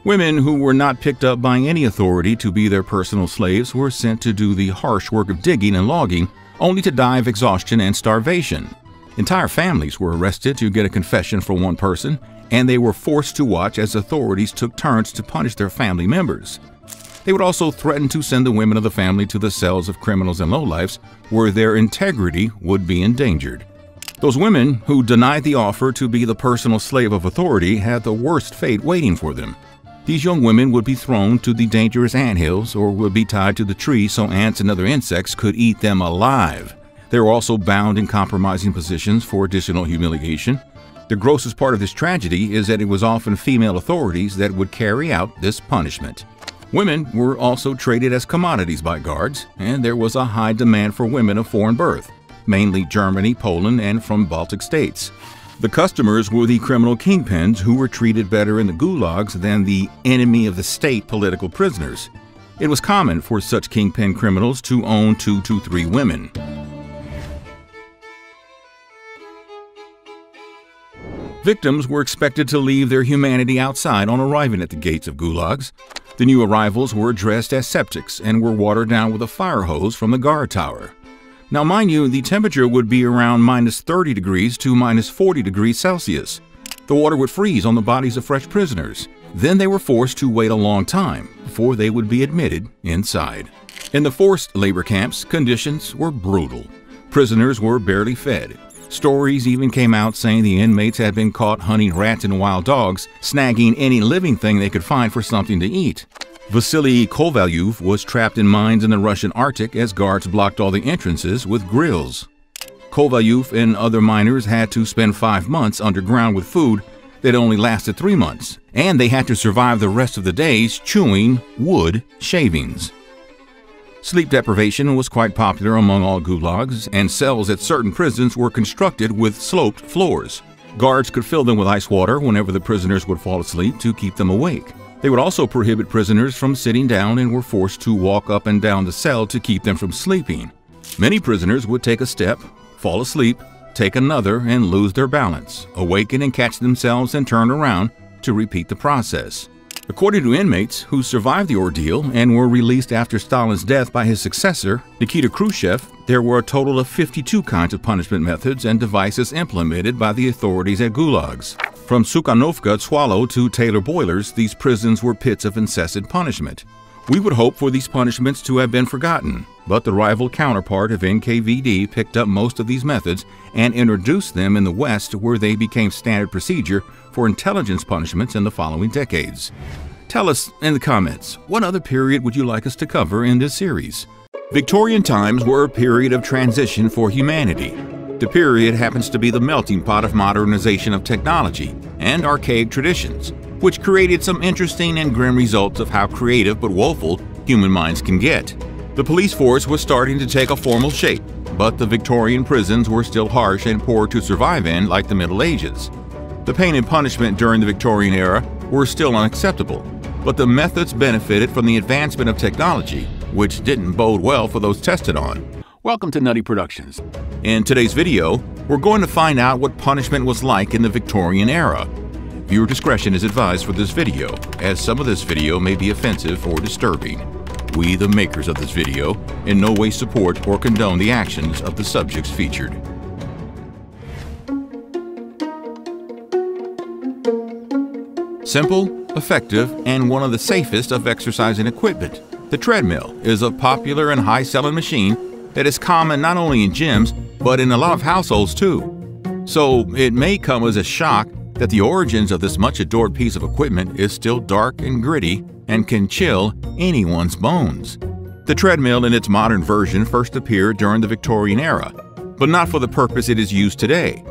Women who were not picked up by any authority to be their personal slaves were sent to do the harsh work of digging and logging, only to die of exhaustion and starvation. Entire families were arrested to get a confession for one person, and they were forced to watch as authorities took turns to punish their family members. They would also threaten to send the women of the family to the cells of criminals and lowlifes, where their integrity would be endangered. Those women who denied the offer to be the personal slave of authority had the worst fate waiting for them. These young women would be thrown to the dangerous anthills or would be tied to the tree so ants and other insects could eat them alive. They were also bound in compromising positions for additional humiliation. The grossest part of this tragedy is that it was often female authorities that would carry out this punishment. Women were also traded as commodities by guards, and there was a high demand for women of foreign birth, mainly Germany, Poland, and from Baltic states. The customers were the criminal kingpins who were treated better in the gulags than the enemy of the state political prisoners. It was common for such kingpin criminals to own 2 to 3 women. Victims were expected to leave their humanity outside on arriving at the gates of gulags. The new arrivals were dressed as septics and were watered down with a fire hose from the guard tower. Now, mind you, the temperature would be around -30 degrees to -40 degrees Celsius. The water would freeze on the bodies of fresh prisoners, Then they were forced to wait a long time before they would be admitted inside. In the forced labor camps, conditions were brutal. Prisoners were barely fed. Stories even came out saying the inmates had been caught hunting rats and wild dogs, snagging any living thing they could find for something to eat. Vasily Kovalyov was trapped in mines in the Russian Arctic as guards blocked all the entrances with grills. Kovalyov and other miners had to spend 5 months underground with food that only lasted 3 months, and they had to survive the rest of the days chewing wood shavings. Sleep deprivation was quite popular among all gulags, and cells at certain prisons were constructed with sloped floors. Guards could fill them with ice water whenever the prisoners would fall asleep to keep them awake. They would also prohibit prisoners from sitting down and were forced to walk up and down the cell to keep them from sleeping. Many prisoners would take a step, fall asleep, take another, and lose their balance, awaken and catch themselves and turn around to repeat the process. According to inmates who survived the ordeal and were released after Stalin's death by his successor, Nikita Khrushchev, there were a total of 52 kinds of punishment methods and devices implemented by the authorities at gulags. From Sukhanovka Swallow to Taylor Boilers, these prisons were pits of incessant punishment. We would hope for these punishments to have been forgotten, but the rival counterpart of NKVD picked up most of these methods and introduced them in the West, where they became standard procedure for intelligence punishments in the following decades. Tell us in the comments, what other period would you like us to cover in this series? Victorian times were a period of transition for humanity. The period happens to be the melting pot of modernization of technology and archaic traditions, which created some interesting and grim results of how creative but woeful human minds can get. The police force was starting to take a formal shape, but the Victorian prisons were still harsh and poor to survive in like the Middle Ages. The pain and punishment during the Victorian era were still unacceptable, but the methods benefited from the advancement of technology, which didn't bode well for those tested on. Welcome to Nutty Productions. In today's video, we're going to find out what punishment was like in the Victorian era. Viewer discretion is advised for this video, as some of this video may be offensive or disturbing. We, the makers of this video, in no way support or condone the actions of the subjects featured. Simple, effective, and one of the safest of exercising equipment, the treadmill is a popular and high-selling machine that is common not only in gyms, but in a lot of households too. So it may come as a shock that the origins of this much-adored piece of equipment is still dark and gritty and can chill anyone's bones. The treadmill in its modern version first appeared during the Victorian era, but not for the purpose it is used today.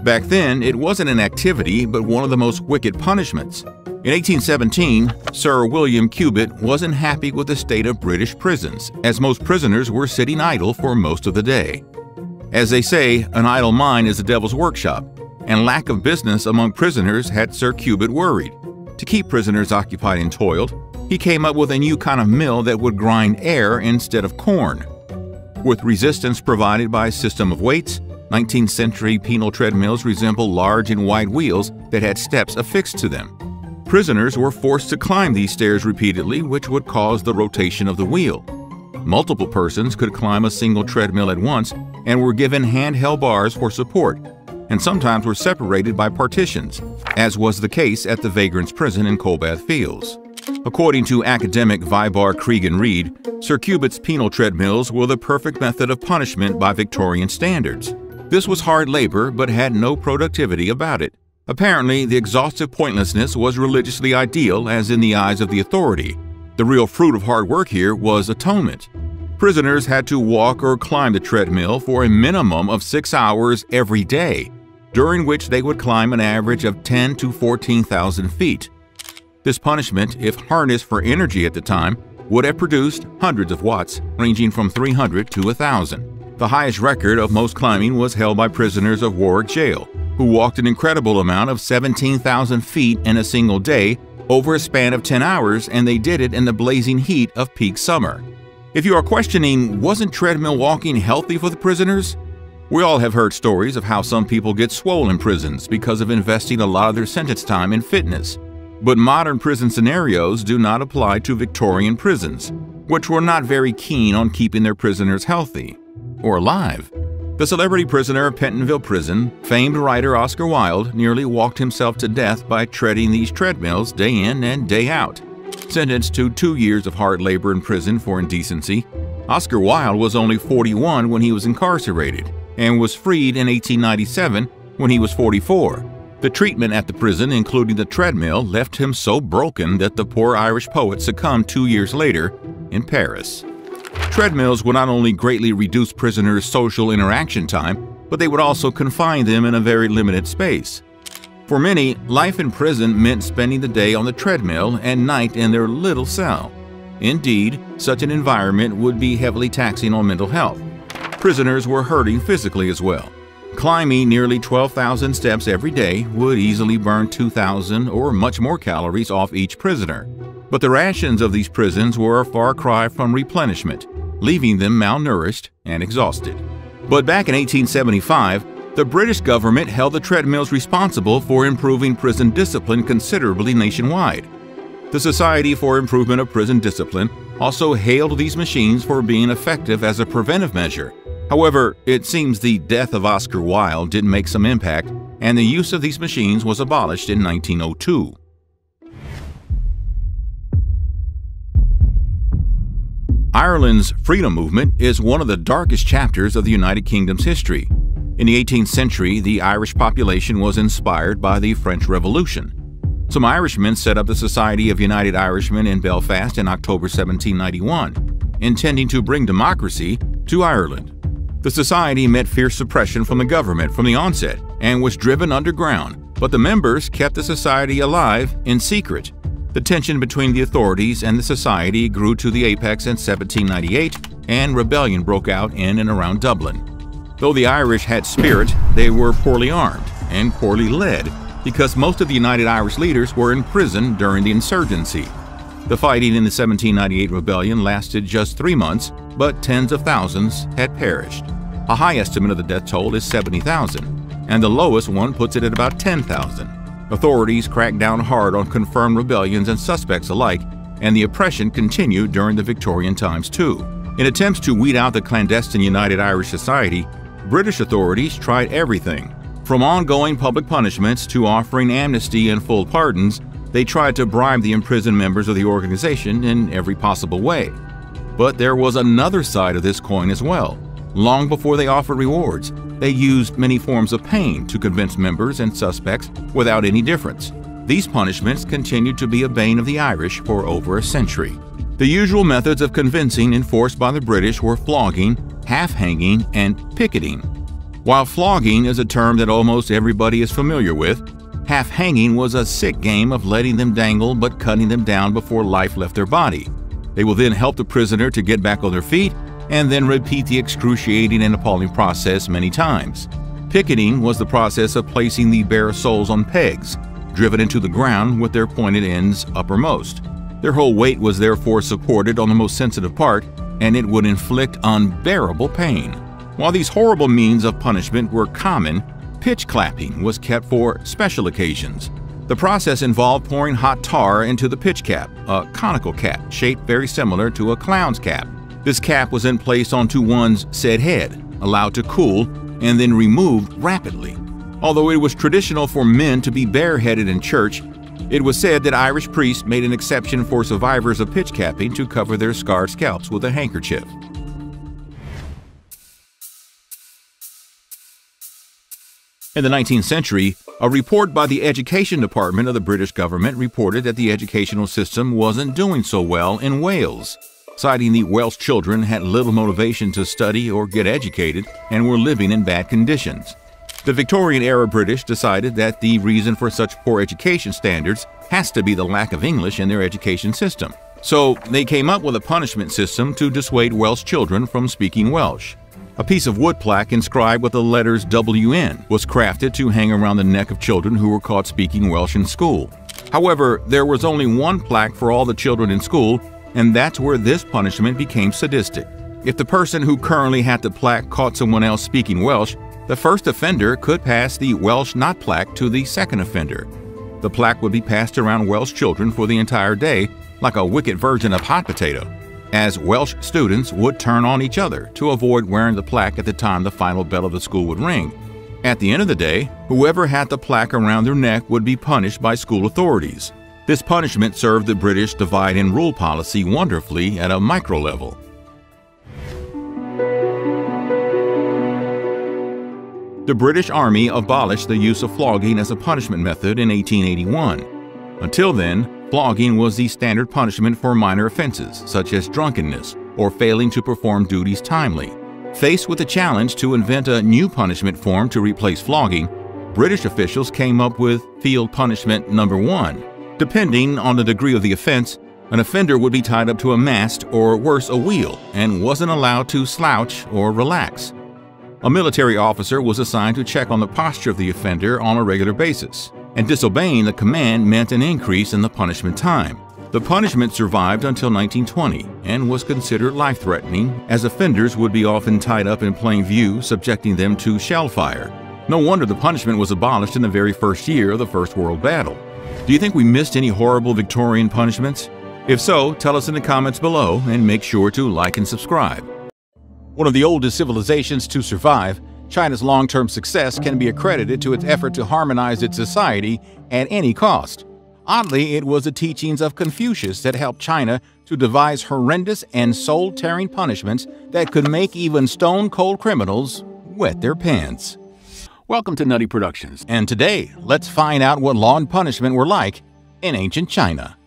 Back then, it wasn't an activity, but one of the most wicked punishments. In 1817, Sir William Cubitt wasn't happy with the state of British prisons, as most prisoners were sitting idle for most of the day. As they say, an idle mind is the devil's workshop, and lack of business among prisoners had Sir Cubitt worried. To keep prisoners occupied and toiled, he came up with a new kind of mill that would grind air instead of corn. With resistance provided by a system of weights, 19th century penal treadmills resemble large and wide wheels that had steps affixed to them. Prisoners were forced to climb these stairs repeatedly, which would cause the rotation of the wheel. Multiple persons could climb a single treadmill at once and were given handheld bars for support, and sometimes were separated by partitions, as was the case at the Vagrants' Prison in Coldbath Fields. According to academic Vibar Cregan Reed, Sir Cubitt's penal treadmills were the perfect method of punishment by Victorian standards. This was hard labor but had no productivity about it. Apparently, the exhaustive pointlessness was religiously ideal as in the eyes of the authority. The real fruit of hard work here was atonement. Prisoners had to walk or climb the treadmill for a minimum of 6 hours every day, during which they would climb an average of 10 to 14,000 feet. This punishment, if harnessed for energy at the time, would have produced hundreds of watts, ranging from 300 to 1,000. The highest record of most climbing was held by prisoners of Warwick Jail, who walked an incredible amount of 17,000 feet in a single day over a span of 10 hours, and they did it in the blazing heat of peak summer. If you are questioning, wasn't treadmill walking healthy for the prisoners? We all have heard stories of how some people get swole in prisons because of investing a lot of their sentence time in fitness. But modern prison scenarios do not apply to Victorian prisons, which were not very keen on keeping their prisoners healthy or alive. The celebrity prisoner of Pentonville Prison, famed writer Oscar Wilde, nearly walked himself to death by treading these treadmills day in and day out. Sentenced to 2 years of hard labor in prison for indecency, Oscar Wilde was only 41 when he was incarcerated and was freed in 1897 when he was 44. The treatment at the prison, including the treadmill, left him so broken that the poor Irish poet succumbed 2 years later in Paris. Treadmills would not only greatly reduce prisoners' social interaction time, but they would also confine them in a very limited space. For many, life in prison meant spending the day on the treadmill and night in their little cell. Indeed, such an environment would be heavily taxing on mental health. Prisoners were hurting physically as well. Climbing nearly 12,000 steps every day would easily burn 2,000 or much more calories off each prisoner. But the rations of these prisons were a far cry from replenishment, leaving them malnourished and exhausted. But back in 1875, the British government held the treadmills responsible for improving prison discipline considerably nationwide. The Society for Improvement of Prison Discipline also hailed these machines for being effective as a preventive measure. However, it seems the death of Oscar Wilde did make some impact, and the use of these machines was abolished in 1902. Ireland's freedom movement is one of the darkest chapters of the United Kingdom's history. In the 18th century, the Irish population was inspired by the French Revolution. Some Irishmen set up the Society of United Irishmen in Belfast in October 1791, intending to bring democracy to Ireland. The society met fierce suppression from the government from the onset and was driven underground, but the members kept the society alive in secret. The tension between the authorities and the society grew to the apex in 1798, and rebellion broke out in and around Dublin. Though the Irish had spirit, they were poorly armed and poorly led because most of the United Irish leaders were in prison during the insurgency. The fighting in the 1798 rebellion lasted just 3 months, but tens of thousands had perished. A high estimate of the death toll is 70,000, and the lowest one puts it at about 10,000. Authorities cracked down hard on confirmed rebellions and suspects alike, and the oppression continued during the Victorian times too. In attempts to weed out the clandestine United Irish Society, British authorities tried everything. From ongoing public punishments to offering amnesty and full pardons, they tried to bribe the imprisoned members of the organization in every possible way. But there was another side of this coin as well. Long before they offered rewards, they used many forms of pain to convince members and suspects without any difference. These punishments continued to be a bane of the Irish for over a century. The usual methods of convincing enforced by the British were flogging, half-hanging, and picketing. While flogging is a term that almost everybody is familiar with, half-hanging was a sick game of letting them dangle but cutting them down before life left their body. They will then help the prisoner to get back on their feet and then repeat the excruciating and appalling process many times. Picketing was the process of placing the bare soles on pegs, driven into the ground with their pointed ends uppermost. Their whole weight was therefore supported on the most sensitive part, and it would inflict unbearable pain. While these horrible means of punishment were common, pitch clapping was kept for special occasions. The process involved pouring hot tar into the pitch cap, a conical cap shaped very similar to a clown's cap. This cap was then placed onto one's said head, allowed to cool, and then removed rapidly. Although it was traditional for men to be bareheaded in church, it was said that Irish priests made an exception for survivors of pitch capping to cover their scarred scalps with a handkerchief. In the 19th century, a report by the Education Department of the British government reported that the educational system wasn't doing so well in Wales, citing the Welsh children had little motivation to study or get educated and were living in bad conditions. The Victorian-era British decided that the reason for such poor education standards has to be the lack of English in their education system. So they came up with a punishment system to dissuade Welsh children from speaking Welsh. A piece of wood plaque inscribed with the letters WN was crafted to hang around the neck of children who were caught speaking Welsh in school. However, there was only one plaque for all the children in school, and that's where this punishment became sadistic. If the person who currently had the plaque caught someone else speaking Welsh, the first offender could pass the Welsh not plaque to the second offender. The plaque would be passed around Welsh children for the entire day, like a wicked version of hot potato. as Welsh students would turn on each other to avoid wearing the plaque at the time the final bell of the school would ring. At the end of the day, whoever had the plaque around their neck would be punished by school authorities. This punishment served the British divide and rule policy wonderfully at a micro level. The British Army abolished the use of flogging as a punishment method in 1881. Until then, flogging was the standard punishment for minor offenses, such as drunkenness or failing to perform duties timely. Faced with the challenge to invent a new punishment form to replace flogging, British officials came up with field punishment number 1. Depending on the degree of the offense, an offender would be tied up to a mast or worse, a wheel, and wasn't allowed to slouch or relax. A military officer was assigned to check on the posture of the offender on a regular basis, and disobeying the command meant an increase in the punishment time. The punishment survived until 1920 and was considered life-threatening, as offenders would be often tied up in plain view, subjecting them to shell fire. No wonder the punishment was abolished in the very first year of the First World Battle. Do you think we missed any horrible Victorian punishments? If so, tell us in the comments below and make sure to like and subscribe. One of the oldest civilizations to survive, China's long-term success can be accredited to its effort to harmonize its society at any cost. Oddly, it was the teachings of Confucius that helped China to devise horrendous and soul-tearing punishments that could make even stone-cold criminals wet their pants. Welcome to Nutty Productions. And today, let's find out what law and punishment were like in ancient China.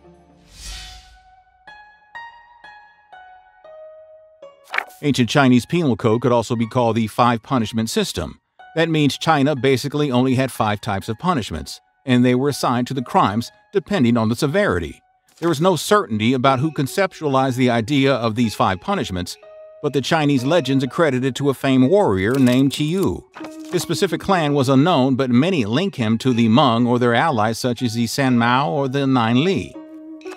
Ancient Chinese penal code could also be called the five-punishment system. That means China basically only had 5 types of punishments, and they were assigned to the crimes depending on the severity. There was no certainty about who conceptualized the idea of these 5 punishments, but the Chinese legends accredited to a famed warrior named Qiyu. His specific clan was unknown, but many link him to the Hmong or their allies such as the San Mao or the Nine Li.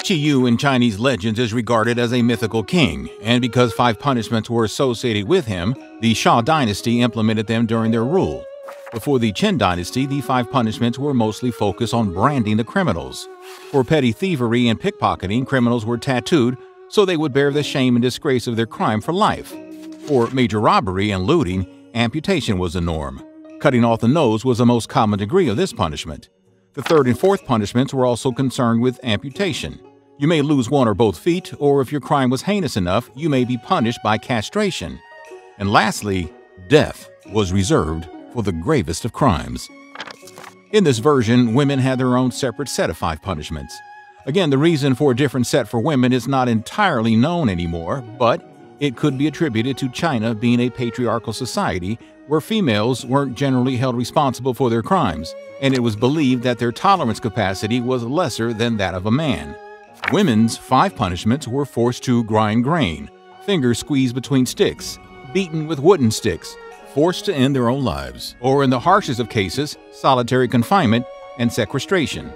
Qiyu in Chinese legends is regarded as a mythical king, and because 5 punishments were associated with him, the Shao dynasty implemented them during their rule. Before the Qin dynasty, the 5 punishments were mostly focused on branding the criminals. For petty thievery and pickpocketing, criminals were tattooed so they would bear the shame and disgrace of their crime for life. For major robbery and looting, amputation was the norm. Cutting off the nose was the most common degree of this punishment. The 3rd and 4th punishments were also concerned with amputation. You may lose 1 or both feet, or if your crime was heinous enough, you may be punished by castration. And lastly, death was reserved for the gravest of crimes. In this version, women had their own separate set of 5 punishments. Again, the reason for a different set for women is not entirely known anymore, but it could be attributed to China being a patriarchal society where females weren't generally held responsible for their crimes, and it was believed that their tolerance capacity was lesser than that of a man. Women's 5 punishments were forced to grind grain, fingers squeezed between sticks, beaten with wooden sticks, forced to end their own lives, or in the harshest of cases, solitary confinement and sequestration.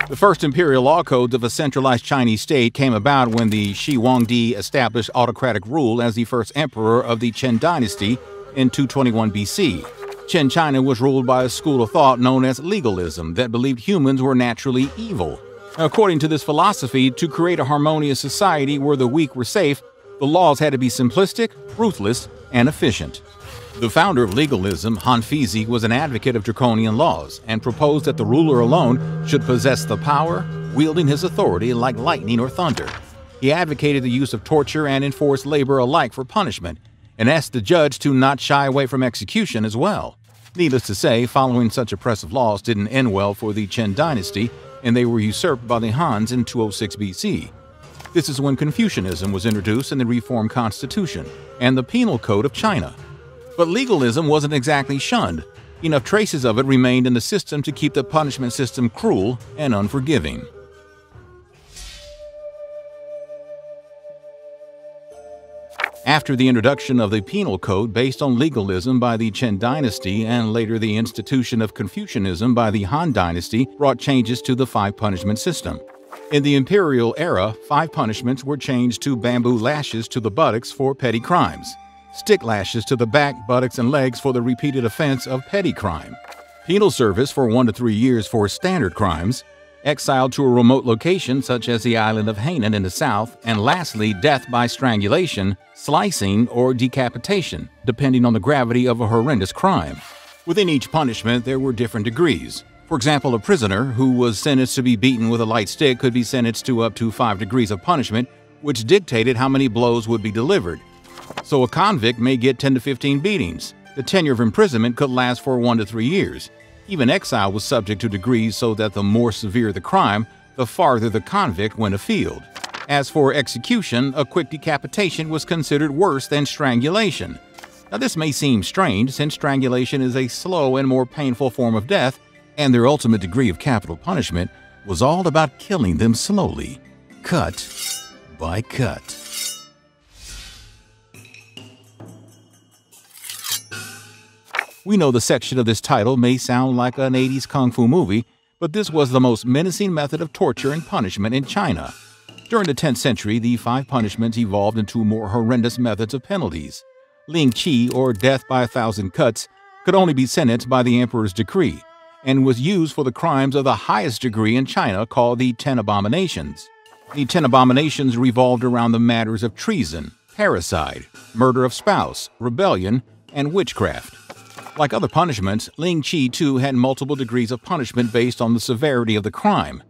The first imperial law codes of a centralized Chinese state came about when the Shi Huangdi established autocratic rule as the first emperor of the Qin dynasty in 221 BC. Qin China was ruled by a school of thought known as legalism that believed humans were naturally evil. According to this philosophy, to create a harmonious society where the weak were safe, the laws had to be simplistic, ruthless, and efficient. The founder of legalism, Han Fizi, was an advocate of draconian laws and proposed that the ruler alone should possess the power, wielding his authority like lightning or thunder. He advocated the use of torture and enforced labor alike for punishment, and asked the judge to not shy away from execution as well. Needless to say, following such oppressive laws didn't end well for the Qin dynasty, and they were usurped by the Hans in 206 BC. This is when Confucianism was introduced in the Reformed Constitution and the Penal Code of China. But legalism wasn't exactly shunned. Enough traces of it remained in the system to keep the punishment system cruel and unforgiving. After the introduction of the Penal Code based on legalism by the Qin dynasty and later the institution of Confucianism by the Han dynasty brought changes to the 5-punishment system. In the imperial era, 5 punishments were changed to bamboo lashes to the buttocks for petty crimes, stick lashes to the back, buttocks, and legs for the repeated offense of petty crime, penal service for 1 to 3 years for standard crimes, exiled to a remote location such as the island of Hainan in the south, and lastly, death by strangulation, slicing, or decapitation, depending on the gravity of a horrendous crime. Within each punishment, there were different degrees. For example, a prisoner who was sentenced to be beaten with a light stick could be sentenced to up to 5 degrees of punishment, which dictated how many blows would be delivered. So a convict may get 10 to 15 beatings. The tenure of imprisonment could last for 1 to 3 years. Even exile was subject to degrees so that the more severe the crime, the farther the convict went afield. As for execution, a quick decapitation was considered worse than strangulation. Now this may seem strange since strangulation is a slow and more painful form of death, and their ultimate degree of capital punishment was all about killing them slowly, cut by cut. We know the section of this title may sound like an 80s kung fu movie, but this was the most menacing method of torture and punishment in China. During the 10th century, the 5 punishments evolved into more horrendous methods of penalties. Ling Qi, or death by 1,000 cuts, could only be sentenced by the emperor's decree, and was used for the crimes of the highest degree in China called the 10 Abominations. The 10 Abominations revolved around the matters of treason, parricide, murder of spouse, rebellion, and witchcraft. Like other punishments, Ling Qi too had multiple degrees of punishment based on the severity of the crime.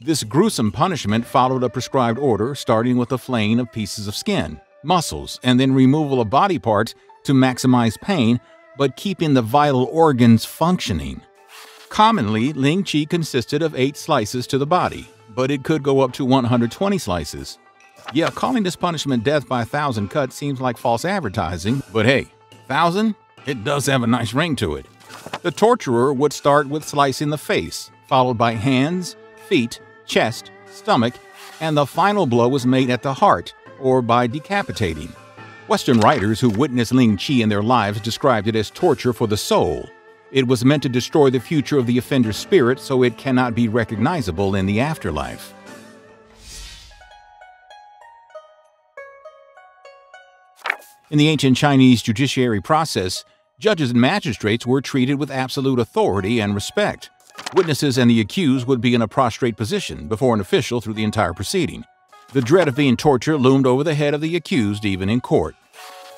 This gruesome punishment followed a prescribed order, starting with the flaying of pieces of skin, muscles, and then removal of body parts to maximize pain, but keeping the vital organs functioning. Commonly, Ling Qi consisted of 8 slices to the body, but it could go up to 120 slices. Yeah, calling this punishment death by 1,000 cuts seems like false advertising, but hey, 1,000? It does have a nice ring to it. The torturer would start with slicing the face, followed by hands, feet, chest, stomach, and the final blow was made at the heart, or by decapitating. Western writers who witnessed Ling Qi in their lives described it as torture for the soul. It was meant to destroy the future of the offender's spirit so it cannot be recognizable in the afterlife. In the ancient Chinese judiciary process, judges and magistrates were treated with absolute authority and respect. Witnesses and the accused would be in a prostrate position before an official through the entire proceeding. The dread of being tortured loomed over the head of the accused even in court.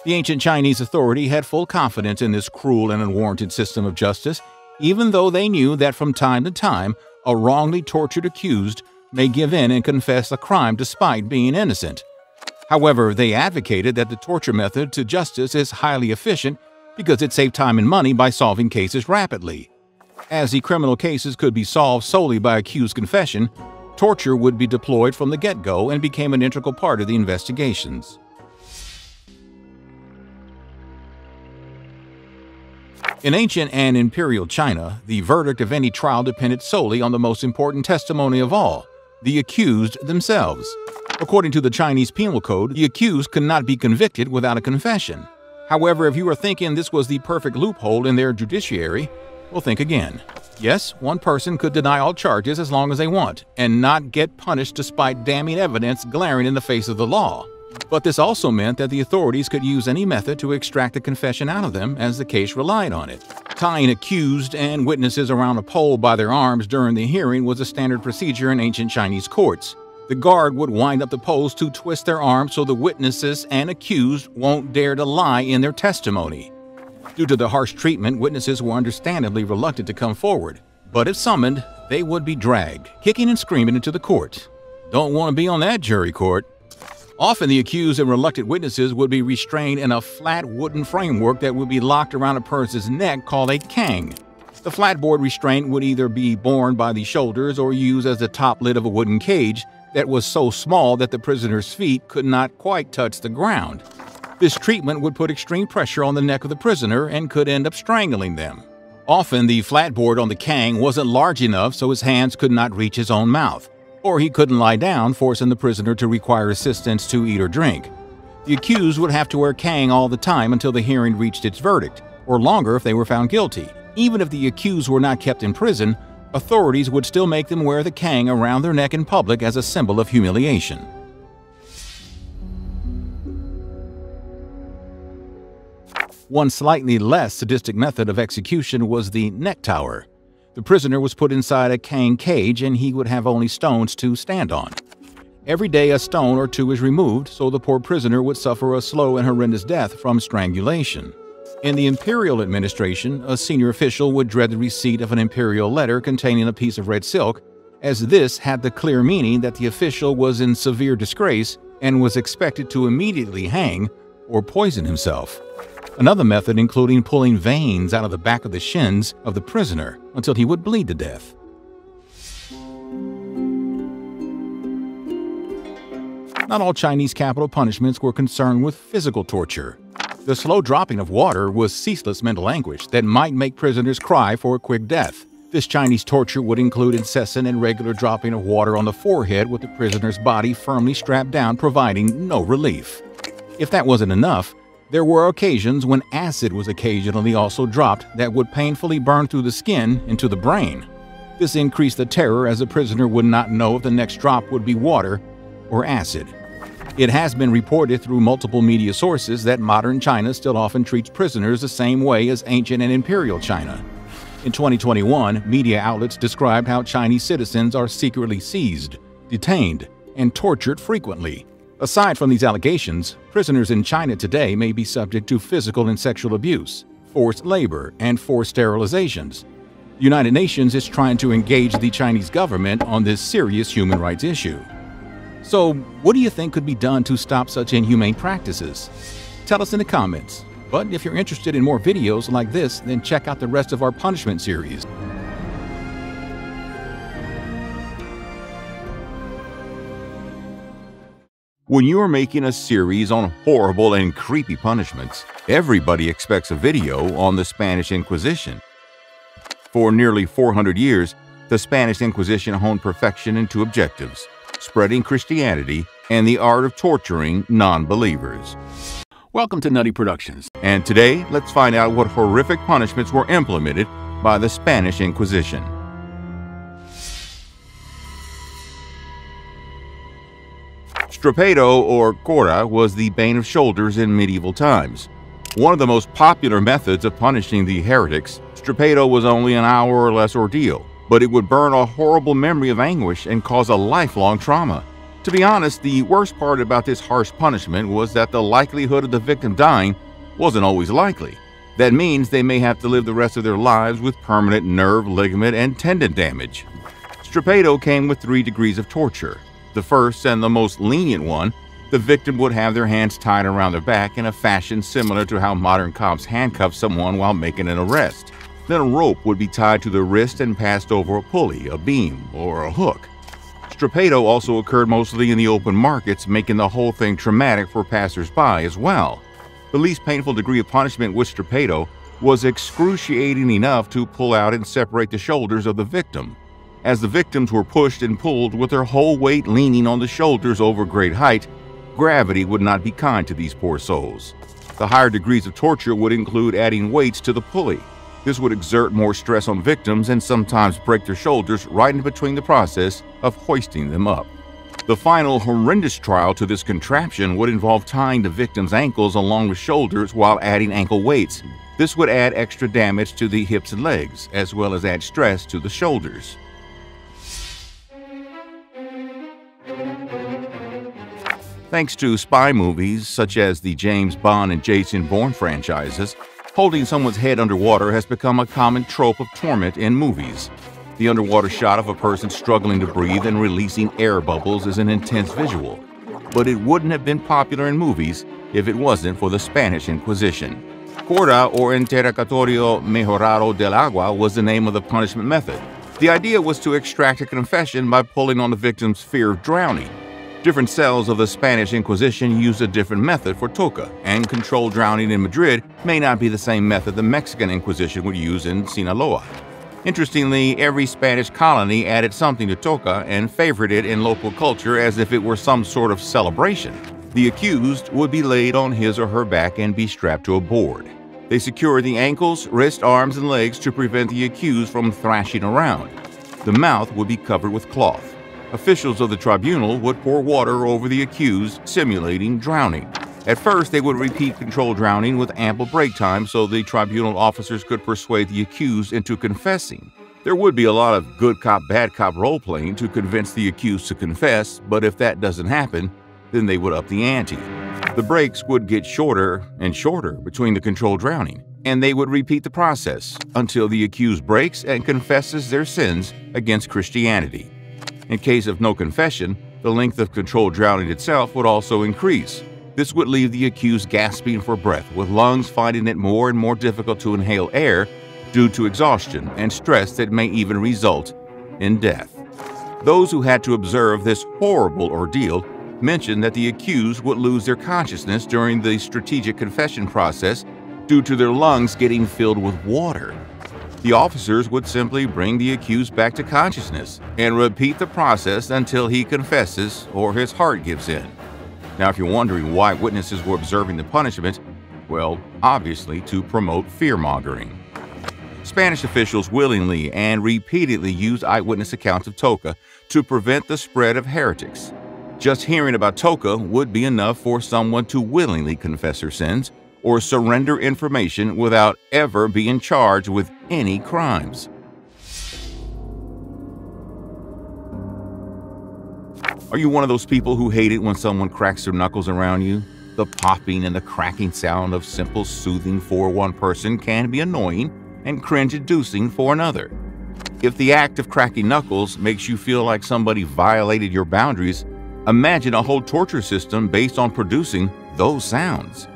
The ancient Chinese authority had full confidence in this cruel and unwarranted system of justice, even though they knew that from time to time, a wrongly tortured accused may give in and confess a crime despite being innocent. However, they advocated that the torture method to justice is highly efficient because it saved time and money by solving cases rapidly. As the criminal cases could be solved solely by accused confession, torture would be deployed from the get-go and became an integral part of the investigations. In ancient and imperial China, the verdict of any trial depended solely on the most important testimony of all, the accused themselves. According to the Chinese Penal Code, the accused could not be convicted without a confession. However, if you are thinking this was the perfect loophole in their judiciary, well, think again. Yes, one person could deny all charges as long as they want, and not get punished despite damning evidence glaring in the face of the law. But this also meant that the authorities could use any method to extract a confession out of them as the case relied on it. Tying accused and witnesses around a pole by their arms during the hearing was a standard procedure in ancient Chinese courts. The guard would wind up the poles to twist their arms so the witnesses and accused won't dare to lie in their testimony. Due to the harsh treatment, witnesses were understandably reluctant to come forward. But if summoned, they would be dragged, kicking and screaming into the court. Don't want to be on that jury court. Often the accused and reluctant witnesses would be restrained in a flat wooden framework that would be locked around a person's neck called a kang. The flatboard restraint would either be borne by the shoulders or used as the top lid of a wooden cage that was so small that the prisoner's feet could not quite touch the ground. This treatment would put extreme pressure on the neck of the prisoner and could end up strangling them. Often the flatboard on the kang wasn't large enough so his hands could not reach his own mouth, or he couldn't lie down, forcing the prisoner to require assistance to eat or drink. The accused would have to wear kang all the time until the hearing reached its verdict, or longer if they were found guilty. Even if the accused were not kept in prison, authorities would still make them wear the kang around their neck in public as a symbol of humiliation. One slightly less sadistic method of execution was the neck tower. The prisoner was put inside a cane cage and he would have only stones to stand on. Every day a stone or two is removed, so the poor prisoner would suffer a slow and horrendous death from strangulation. In the imperial administration, a senior official would dread the receipt of an imperial letter containing a piece of red silk, as this had the clear meaning that the official was in severe disgrace and was expected to immediately hang or poison himself. Another method including pulling veins out of the back of the shins of the prisoner until he would bleed to death. Not all Chinese capital punishments were concerned with physical torture. The slow dropping of water was ceaseless mental anguish that might make prisoners cry for a quick death. This Chinese torture would include incessant and regular dropping of water on the forehead with the prisoner's body firmly strapped down, providing no relief. If that wasn't enough, there were occasions when acid was occasionally also dropped that would painfully burn through the skin into the brain. This increased the terror as the prisoner would not know if the next drop would be water or acid. It has been reported through multiple media sources that modern China still often treats prisoners the same way as ancient and imperial China. In 2021, media outlets described how Chinese citizens are secretly seized, detained, and tortured frequently. Aside from these allegations, prisoners in China today may be subject to physical and sexual abuse, forced labor, and forced sterilizations. The United Nations is trying to engage the Chinese government on this serious human rights issue. So, what do you think could be done to stop such inhumane practices? Tell us in the comments. But if you're interested in more videos like this, then check out the rest of our punishment series. When you are making a series on horrible and creepy punishments, everybody expects a video on the Spanish Inquisition. For nearly 400 years, the Spanish Inquisition honed perfection in two objectives: spreading Christianity and the art of torturing non-believers. Welcome to Nutty Productions. And today, let's find out what horrific punishments were implemented by the Spanish Inquisition. Strapado, or cora, was the bane of shoulders in medieval times. One of the most popular methods of punishing the heretics, strapado was only an hour or less ordeal, but it would burn a horrible memory of anguish and cause a lifelong trauma. To be honest, the worst part about this harsh punishment was that the likelihood of the victim dying wasn't always likely. That means they may have to live the rest of their lives with permanent nerve, ligament, and tendon damage. Strapado came with 3 degrees of torture. The first and the most lenient one, the victim would have their hands tied around their back in a fashion similar to how modern cops handcuff someone while making an arrest. Then a rope would be tied to the wrist and passed over a pulley, a beam, or a hook. Strapado also occurred mostly in the open markets, making the whole thing traumatic for passers-by as well. The least painful degree of punishment with strapado was excruciating enough to pull out and separate the shoulders of the victim. As the victims were pushed and pulled with their whole weight leaning on the shoulders over great height, gravity would not be kind to these poor souls. The higher degrees of torture would include adding weights to the pulley. This would exert more stress on victims and sometimes break their shoulders right in between the process of hoisting them up. The final horrendous trial to this contraption would involve tying the victim's ankles along the shoulders while adding ankle weights. This would add extra damage to the hips and legs, as well as add stress to the shoulders. Thanks to spy movies such as the James Bond and Jason Bourne franchises, holding someone's head underwater has become a common trope of torment in movies. The underwater shot of a person struggling to breathe and releasing air bubbles is an intense visual, but it wouldn't have been popular in movies if it wasn't for the Spanish Inquisition. Cora, or interrogatorio mejorado del agua, was the name of the punishment method. The idea was to extract a confession by pulling on the victim's fear of drowning. Different cells of the Spanish Inquisition used a different method for toca, and controlled drowning in Madrid may not be the same method the Mexican Inquisition would use in Sinaloa. Interestingly, every Spanish colony added something to toca and favored it in local culture as if it were some sort of celebration. The accused would be laid on his or her back and be strapped to a board. They secured the ankles, wrists, arms, and legs to prevent the accused from thrashing around. The mouth would be covered with cloth. Officials of the tribunal would pour water over the accused, simulating drowning. At first, they would repeat controlled drowning with ample break time so the tribunal officers could persuade the accused into confessing. There would be a lot of good cop, bad cop role-playing to convince the accused to confess, but if that doesn't happen, then they would up the ante. The breaks would get shorter and shorter between the controlled drowning, and they would repeat the process until the accused breaks and confesses their sins against Christianity. In case of no confession, the length of controlled drowning itself would also increase. This would leave the accused gasping for breath, with lungs finding it more and more difficult to inhale air due to exhaustion and stress that may even result in death. Those who had to observe this horrible ordeal mentioned that the accused would lose their consciousness during the strategic confession process due to their lungs getting filled with water. The officers would simply bring the accused back to consciousness and repeat the process until he confesses or his heart gives in. Now, if you're wondering why witnesses were observing the punishment, well, obviously to promote fear-mongering. Spanish officials willingly and repeatedly used eyewitness accounts of Toca to prevent the spread of heretics. Just hearing about Toca would be enough for someone to willingly confess their sins or surrender information without ever being charged with any crimes. Are you one of those people who hate it when someone cracks their knuckles around you? The popping and the cracking sound of simple soothing for one person can be annoying and cringe-inducing for another. If the act of cracking knuckles makes you feel like somebody violated your boundaries, imagine a whole torture system based on producing those sounds.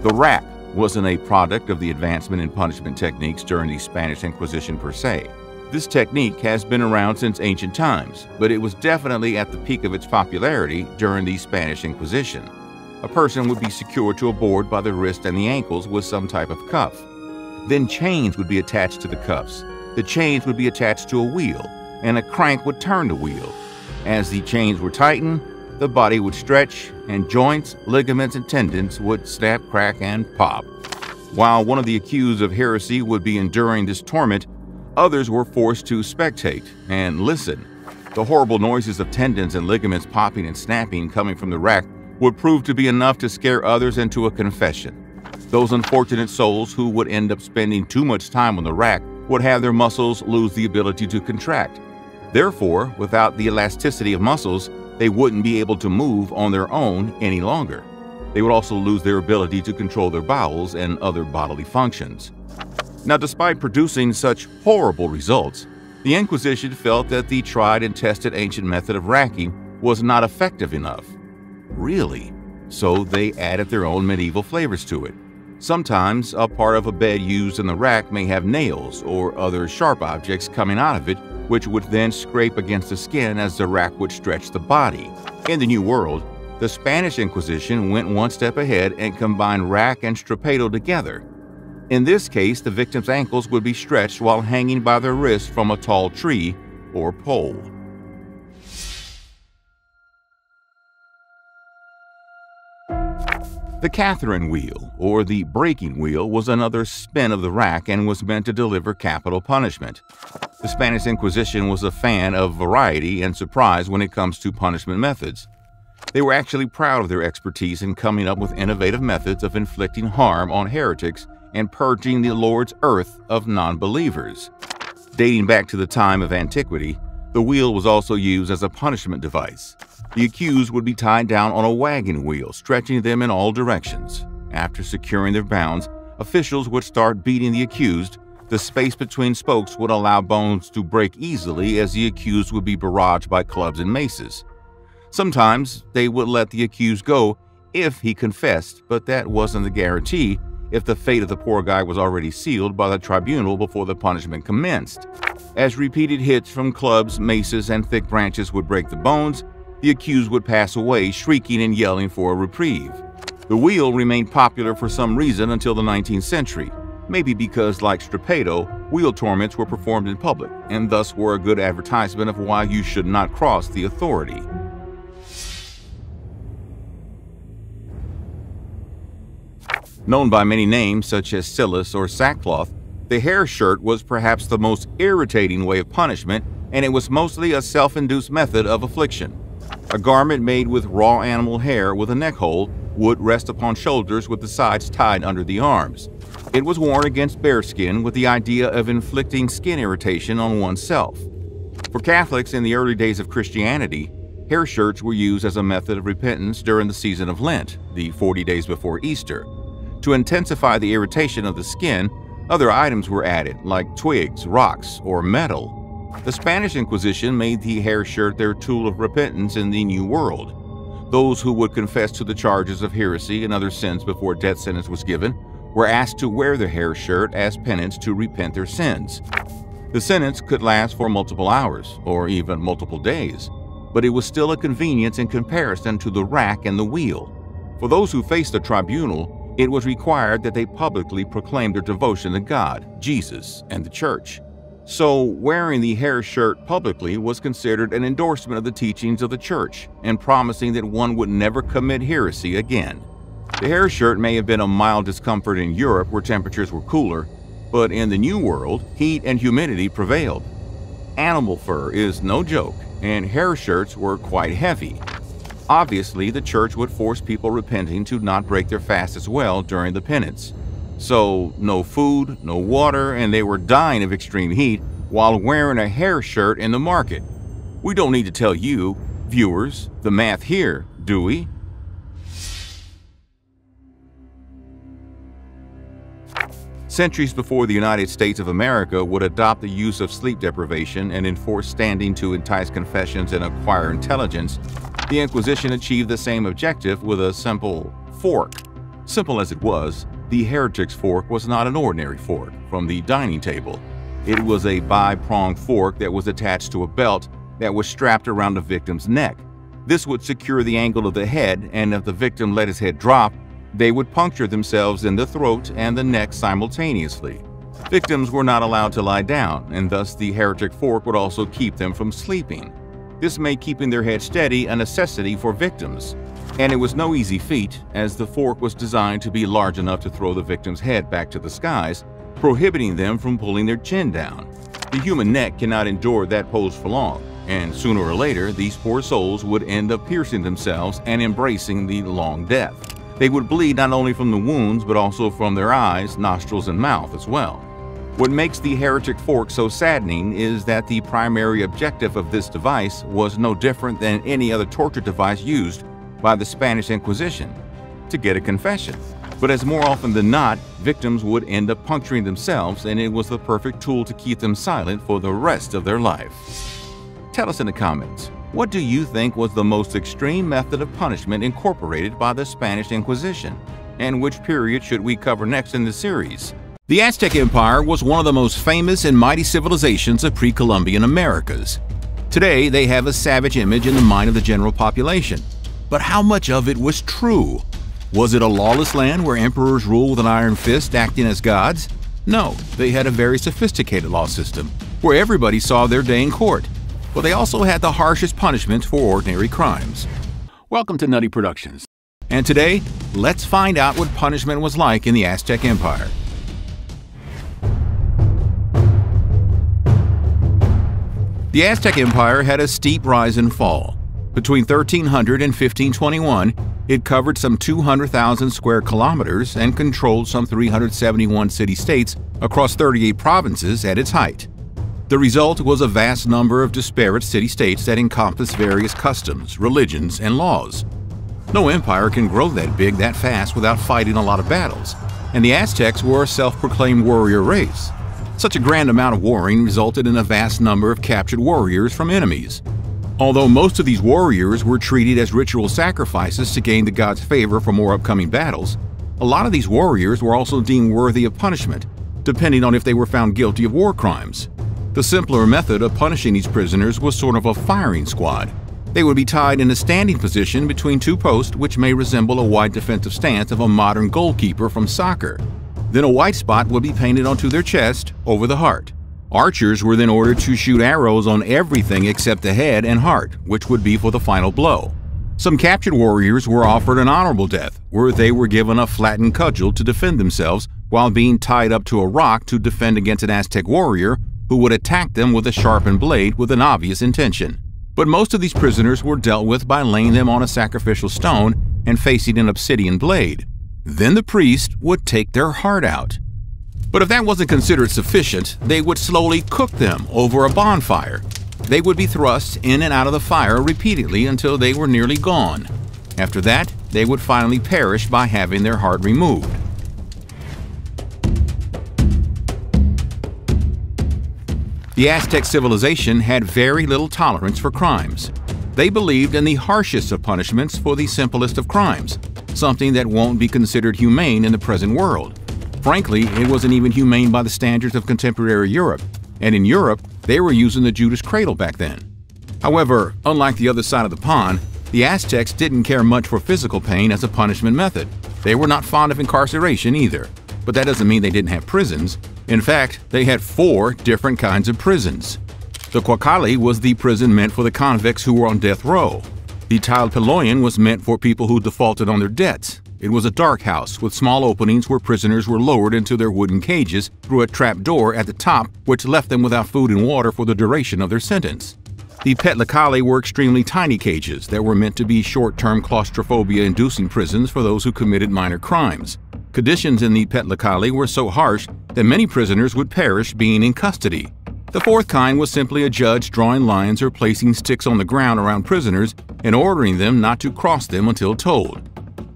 The rack wasn't a product of the advancement in punishment techniques during the Spanish Inquisition per se. This technique has been around since ancient times, but it was definitely at the peak of its popularity during the Spanish Inquisition. A person would be secured to a board by the wrist and the ankles with some type of cuff. Then chains would be attached to the cuffs. The chains would be attached to a wheel, and a crank would turn the wheel. As the chains were tightened, the body would stretch, and joints, ligaments, and tendons would snap, crack, and pop. While one of the accused of heresy would be enduring this torment, others were forced to spectate and listen. The horrible noises of tendons and ligaments popping and snapping coming from the rack would prove to be enough to scare others into a confession. Those unfortunate souls who would end up spending too much time on the rack would have their muscles lose the ability to contract. Therefore, without the elasticity of muscles, they wouldn't be able to move on their own any longer. They would also lose their ability to control their bowels and other bodily functions. Now, despite producing such horrible results, the Inquisition felt that the tried and tested ancient method of racking was not effective enough. Really? So they added their own medieval flavors to it. Sometimes a part of a bed used in the rack may have nails or other sharp objects coming out of it, which would then scrape against the skin as the rack would stretch the body. In the New World, the Spanish Inquisition went one step ahead and combined rack and strappado together. In this case, the victim's ankles would be stretched while hanging by their wrists from a tall tree or pole. The Catherine wheel, or the breaking wheel, was another spin of the rack and was meant to deliver capital punishment. The Spanish Inquisition was a fan of variety and surprise when it comes to punishment methods. They were actually proud of their expertise in coming up with innovative methods of inflicting harm on heretics and purging the Lord's earth of non-believers. Dating back to the time of antiquity, the wheel was also used as a punishment device. The accused would be tied down on a wagon wheel, stretching them in all directions. After securing their bounds, officials would start beating the accused. The space between spokes would allow bones to break easily as the accused would be barraged by clubs and maces. Sometimes they would let the accused go if he confessed, but that wasn't a guarantee if the fate of the poor guy was already sealed by the tribunal before the punishment commenced. As repeated hits from clubs, maces, and thick branches would break the bones, the accused would pass away, shrieking and yelling for a reprieve. The wheel remained popular for some reason until the 19th century, maybe because, like strappado, wheel torments were performed in public, and thus were a good advertisement of why you should not cross the authority. Known by many names such as Silas or sackcloth, the hair shirt was perhaps the most irritating way of punishment, and it was mostly a self-induced method of affliction. A garment made with raw animal hair with a neck hole would rest upon shoulders with the sides tied under the arms. It was worn against bearskin with the idea of inflicting skin irritation on oneself. For Catholics in the early days of Christianity, hair shirts were used as a method of repentance during the season of Lent, the 40 days before Easter. To intensify the irritation of the skin, other items were added, like twigs, rocks, or metal. The Spanish Inquisition made the hair shirt their tool of repentance in the New World. Those who would confess to the charges of heresy and other sins before death sentence was given were asked to wear the hair shirt as penance to repent their sins. The sentence could last for multiple hours, or even multiple days, but it was still a convenience in comparison to the rack and the wheel. For those who faced the tribunal, it was required that they publicly proclaim their devotion to God, Jesus, and the Church. So, wearing the hair shirt publicly was considered an endorsement of the teachings of the Church and promising that one would never commit heresy again. The hair shirt may have been a mild discomfort in Europe where temperatures were cooler, but in the New World, heat and humidity prevailed. Animal fur is no joke, and hair shirts were quite heavy. Obviously, the Church would force people repenting to not break their fast as well during the penance. So, no food, no water, and they were dying of extreme heat while wearing a hair shirt in the market. We don't need to tell you, viewers, the math here, do we? Centuries before the United States of America would adopt the use of sleep deprivation and enforce standing to entice confessions and acquire intelligence, the Inquisition achieved the same objective with a simple fork. Simple as it was, the heretic's fork was not an ordinary fork from the dining table. It was a bi-pronged fork that was attached to a belt that was strapped around the victim's neck. This would secure the angle of the head, and if the victim let his head drop, they would puncture themselves in the throat and the neck simultaneously. Victims were not allowed to lie down, and thus the heretic fork would also keep them from sleeping. This made keeping their head steady a necessity for victims. And it was no easy feat, as the fork was designed to be large enough to throw the victim's head back to the skies, prohibiting them from pulling their chin down. The human neck cannot endure that pose for long, and sooner or later these poor souls would end up piercing themselves and embracing the long death. They would bleed not only from the wounds but also from their eyes, nostrils, and mouth as well. What makes the heretic fork so saddening is that the primary objective of this device was no different than any other torture device used by the Spanish Inquisition: to get a confession. But as more often than not, victims would end up puncturing themselves, and it was the perfect tool to keep them silent for the rest of their life. Tell us in the comments, what do you think was the most extreme method of punishment incorporated by the Spanish Inquisition? And which period should we cover next in this series? The Aztec Empire was one of the most famous and mighty civilizations of pre-Columbian Americas. Today, they have a savage image in the mind of the general population. But how much of it was true? Was it a lawless land where emperors ruled with an iron fist, acting as gods? No, they had a very sophisticated law system, where everybody saw their day in court. But they also had the harshest punishment for ordinary crimes. Welcome to Nutty Productions. And today, let's find out what punishment was like in the Aztec Empire. The Aztec Empire had a steep rise and fall. Between 1300 and 1521, it covered some 200,000 square kilometers and controlled some 371 city-states across 38 provinces at its height. The result was a vast number of disparate city-states that encompassed various customs, religions, and laws. No empire can grow that big that fast without fighting a lot of battles, and the Aztecs were a self-proclaimed warrior race. Such a grand amount of warring resulted in a vast number of captured warriors from enemies. Although most of these warriors were treated as ritual sacrifices to gain the gods' favor for more upcoming battles, a lot of these warriors were also deemed worthy of punishment, depending on if they were found guilty of war crimes. The simpler method of punishing these prisoners was sort of a firing squad. They would be tied in a standing position between two posts, which may resemble a wide defensive stance of a modern goalkeeper from soccer. Then a white spot would be painted onto their chest over the heart. Archers were then ordered to shoot arrows on everything except the head and heart, which would be for the final blow. Some captured warriors were offered an honorable death, where they were given a flattened cudgel to defend themselves while being tied up to a rock to defend against an Aztec warrior who would attack them with a sharpened blade with an obvious intention. But most of these prisoners were dealt with by laying them on a sacrificial stone and facing an obsidian blade. Then the priest would take their heart out. But if that wasn't considered sufficient, they would slowly cook them over a bonfire. They would be thrust in and out of the fire repeatedly until they were nearly gone. After that, they would finally perish by having their heart removed. The Aztec civilization had very little tolerance for crimes. They believed in the harshest of punishments for the simplest of crimes, something that won't be considered humane in the present world. Frankly, it wasn't even humane by the standards of contemporary Europe, and in Europe, they were using the Judas cradle back then. However, unlike the other side of the pond, the Aztecs didn't care much for physical pain as a punishment method. They were not fond of incarceration either, but that doesn't mean they didn't have prisons. In fact, they had 4 different kinds of prisons. The Cuacali was the prison meant for the convicts who were on death row. The Talpiloyan was meant for people who defaulted on their debts. It was a dark house with small openings where prisoners were lowered into their wooden cages through a trap door at the top, which left them without food and water for the duration of their sentence. The Petlacali were extremely tiny cages that were meant to be short-term claustrophobia-inducing prisons for those who committed minor crimes. Conditions in the Petlacali were so harsh that many prisoners would perish being in custody. The 4th kind was simply a judge drawing lines or placing sticks on the ground around prisoners and ordering them not to cross them until told.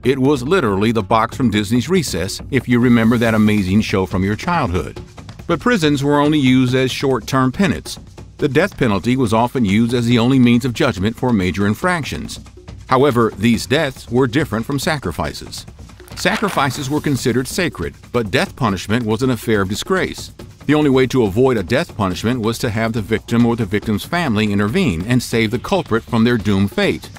It was literally the box from Disney's Recess, if you remember that amazing show from your childhood. But prisons were only used as short-term penance. The death penalty was often used as the only means of judgment for major infractions. However, these deaths were different from sacrifices. Sacrifices were considered sacred, but death punishment was an affair of disgrace. The only way to avoid a death punishment was to have the victim or the victim's family intervene and save the culprit from their doomed fate.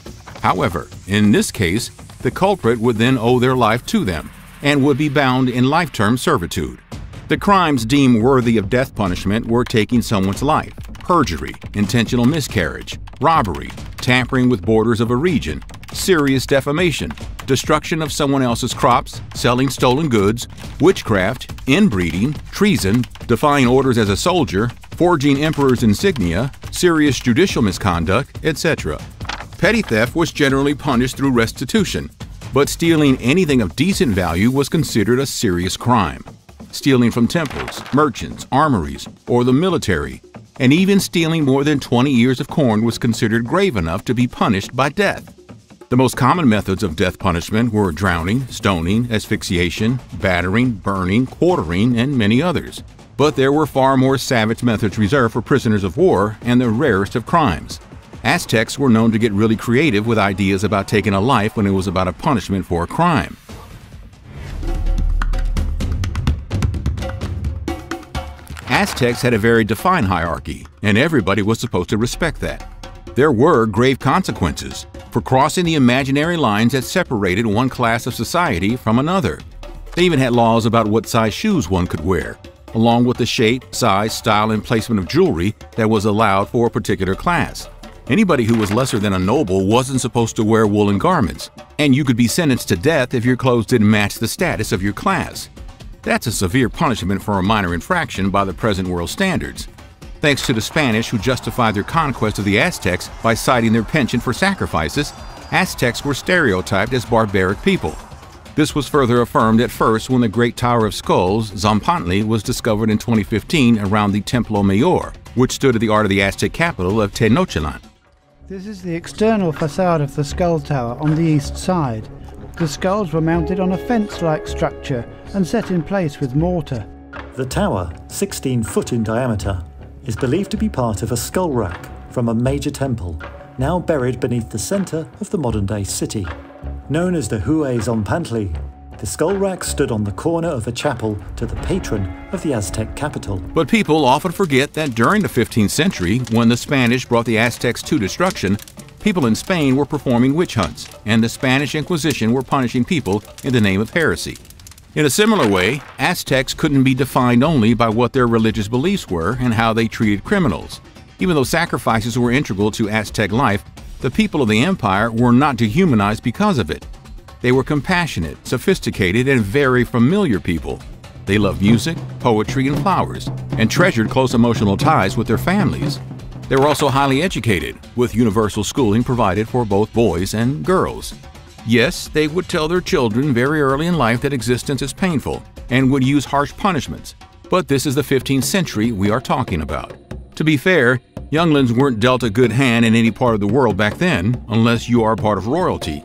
However, in this case, the culprit would then owe their life to them and would be bound in life-term servitude. The crimes deemed worthy of death punishment were taking someone's life, perjury, intentional miscarriage, robbery, tampering with borders of a region, serious defamation, destruction of someone else's crops, selling stolen goods, witchcraft, inbreeding, treason, defying orders as a soldier, forging emperor's insignia, serious judicial misconduct, etc. Petty theft was generally punished through restitution, but stealing anything of decent value was considered a serious crime. Stealing from temples, merchants, armories, or the military, and even stealing more than 20 ears of corn was considered grave enough to be punished by death. The most common methods of death punishment were drowning, stoning, asphyxiation, battering, burning, quartering, and many others. But there were far more savage methods reserved for prisoners of war and the rarest of crimes. Aztecs were known to get really creative with ideas about taking a life when it was about a punishment for a crime. Aztecs had a very defined hierarchy, and everybody was supposed to respect that. There were grave consequences for crossing the imaginary lines that separated one class of society from another. They even had laws about what size shoes one could wear, along with the shape, size, style, and placement of jewelry that was allowed for a particular class. Anybody who was lesser than a noble wasn't supposed to wear woolen garments, and you could be sentenced to death if your clothes didn't match the status of your class. That's a severe punishment for a minor infraction by the present world standards. Thanks to the Spanish who justified their conquest of the Aztecs by citing their penchant for sacrifices, Aztecs were stereotyped as barbaric people. This was further affirmed at first when the Great Tower of Skulls, Zompantli, was discovered in 2015 around the Templo Mayor, which stood at the heart of the Aztec capital of Tenochtitlan. This is the external facade of the skull tower on the east side. The skulls were mounted on a fence-like structure and set in place with mortar. The tower, 16 foot in diameter, is believed to be part of a skull rack from a major temple, now buried beneath the centre of the modern-day city. Known as the Hue Zompantli, the skull rack stood on the corner of a chapel to the patron of the Aztec capital. But people often forget that during the 15th century, when the Spanish brought the Aztecs to destruction, people in Spain were performing witch hunts, and the Spanish Inquisition were punishing people in the name of heresy. In a similar way, Aztecs couldn't be defined only by what their religious beliefs were and how they treated criminals. Even though sacrifices were integral to Aztec life, the people of the empire were not dehumanized because of it. They were compassionate, sophisticated, and very familiar people. They loved music, poetry, and flowers, and treasured close emotional ties with their families. They were also highly educated, with universal schooling provided for both boys and girls. Yes, they would tell their children very early in life that existence is painful, and would use harsh punishments. But this is the 15th century we are talking about. To be fair, younglings weren't dealt a good hand in any part of the world back then, unless you are part of royalty.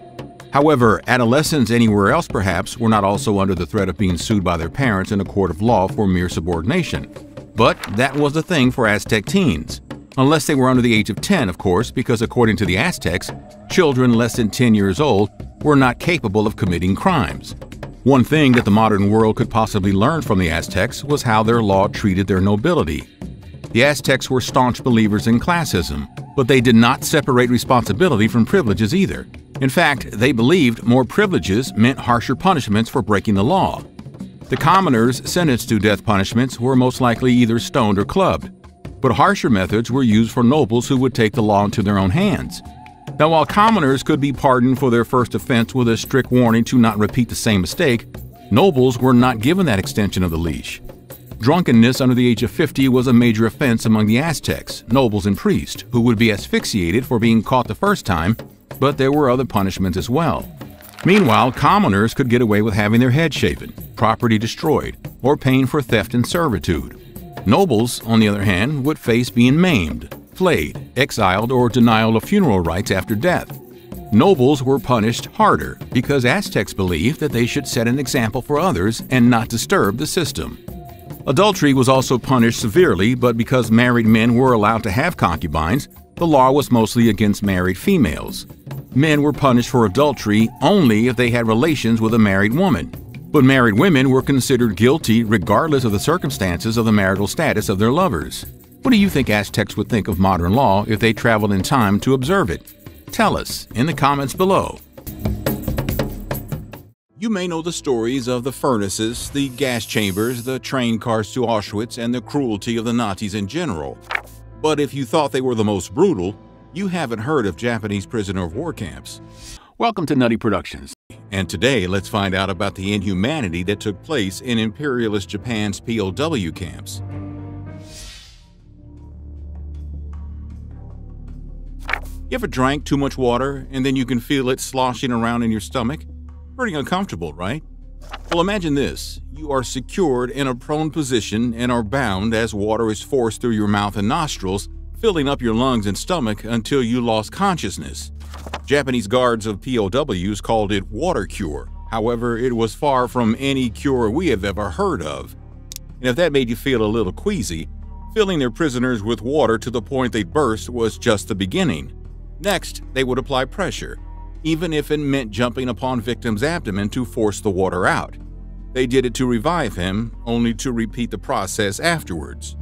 However, adolescents anywhere else perhaps were not also under the threat of being sued by their parents in a court of law for mere subordination. But that was the thing for Aztec teens. Unless they were under the age of 10, of course, because according to the Aztecs, children less than 10 years old were not capable of committing crimes. One thing that the modern world could possibly learn from the Aztecs was how their law treated their nobility. The Aztecs were staunch believers in classism, but they did not separate responsibility from privileges either. In fact, they believed more privileges meant harsher punishments for breaking the law. The commoners sentenced to death punishments were most likely either stoned or clubbed, but harsher methods were used for nobles who would take the law into their own hands. Now, while commoners could be pardoned for their first offense with a strict warning to not repeat the same mistake, nobles were not given that extension of the leash. Drunkenness under the age of 50 was a major offense among the Aztecs, nobles and priests, who would be asphyxiated for being caught the first time, but there were other punishments as well. Meanwhile, commoners could get away with having their head shaven, property destroyed, or paying for theft and servitude. Nobles, on the other hand, would face being maimed, flayed, exiled, or denial of funeral rites after death. Nobles were punished harder because Aztecs believed that they should set an example for others and not disturb the system. Adultery was also punished severely, but because married men were allowed to have concubines, the law was mostly against married females. Men were punished for adultery only if they had relations with a married woman, but married women were considered guilty regardless of the circumstances of the marital status of their lovers. What do you think Aztecs would think of modern law if they traveled in time to observe it? Tell us in the comments below. You may know the stories of the furnaces, the gas chambers, the train cars to Auschwitz, and the cruelty of the Nazis in general. But if you thought they were the most brutal, you haven't heard of Japanese prisoner of war camps. Welcome to Nutty Productions. And today, let's find out about the inhumanity that took place in imperialist Japan's POW camps. You ever drank too much water and then you can feel it sloshing around in your stomach? Pretty uncomfortable, right? Well, imagine this. You are secured in a prone position and are bound as water is forced through your mouth and nostrils, filling up your lungs and stomach until you lost consciousness. Japanese guards of POWs called it water cure. However, it was far from any cure we have ever heard of. And if that made you feel a little queasy, filling their prisoners with water to the point they'd burst was just the beginning. Next, they would apply pressure, even if it meant jumping upon victim's abdomen to force the water out. They did it to revive him, only to repeat the process afterwards.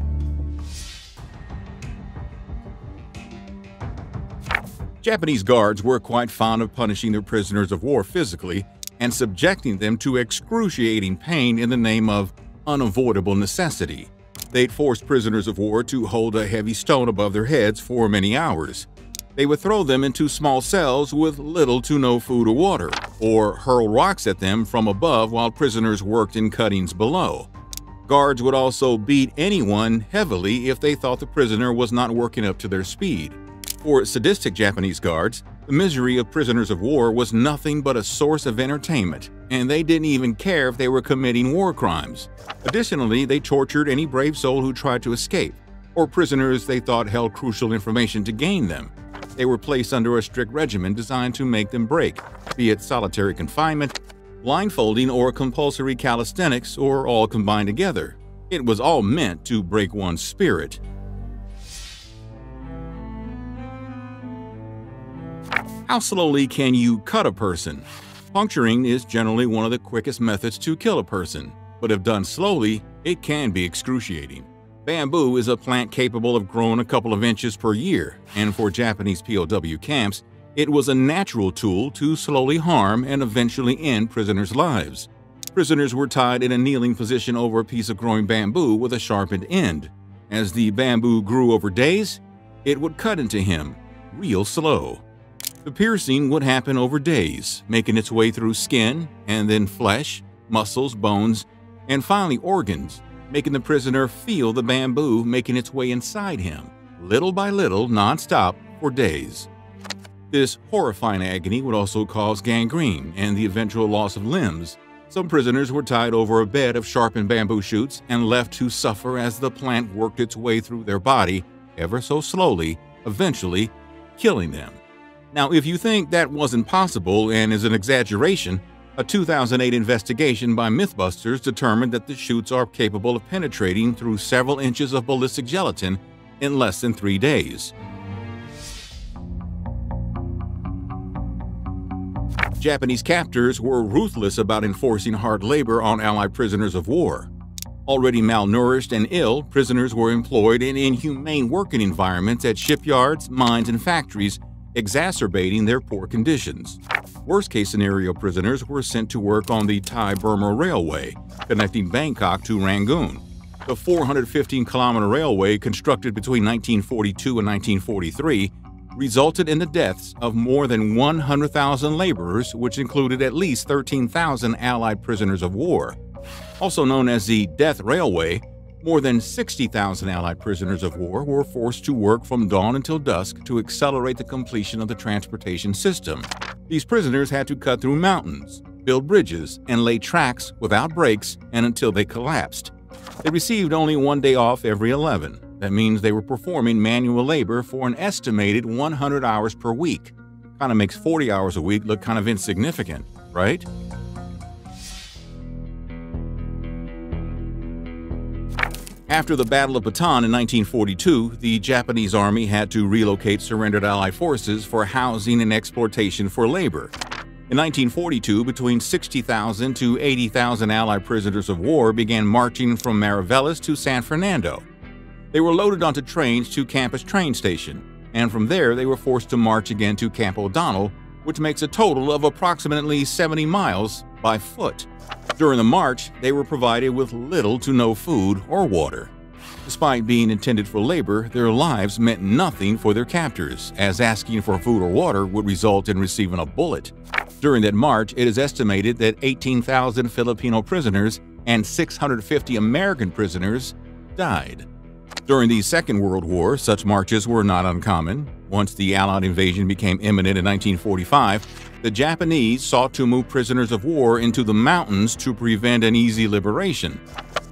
Japanese guards were quite fond of punishing their prisoners of war physically and subjecting them to excruciating pain in the name of unavoidable necessity. They'd force prisoners of war to hold a heavy stone above their heads for many hours. They would throw them into small cells with little to no food or water, or hurl rocks at them from above while prisoners worked in cuttings below. Guards would also beat anyone heavily if they thought the prisoner was not working up to their speed. For sadistic Japanese guards, the misery of prisoners of war was nothing but a source of entertainment, and they didn't even care if they were committing war crimes. Additionally, they tortured any brave soul who tried to escape, or prisoners they thought held crucial information to gain them. They were placed under a strict regimen designed to make them break, be it solitary confinement, blindfolding, or compulsory calisthenics, or all combined together. It was all meant to break one's spirit. How slowly can you cut a person? Puncturing is generally one of the quickest methods to kill a person, but if done slowly, it can be excruciating. Bamboo is a plant capable of growing a couple of inches per year, and for Japanese POW camps, it was a natural tool to slowly harm and eventually end prisoners' lives. Prisoners were tied in a kneeling position over a piece of growing bamboo with a sharpened end. As the bamboo grew over days, it would cut into him, real slow. The piercing would happen over days, making its way through skin, and then flesh, muscles, bones, and finally organs, making the prisoner feel the bamboo making its way inside him, little by little, non-stop, for days. This horrifying agony would also cause gangrene and the eventual loss of limbs, Some prisoners were tied over a bed of sharpened bamboo shoots and left to suffer as the plant worked its way through their body, ever so slowly, eventually killing them. Now, if you think that wasn't possible and is an exaggeration, a 2008 investigation by Mythbusters determined that the shoots are capable of penetrating through several inches of ballistic gelatin in less than 3 days. Japanese captors were ruthless about enforcing hard labor on Allied prisoners of war. Already malnourished and ill, prisoners were employed in inhumane working environments at shipyards, mines, and factories, exacerbating their poor conditions. Worst-case scenario prisoners were sent to work on the Thai-Burma Railway, connecting Bangkok to Rangoon. The 415-kilometer railway, constructed between 1942 and 1943, resulted in the deaths of more than 100,000 laborers, which included at least 13,000 Allied prisoners of war. Also known as the Death Railway, more than 60,000 Allied prisoners of war were forced to work from dawn until dusk to accelerate the completion of the transportation system. These prisoners had to cut through mountains, build bridges, and lay tracks without breaks and until they collapsed. They received only 1 day off every 11. That means they were performing manual labor for an estimated 100 hours per week. Kind of makes 40 hours a week look kind of insignificant, right? After the Battle of Bataan in 1942, the Japanese Army had to relocate surrendered Allied forces for housing and exploitation for labor. In 1942, between 60,000 to 80,000 Allied prisoners of war began marching from Mariveles to San Fernando. They were loaded onto trains to Campus train station, and from there they were forced to march again to Camp O'Donnell, which makes a total of approximately 70 miles by foot. During the march, they were provided with little to no food or water. Despite being intended for labor, their lives meant nothing for their captors, as asking for food or water would result in receiving a bullet. During that march, it is estimated that 18,000 Filipino prisoners and 650 American prisoners died. During the Second World War, such marches were not uncommon. Once the Allied invasion became imminent in 1945, the Japanese sought to move prisoners of war into the mountains to prevent an easy liberation.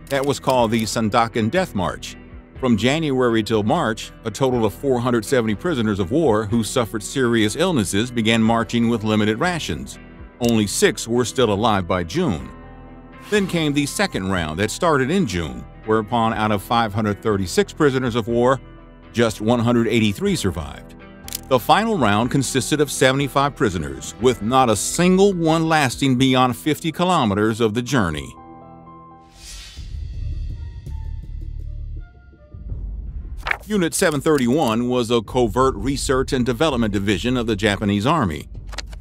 That was called the Sandakan Death March. From January till March, a total of 470 prisoners of war who suffered serious illnesses began marching with limited rations. Only 6 were still alive by June. Then came the second round that started in June, whereupon out of 536 prisoners of war, just 183 survived. The final round consisted of 75 prisoners, with not a single one lasting beyond 50 kilometers of the journey. Unit 731 was a covert research and development division of the Japanese Army.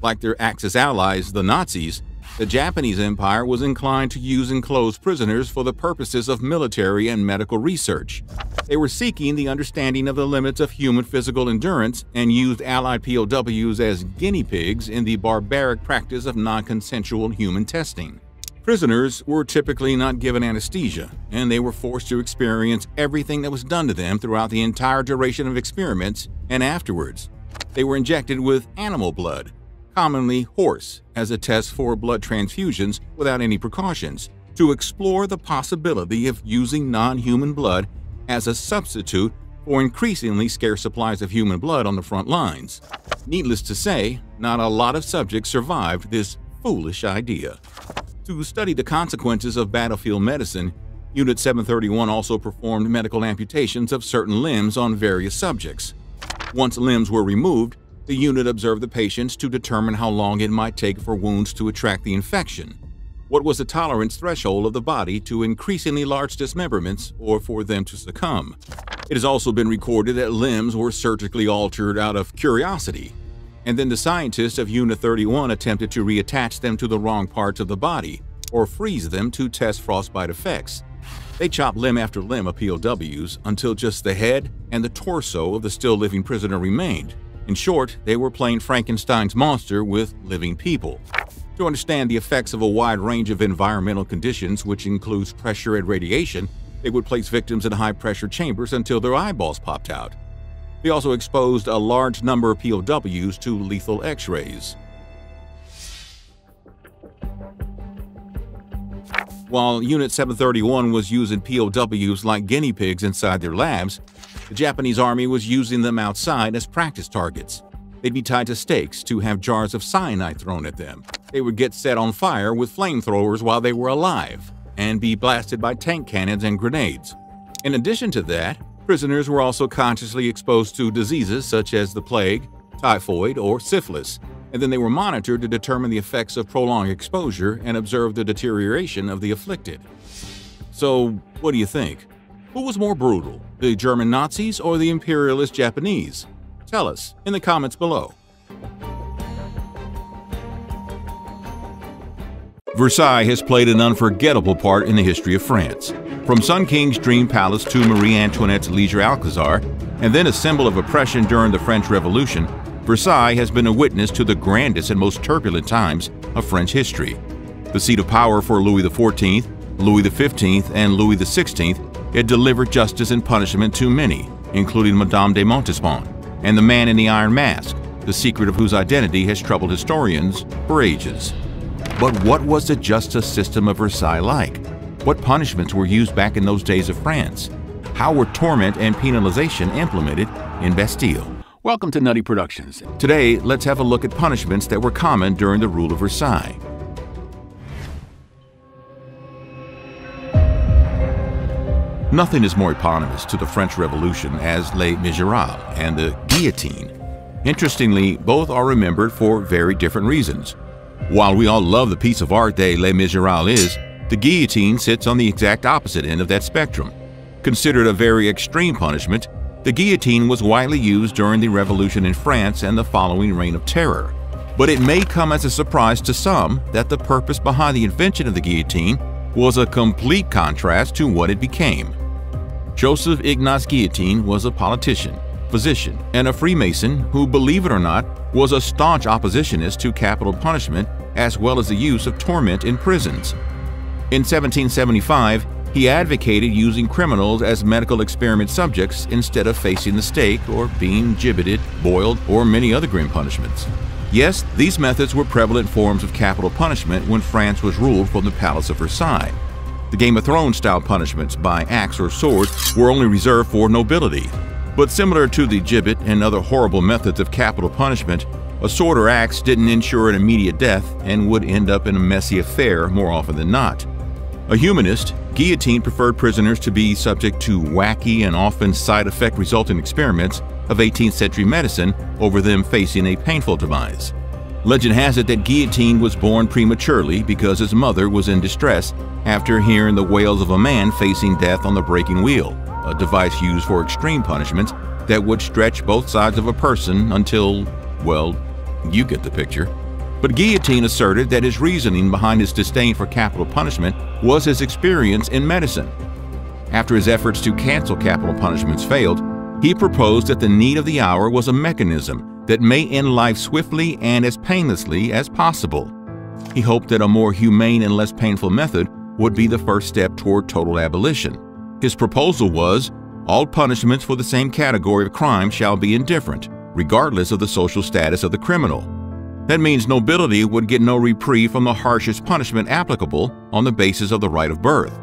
Like their Axis allies, the Nazis, the Japanese Empire was inclined to use enclosed prisoners for the purposes of military and medical research. They were seeking the understanding of the limits of human physical endurance and used Allied POWs as guinea pigs in the barbaric practice of non-consensual human testing. Prisoners were typically not given anesthesia, and they were forced to experience everything that was done to them throughout the entire duration of experiments and afterwards. They were injected with animal blood, commonly horse, as a test for blood transfusions without any precautions, to explore the possibility of using non-human blood as a substitute for increasingly scarce supplies of human blood on the front lines. Needless to say, not a lot of subjects survived this foolish idea. To study the consequences of battlefield medicine, Unit 731 also performed medical amputations of certain limbs on various subjects. Once limbs were removed, the unit observed the patients to determine how long it might take for wounds to attract the infection. What was the tolerance threshold of the body to increasingly large dismemberments or for them to succumb? It has also been recorded that limbs were surgically altered out of curiosity, and then the scientists of Unit 31 attempted to reattach them to the wrong parts of the body or freeze them to test frostbite effects. They chopped limb after limb of POWs until just the head and the torso of the still living prisoner remained. In short, they were playing Frankenstein's monster with living people. To understand the effects of a wide range of environmental conditions, which includes pressure and radiation, they would place victims in high-pressure chambers until their eyeballs popped out. They also exposed a large number of POWs to lethal X-rays. While Unit 731 was using POWs like guinea pigs inside their labs, the Japanese army was using them outside as practice targets. They'd be tied to stakes to have jars of cyanide thrown at them. They would get set on fire with flamethrowers while they were alive and be blasted by tank cannons and grenades. In addition to that, prisoners were also consciously exposed to diseases such as the plague, typhoid, or syphilis, and then they were monitored to determine the effects of prolonged exposure and observe the deterioration of the afflicted. So, what do you think? Who was more brutal, the German Nazis or the imperialist Japanese? Tell us in the comments below. Versailles has played an unforgettable part in the history of France. From Sun King's dream palace to Marie Antoinette's leisure Alcazar, and then a symbol of oppression during the French Revolution, Versailles has been a witness to the grandest and most turbulent times of French history. The seat of power for Louis XIV, Louis XV, and Louis XVI, it delivered justice and punishment to many, including Madame de Montespan and the Man in the Iron Mask, the secret of whose identity has troubled historians for ages. But what was the justice system of Versailles like? What punishments were used back in those days of France? How were torment and penalization implemented in Bastille? Welcome to Nutty Productions. Today, let's have a look at punishments that were common during the rule of Versailles. Nothing is more eponymous to the French Revolution as Les Miserables and the guillotine. Interestingly, both are remembered for very different reasons. While we all love the piece of art that Les Miserables is, the guillotine sits on the exact opposite end of that spectrum. Considered a very extreme punishment, the guillotine was widely used during the Revolution in France and the following Reign of Terror. But it may come as a surprise to some that the purpose behind the invention of the guillotine was a complete contrast to what it became. Joseph Ignace Guillotin was a politician, physician, and a Freemason who, believe it or not, was a staunch oppositionist to capital punishment as well as the use of torment in prisons. In 1775, he advocated using criminals as medical experiment subjects instead of facing the stake or being gibbeted, boiled, or many other grim punishments. Yes, these methods were prevalent forms of capital punishment when France was ruled from the Palace of Versailles. The Game of Thrones-style punishments by axe or sword were only reserved for nobility. But similar to the gibbet and other horrible methods of capital punishment, a sword or axe didn't ensure an immediate death and would end up in a messy affair more often than not. A humanist, Guillotine preferred prisoners to be subject to wacky and often side effect resulting experiments of 18th century medicine over them facing a painful demise. Legend has it that Guillotine was born prematurely because his mother was in distress after hearing the wails of a man facing death on the breaking wheel, a device used for extreme punishments that would stretch both sides of a person until, well, you get the picture. But Guillotine asserted that his reasoning behind his disdain for capital punishment was his experience in medicine. After his efforts to cancel capital punishments failed, he proposed that the need of the hour was a mechanism that may end life swiftly and as painlessly as possible. He hoped that a more humane and less painful method would be the first step toward total abolition. His proposal was, all punishments for the same category of crime shall be indifferent, regardless of the social status of the criminal. That means nobility would get no reprieve from the harshest punishment applicable on the basis of the right of birth.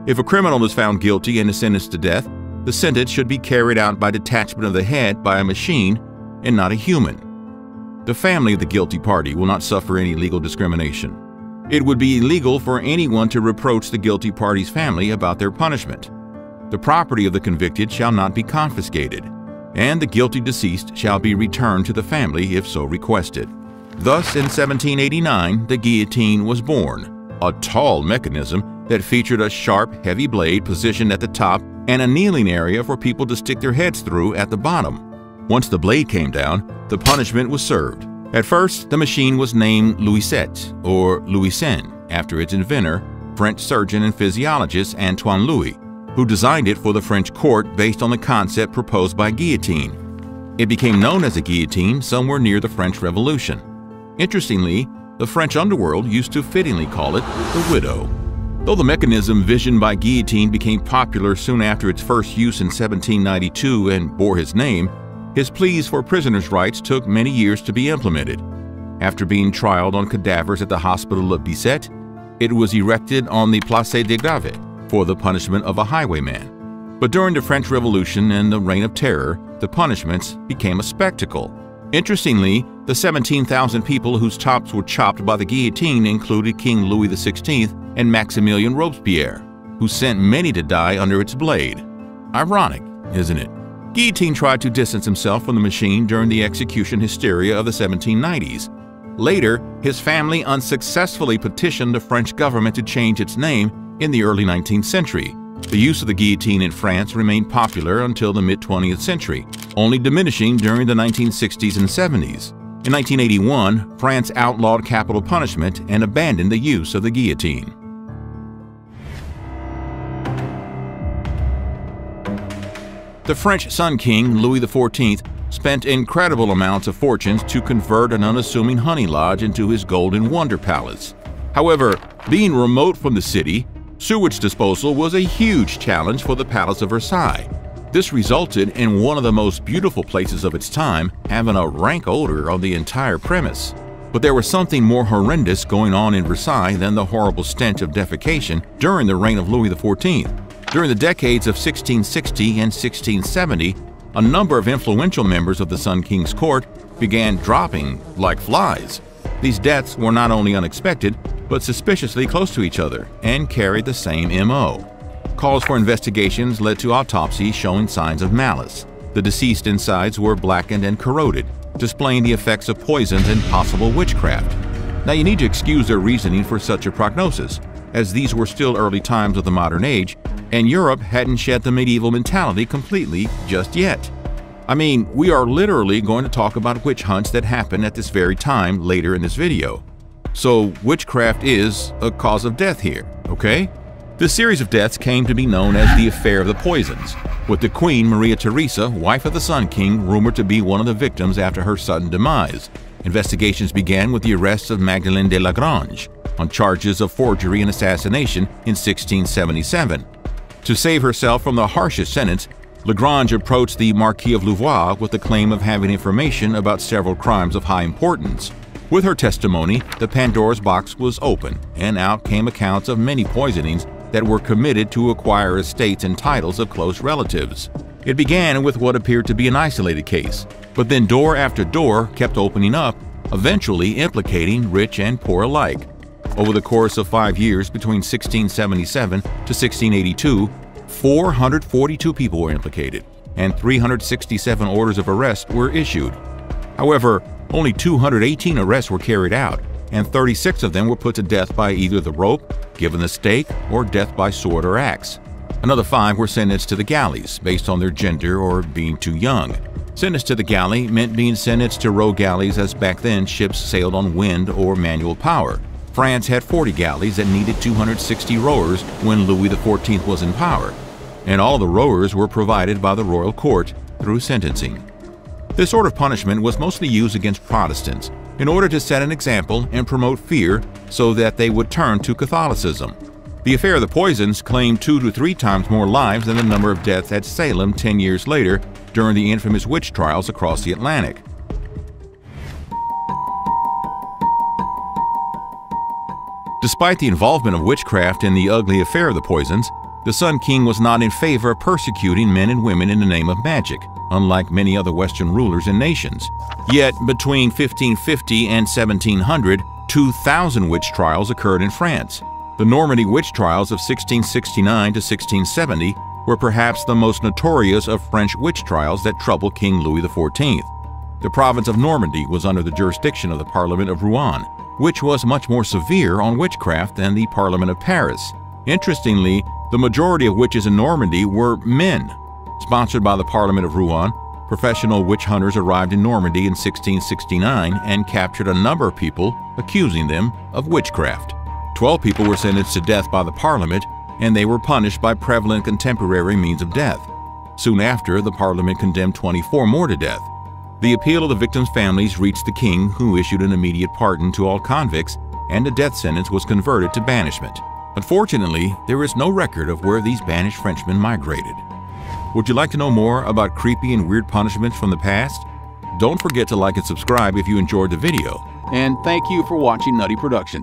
If a criminal is found guilty and is sentenced to death, the sentence should be carried out by detachment of the head by a machine and not a human. The family of the guilty party will not suffer any legal discrimination. It would be illegal for anyone to reproach the guilty party's family about their punishment. The property of the convicted shall not be confiscated, and the guilty deceased shall be returned to the family if so requested. Thus, in 1789, the guillotine was born, a tall mechanism that featured a sharp, heavy blade positioned at the top and a kneeling area for people to stick their heads through at the bottom. Once the blade came down, the punishment was served. At first, the machine was named Louisette or Louisen after its inventor, French surgeon and physiologist Antoine Louis, who designed it for the French court based on the concept proposed by Guillotine. It became known as a guillotine somewhere near the French Revolution. Interestingly, the French underworld used to fittingly call it the widow. Though the mechanism visioned by Guillotine became popular soon after its first use in 1792 and bore his name, his pleas for prisoners' rights took many years to be implemented. After being trialed on cadavers at the hospital of Bicêtre, It was erected on the Place des Graves for the punishment of a highwayman. But during the French Revolution and the Reign of Terror, the punishments became a spectacle. Interestingly, the 17,000 people whose tops were chopped by the guillotine included King Louis XVI and Maximilien Robespierre, who sent many to die under its blade. Ironic, isn't it? Guillotine tried to distance himself from the machine during the execution hysteria of the 1790s. Later, his family unsuccessfully petitioned the French government to change its name in the early 19th century. The use of the guillotine in France remained popular until the mid-20th century, only diminishing during the 1960s and 70s. In 1981, France outlawed capital punishment and abandoned the use of the guillotine. The French Sun King, Louis XIV, spent incredible amounts of fortunes to convert an unassuming honey lodge into his golden wonder palace. However, being remote from the city, sewage disposal was a huge challenge for the Palace of Versailles. This resulted in one of the most beautiful places of its time having a rank odor on the entire premise. But there was something more horrendous going on in Versailles than the horrible stench of defecation during the reign of Louis XIV. During the decades of 1660 and 1670, a number of influential members of the Sun King's court began dropping like flies. These deaths were not only unexpected, but suspiciously close to each other and carried the same MO. Calls for investigations led to autopsies showing signs of malice. The deceased insides were blackened and corroded, displaying the effects of poisons and possible witchcraft. Now you need to excuse their reasoning for such a prognosis, as these were still early times of the modern age, and Europe hadn't shed the medieval mentality completely just yet. I mean, we are literally going to talk about witch hunts that happened at this very time later in this video. So witchcraft is a cause of death here, okay? This series of deaths came to be known as the Affair of the Poisons, with the Queen Maria Theresa, wife of the Sun King, rumored to be one of the victims after her sudden demise. Investigations began with the arrest of Magdalene de Lagrange on charges of forgery and assassination in 1677. To save herself from the harshest sentence, Lagrange approached the Marquis of Louvois with the claim of having information about several crimes of high importance. With her testimony, the Pandora's box was open, and out came accounts of many poisonings that were committed to acquire estates and titles of close relatives. It began with what appeared to be an isolated case, but then door after door kept opening up, eventually implicating rich and poor alike. Over the course of 5 years between 1677 to 1682, 442 people were implicated, and 367 orders of arrest were issued. However, only 218 arrests were carried out, and 36 of them were put to death by either the rope, given the stake, or death by sword or axe. Another 5 were sentenced to the galleys based on their gender or being too young. Sentenced to the galley meant being sentenced to row galleys, as back then ships sailed on wind or manual power. France had 40 galleys that needed 260 rowers when Louis XIV was in power, and all the rowers were provided by the royal court through sentencing. This sort of punishment was mostly used against Protestants in order to set an example and promote fear so that they would turn to Catholicism. The Affair of the Poisons claimed 2 to 3 times more lives than the number of deaths at Salem 10 years later during the infamous witch trials across the Atlantic. Despite the involvement of witchcraft in the ugly Affair of the Poisons, the Sun King was not in favor of persecuting men and women in the name of magic, unlike many other Western rulers and nations. Yet, between 1550 and 1700, 2,000 witch trials occurred in France. The Normandy witch trials of 1669 to 1670 were perhaps the most notorious of French witch trials that troubled King Louis XIV. The province of Normandy was under the jurisdiction of the Parliament of Rouen, which was much more severe on witchcraft than the Parliament of Paris. Interestingly, the majority of witches in Normandy were men. Sponsored by the Parliament of Rouen, professional witch hunters arrived in Normandy in 1669 and captured a number of people, accusing them of witchcraft. 12 people were sentenced to death by the Parliament, and they were punished by prevalent contemporary means of death. Soon after, the Parliament condemned 24 more to death. The appeal of the victims' families reached the king, who issued an immediate pardon to all convicts, and the death sentence was converted to banishment. Unfortunately, there is no record of where these banished Frenchmen migrated. Would you like to know more about creepy and weird punishments from the past? Don't forget to like and subscribe if you enjoyed the video. And thank you for watching Nutty Productions.